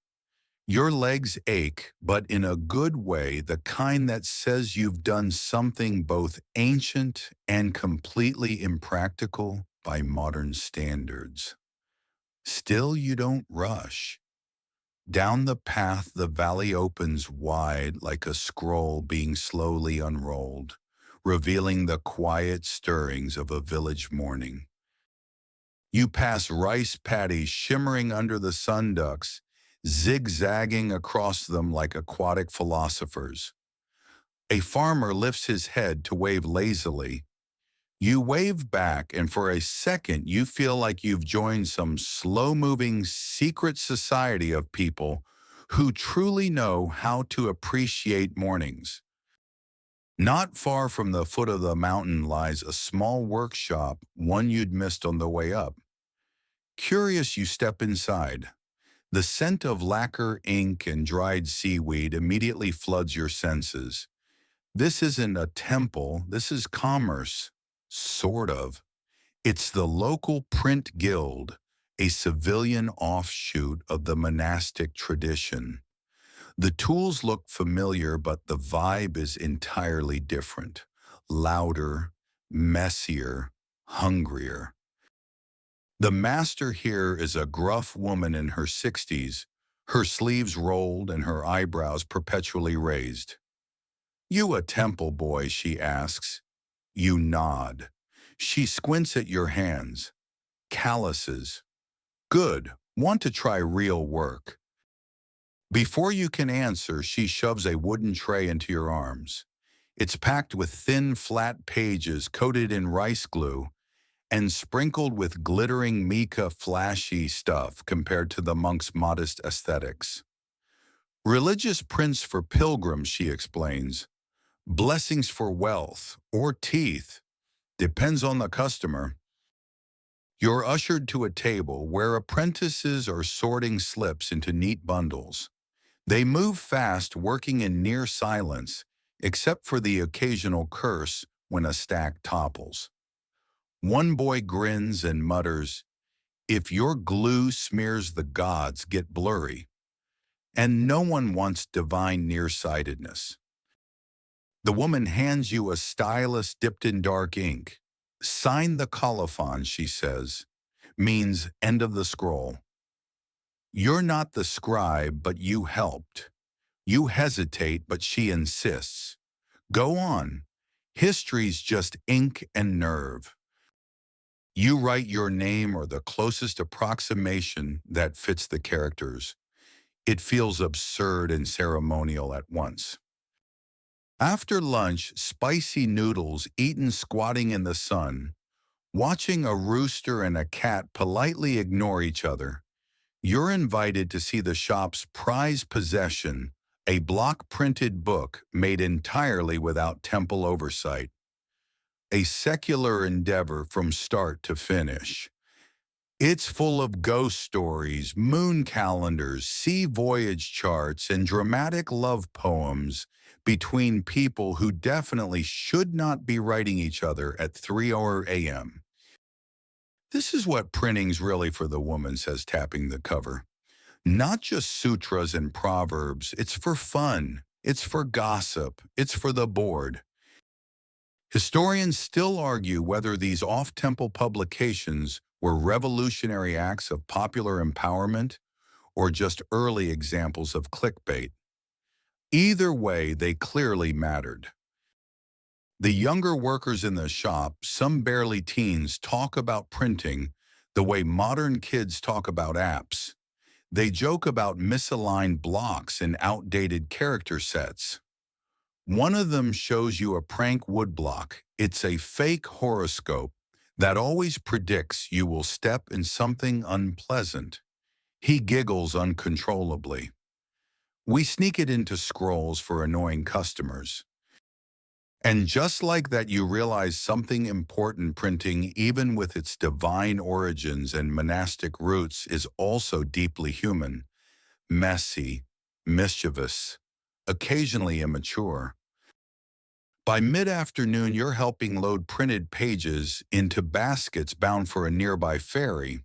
Your legs ache, but in a good way, the kind that says you've done something both ancient and completely impractical by modern standards. Still, you don't rush. Down the path, the valley opens wide like a scroll being slowly unrolled, revealing the quiet stirrings of a village morning. You pass rice paddies shimmering under the sunducks, zigzagging across them like aquatic philosophers. A farmer lifts his head to wave lazily. You wave back, and for a second you feel like you've joined some slow-moving secret society of people who truly know how to appreciate mornings. Not far from the foot of the mountain lies a small workshop, one you'd missed on the way up. Curious, you step inside. The scent of lacquer, ink, and dried seaweed immediately floods your senses. This isn't a temple, this is commerce. Sort of. It's the local print guild, a civilian offshoot of the monastic tradition. The tools look familiar, but the vibe is entirely different. Louder, messier, hungrier. The master here is a gruff woman in her 60s, her sleeves rolled and her eyebrows perpetually raised. "You a temple boy?" she asks. You nod. She squints at your hands. Calluses. "Good. Want to try real work." Before you can answer, she shoves a wooden tray into your arms. It's packed with thin, flat pages coated in rice glue and sprinkled with glittering mica flashy stuff compared to the monk's modest aesthetics. "Religious prints for pilgrims," she explains. "Blessings for wealth or teeth. Depends on the customer." You're ushered to a table where apprentices are sorting slips into neat bundles. They move fast, working in near silence, except for the occasional curse when a stack topples. One boy grins and mutters, "If your glue smears, the gods get blurry." And no one wants divine nearsightedness. The woman hands you a stylus dipped in dark ink. Sign the colophon, she says, means end of the scroll. You're not the scribe, but you helped. You hesitate, but she insists. Go on. History's just ink and nerve. You write your name or the closest approximation that fits the characters. It feels absurd and ceremonial at once. After lunch, spicy noodles eaten squatting in the sun, watching a rooster and a cat politely ignore each other, you're invited to see the shop's prized possession, a block-printed book made entirely without temple oversight. A secular endeavor from start to finish. It's full of ghost stories, moon calendars, sea voyage charts, and dramatic love poems between people who definitely should not be writing each other at 3 a.m. This is what printing's really for the woman, says, tapping the cover. Not just sutras and proverbs, it's for fun, it's for gossip, it's for the bored. Historians still argue whether these off-tempo publications were revolutionary acts of popular empowerment or just early examples of clickbait. Either way, they clearly mattered. The younger workers in the shop, some barely teens, talk about printing the way modern kids talk about apps. They joke about misaligned blocks and outdated character sets. One of them shows you a prank woodblock. It's a fake horoscope that always predicts you will step in something unpleasant. He giggles uncontrollably. We sneak it into scrolls for annoying customers. And just like that, you realize something important: printing, even with its divine origins and monastic roots, is also deeply human, messy, mischievous, occasionally immature. By mid-afternoon, you're helping load printed pages into baskets bound for a nearby ferry.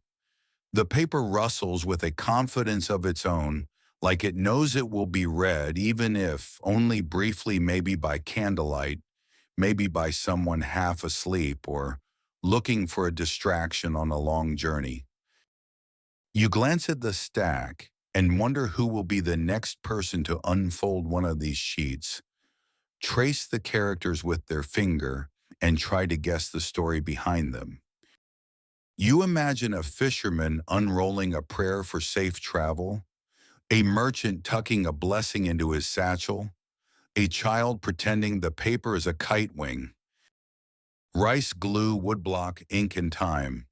The paper rustles with a confidence of its own, like it knows it will be read, even if only briefly, maybe by candlelight, maybe by someone half asleep or looking for a distraction on a long journey. You glance at the stack and wonder who will be the next person to unfold one of these sheets, trace the characters with their finger, and try to guess the story behind them. You imagine a fisherman unrolling a prayer for safe travel, a merchant tucking a blessing into his satchel, a child pretending the paper is a kite wing. Rice, glue, woodblock, ink, and time.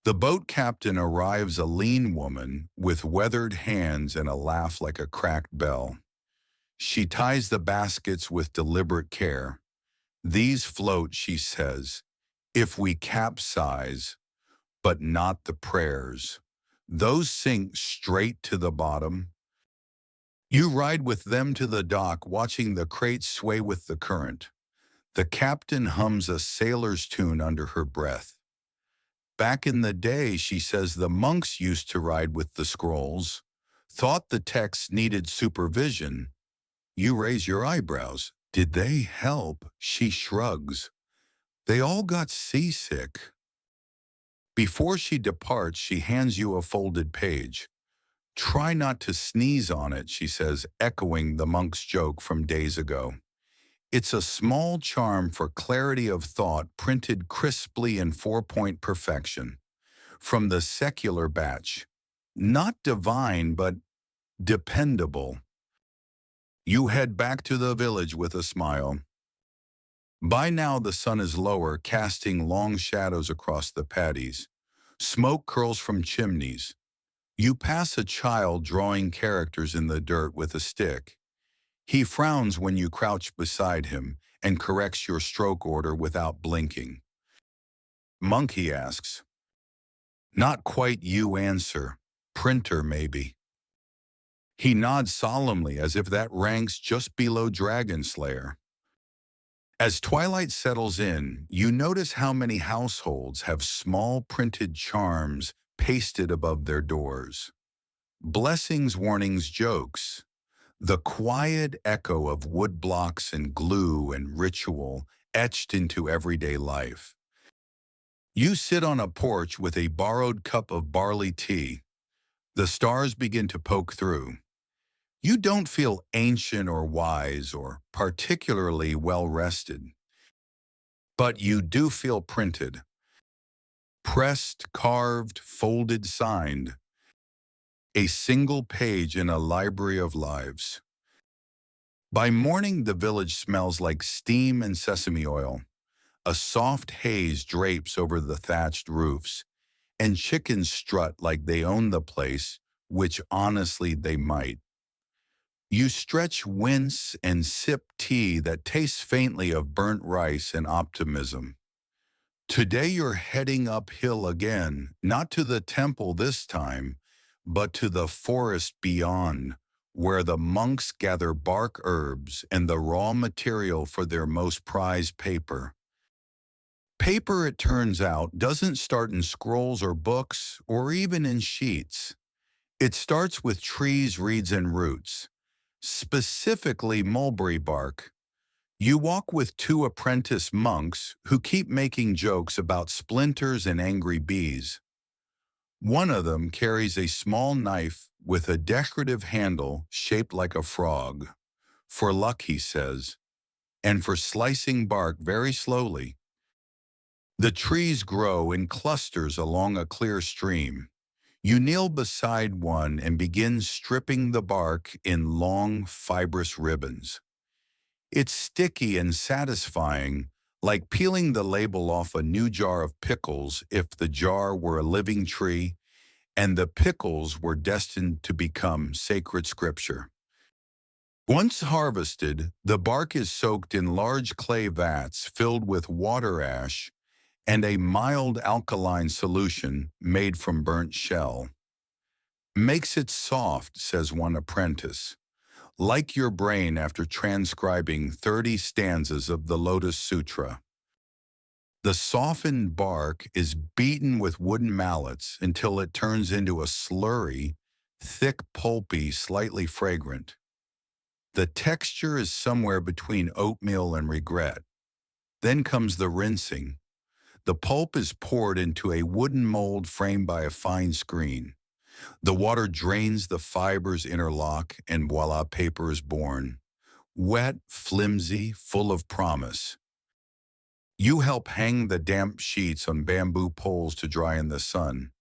The boat captain arrives, a lean woman with weathered hands and a laugh like a cracked bell. She ties the baskets with deliberate care. These float, she says, if we capsize, but not the prayers. Those sink straight to the bottom. You ride with them to the dock, watching the crates sway with the current. The captain hums a sailor's tune under her breath. Back in the day, she says, the monks used to ride with the scrolls, thought the text needed supervision. You raise your eyebrows. Did they help? She shrugs. They all got seasick. Before she departs, she hands you a folded page. Try not to sneeze on it, she says, echoing the monk's joke from days ago. It's a small charm for clarity of thought, printed crisply in 4-point perfection. From the secular batch. Not divine, but dependable. You head back to the village with a smile. By now the sun is lower, casting long shadows across the paddies. Smoke curls from chimneys. You pass a child drawing characters in the dirt with a stick. He frowns when you crouch beside him and corrects your stroke order without blinking. Monk, he asks. Not quite, you answer. Printer, maybe. He nods solemnly, as if that ranks just below Dragon Slayer. As twilight settles in, you notice how many households have small printed charms pasted above their doors. Blessings, warnings, jokes. The quiet echo of wood blocks and glue and ritual etched into everyday life. You sit on a porch with a borrowed cup of barley tea. The stars begin to poke through. You don't feel ancient or wise or particularly well rested, but you do feel printed, pressed, carved, folded, signed, a single page in a library of lives. By morning, the village smells like steam and sesame oil. A soft haze drapes over the thatched roofs, and chickens strut like they own the place, which honestly they might. You stretch, wince, and sip tea that tastes faintly of burnt rice and optimism. Today you're heading uphill again, not to the temple this time, but to the forest beyond, where the monks gather bark herbs and the raw material for their most prized paper. Paper, it turns out, doesn't start in scrolls or books or even in sheets. It starts with trees, reeds, and roots, specifically mulberry bark. You walk with two apprentice monks who keep making jokes about splinters and angry bees. One of them carries a small knife with a decorative handle shaped like a frog. For luck, he says, and for slicing bark very slowly. The trees grow in clusters along a clear stream. You kneel beside one and begin stripping the bark in long, fibrous ribbons. It's sticky and satisfying, like peeling the label off a new jar of pickles if the jar were a living tree and the pickles were destined to become sacred scripture. Once harvested, the bark is soaked in large clay vats filled with water ash and a mild alkaline solution made from burnt shell. Makes it soft, says one apprentice, like your brain after transcribing 30 stanzas of the Lotus Sutra. The softened bark is beaten with wooden mallets until it turns into a slurry, thick, pulpy, slightly fragrant. The texture is somewhere between oatmeal and regret. Then comes the rinsing. The pulp is poured into a wooden mold framed by a fine screen. The water drains, the fibers interlock, and voila, paper is born. Wet, flimsy, full of promise. You help hang the damp sheets on bamboo poles to dry in the sun.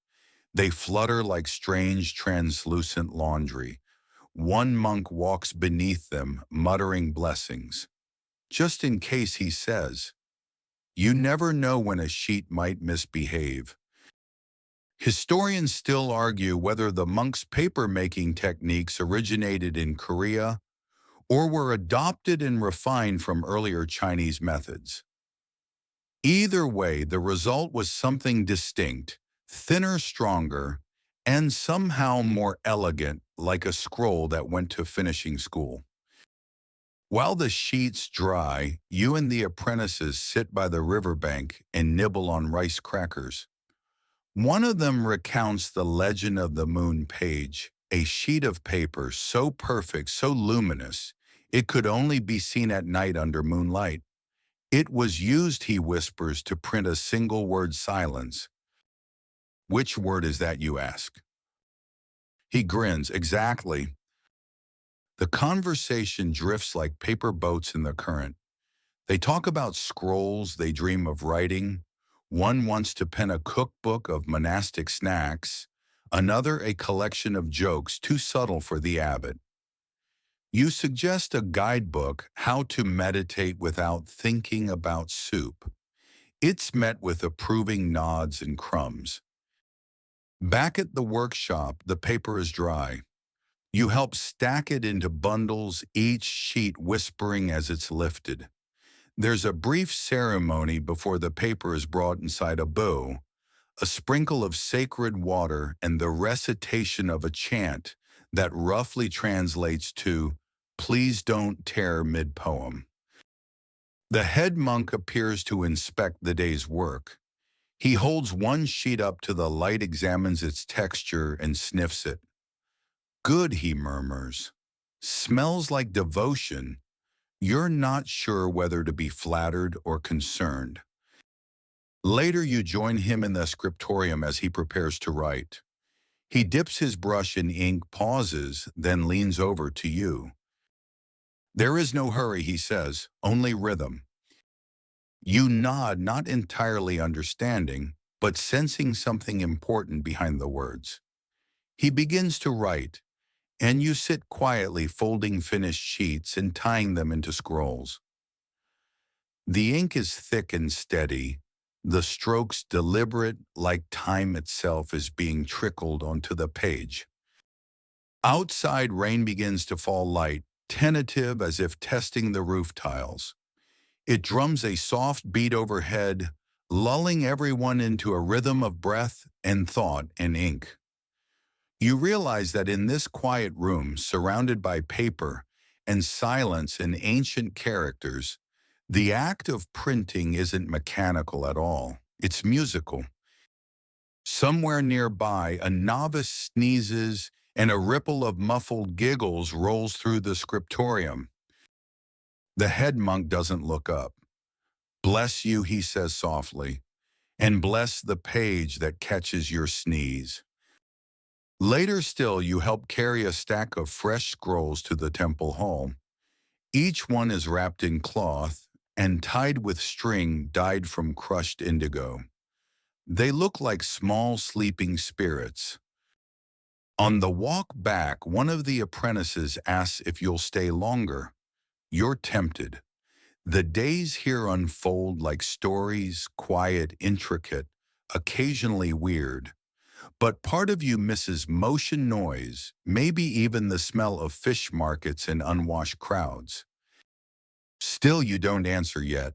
They flutter like strange, translucent laundry. One monk walks beneath them, muttering blessings. Just in case, he says. You never know when a sheet might misbehave. Historians still argue whether the monks' paper-making techniques originated in Korea or were adopted and refined from earlier Chinese methods. Either way, the result was something distinct, thinner, stronger, and somehow more elegant, like a scroll that went to finishing school. While the sheets dry, you and the apprentices sit by the riverbank and nibble on rice crackers. One of them recounts the legend of the moon page, a sheet of paper so perfect, so luminous, it could only be seen at night under moonlight. It was used, he whispers, to print a single word, silence. Which word is that, you ask? He grins, exactly. The conversation drifts like paper boats in the current. They talk about scrolls, they dream of writing. One wants to pen a cookbook of monastic snacks, another a collection of jokes too subtle for the abbot. You suggest a guidebook, How to Meditate Without Thinking About Soup. It's met with approving nods and crumbs. Back at the workshop, the paper is dry. You help stack it into bundles, each sheet whispering as it's lifted. There's a brief ceremony before the paper is brought inside a bow, a sprinkle of sacred water, and the recitation of a chant that roughly translates to, "Please don't tear mid-poem." The head monk appears to inspect the day's work. He holds one sheet up to the light, examines its texture, and sniffs it. Good, he murmurs. smells like devotion, you're not sure whether to be flattered or concerned. Later, you join him in the scriptorium as he prepares to write. He dips his brush in ink, pauses, then leans over to you. There is no hurry, he says, only rhythm. You nod, not entirely understanding, but sensing something important behind the words. He begins to write, and you sit quietly folding finished sheets and tying them into scrolls. The ink is thick and steady, the strokes deliberate, like time itself is being trickled onto the page. Outside, rain begins to fall light, tentative as if testing the roof tiles. It drums a soft beat overhead, lulling everyone into a rhythm of breath and thought and ink. You realize that in this quiet room, surrounded by paper and silence and ancient characters, the act of printing isn't mechanical at all. It's musical. Somewhere nearby, a novice sneezes and a ripple of muffled giggles rolls through the scriptorium. The head monk doesn't look up. Bless you, he says softly, and bless the page that catches your sneeze. Later still, you help carry a stack of fresh scrolls to the temple hall. Each one is wrapped in cloth and tied with string dyed from crushed indigo. They look like small sleeping spirits. On the walk back, one of the apprentices asks if you'll stay longer. You're tempted. The days here unfold like stories, quiet, intricate, occasionally weird. But part of you misses motion, noise, maybe even the smell of fish markets and unwashed crowds. Still, you don't answer yet.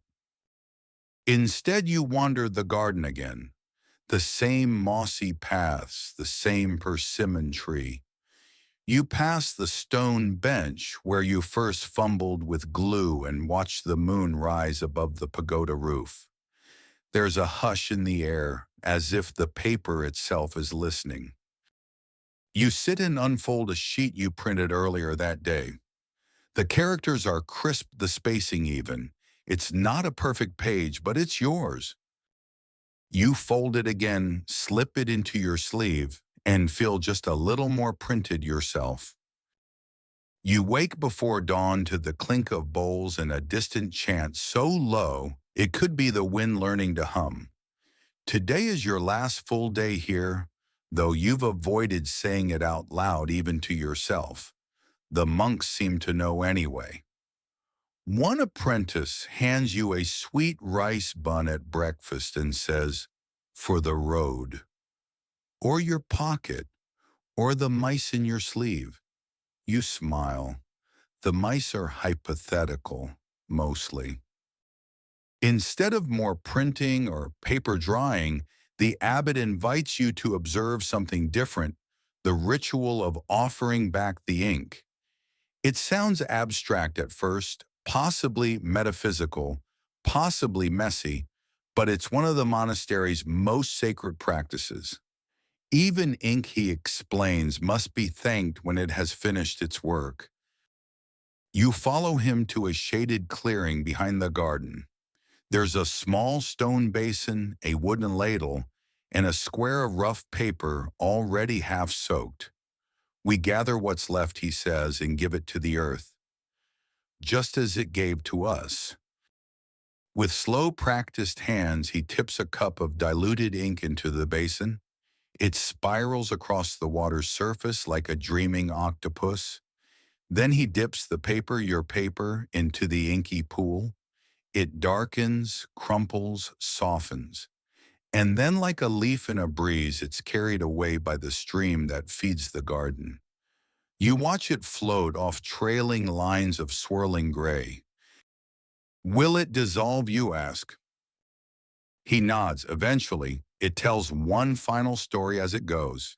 Instead, you wander the garden again. The same mossy paths, the same persimmon tree. You pass the stone bench where you first fumbled with glue and watched the moon rise above the pagoda roof. There's a hush in the air, as if the paper itself is listening. You sit and unfold a sheet you printed earlier that day. The characters are crisp, the spacing even. It's not a perfect page, but it's yours. You fold it again, slip it into your sleeve, and feel just a little more printed yourself. You wake before dawn to the clink of bowls and a distant chant so low it could be the wind learning to hum. Today is your last full day here, though you've avoided saying it out loud even to yourself. The monks seem to know anyway. One apprentice hands you a sweet rice bun at breakfast and says, "For the road," or your pocket, or the mice in your sleeve. You smile. The mice are hypothetical, mostly. Instead of more printing or paper drying, the abbot invites you to observe something different, the ritual of offering back the ink. It sounds abstract at first, possibly metaphysical, possibly messy, but it's one of the monastery's most sacred practices. Even ink, he explains, must be thanked when it has finished its work. You follow him to a shaded clearing behind the garden. There's a small stone basin, a wooden ladle, and a square of rough paper already half soaked. We gather what's left, he says, and give it to the earth, just as it gave to us. With slow, practiced hands, he tips a cup of diluted ink into the basin. It spirals across the water's surface like a dreaming octopus. Then he dips the paper, your paper, into the inky pool. It darkens, crumples, softens. And then like a leaf in a breeze, it's carried away by the stream that feeds the garden. You watch it float off trailing lines of swirling gray. Will it dissolve, you ask? He nods. Eventually, it tells one final story as it goes.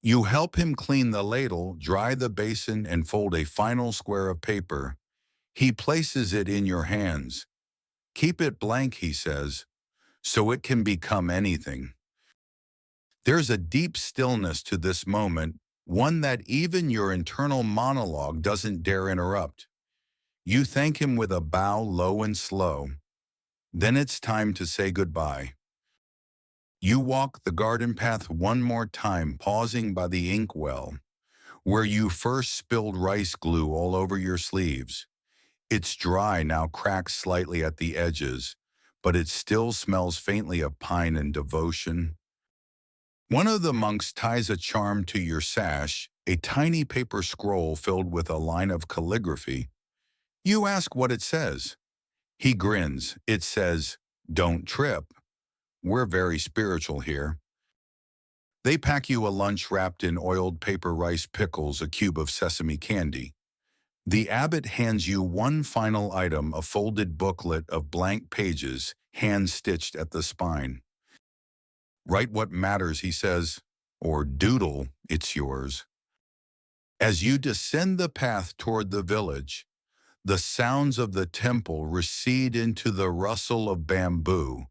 You help him clean the ladle, dry the basin, and fold a final square of paper. He places it in your hands. Keep it blank, he says, so it can become anything. There's a deep stillness to this moment, one that even your internal monologue doesn't dare interrupt. You thank him with a bow low and slow. Then it's time to say goodbye. You walk the garden path one more time, pausing by the inkwell, where you first spilled rice glue all over your sleeves. It's dry now, cracked slightly at the edges, but it still smells faintly of pine and devotion. One of the monks ties a charm to your sash, a tiny paper scroll filled with a line of calligraphy. You ask what it says. He grins. It says, "Don't trip. We're very spiritual here." They pack you a lunch wrapped in oiled paper rice pickles, a cube of sesame candy. The abbot hands you one final item, a folded booklet of blank pages, hand-stitched at the spine. Write what matters, he says, or doodle, it's yours. As you descend the path toward the village, the sounds of the temple recede into the rustle of bamboo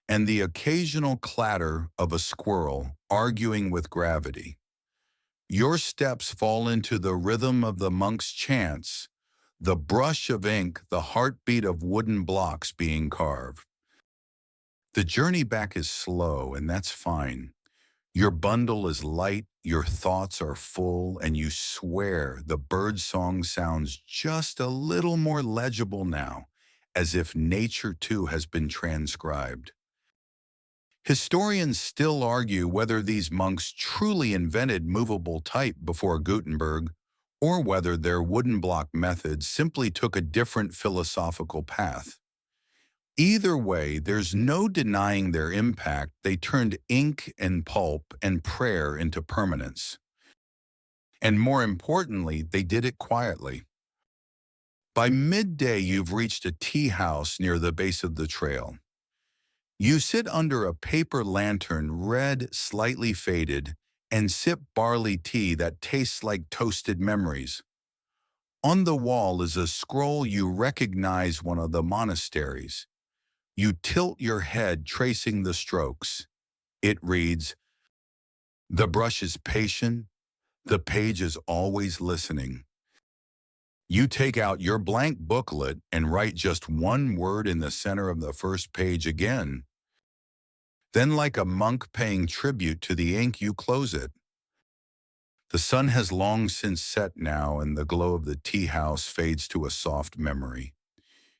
and the occasional clatter of a squirrel arguing with gravity. Your steps fall into the rhythm of the monk's chants, the brush of ink, the heartbeat of wooden blocks being carved. The journey back is slow, and that's fine. Your bundle is light, your thoughts are full, and you swear the birdsong sounds just a little more legible now, as if nature too has been transcribed. Historians still argue whether these monks truly invented movable type before Gutenberg, or whether their wooden block method simply took a different philosophical path. Either way, there's no denying their impact. They turned ink and pulp and prayer into permanence. And more importantly, they did it quietly. By midday, you've reached a tea house near the base of the trail. You sit under a paper lantern, red, slightly faded, and sip barley tea that tastes like toasted memories. On the wall is a scroll you recognize, one of the monasteries. You tilt your head, tracing the strokes. It reads, "The brush is patient, the page is always listening." You take out your blank booklet and write just one word in the center of the first page again. Then, like a monk paying tribute to the ink, you close it. The sun has long since set now, and the glow of the tea house fades to a soft memory.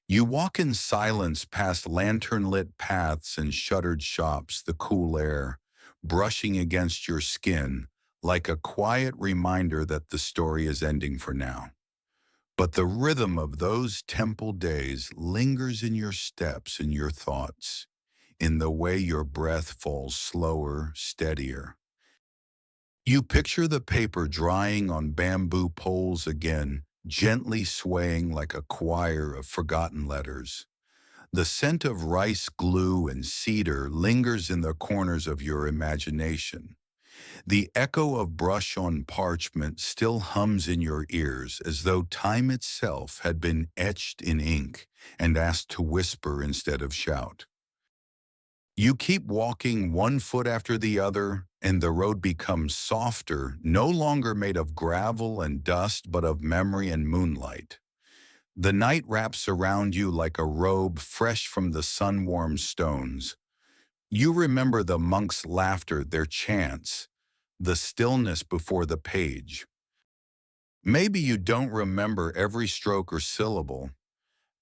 You walk in silence past lantern-lit paths and shuttered shops, the cool air brushing against your skin like a quiet reminder that the story is ending for now. But the rhythm of those temple days lingers in your steps and your thoughts, in the way your breath falls slower, steadier. You picture the paper drying on bamboo poles again, gently swaying like a choir of forgotten letters. The scent of rice glue and cedar lingers in the corners of your imagination. The echo of brush on parchment still hums in your ears, as though time itself had been etched in ink and asked to whisper instead of shout. You keep walking, one foot after the other, and the road becomes softer, no longer made of gravel and dust, but of memory and moonlight. The night wraps around you like a robe fresh from the sun-warmed stones. You remember the monks' laughter, their chants, the stillness before the page. Maybe you don't remember every stroke or syllable.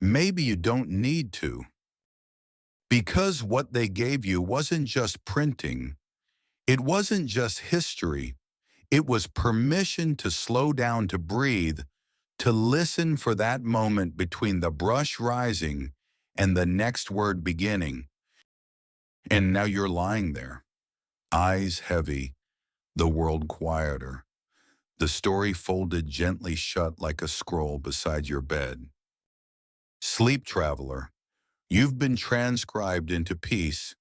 Maybe you don't need to. Because what they gave you wasn't just printing, it wasn't just history, it was permission to slow down, to breathe, to listen for that moment between the brush rising and the next word beginning. And now you're lying there, eyes heavy, the world quieter, the story folded gently shut like a scroll beside your bed. Sleep traveler, you've been transcribed into peace,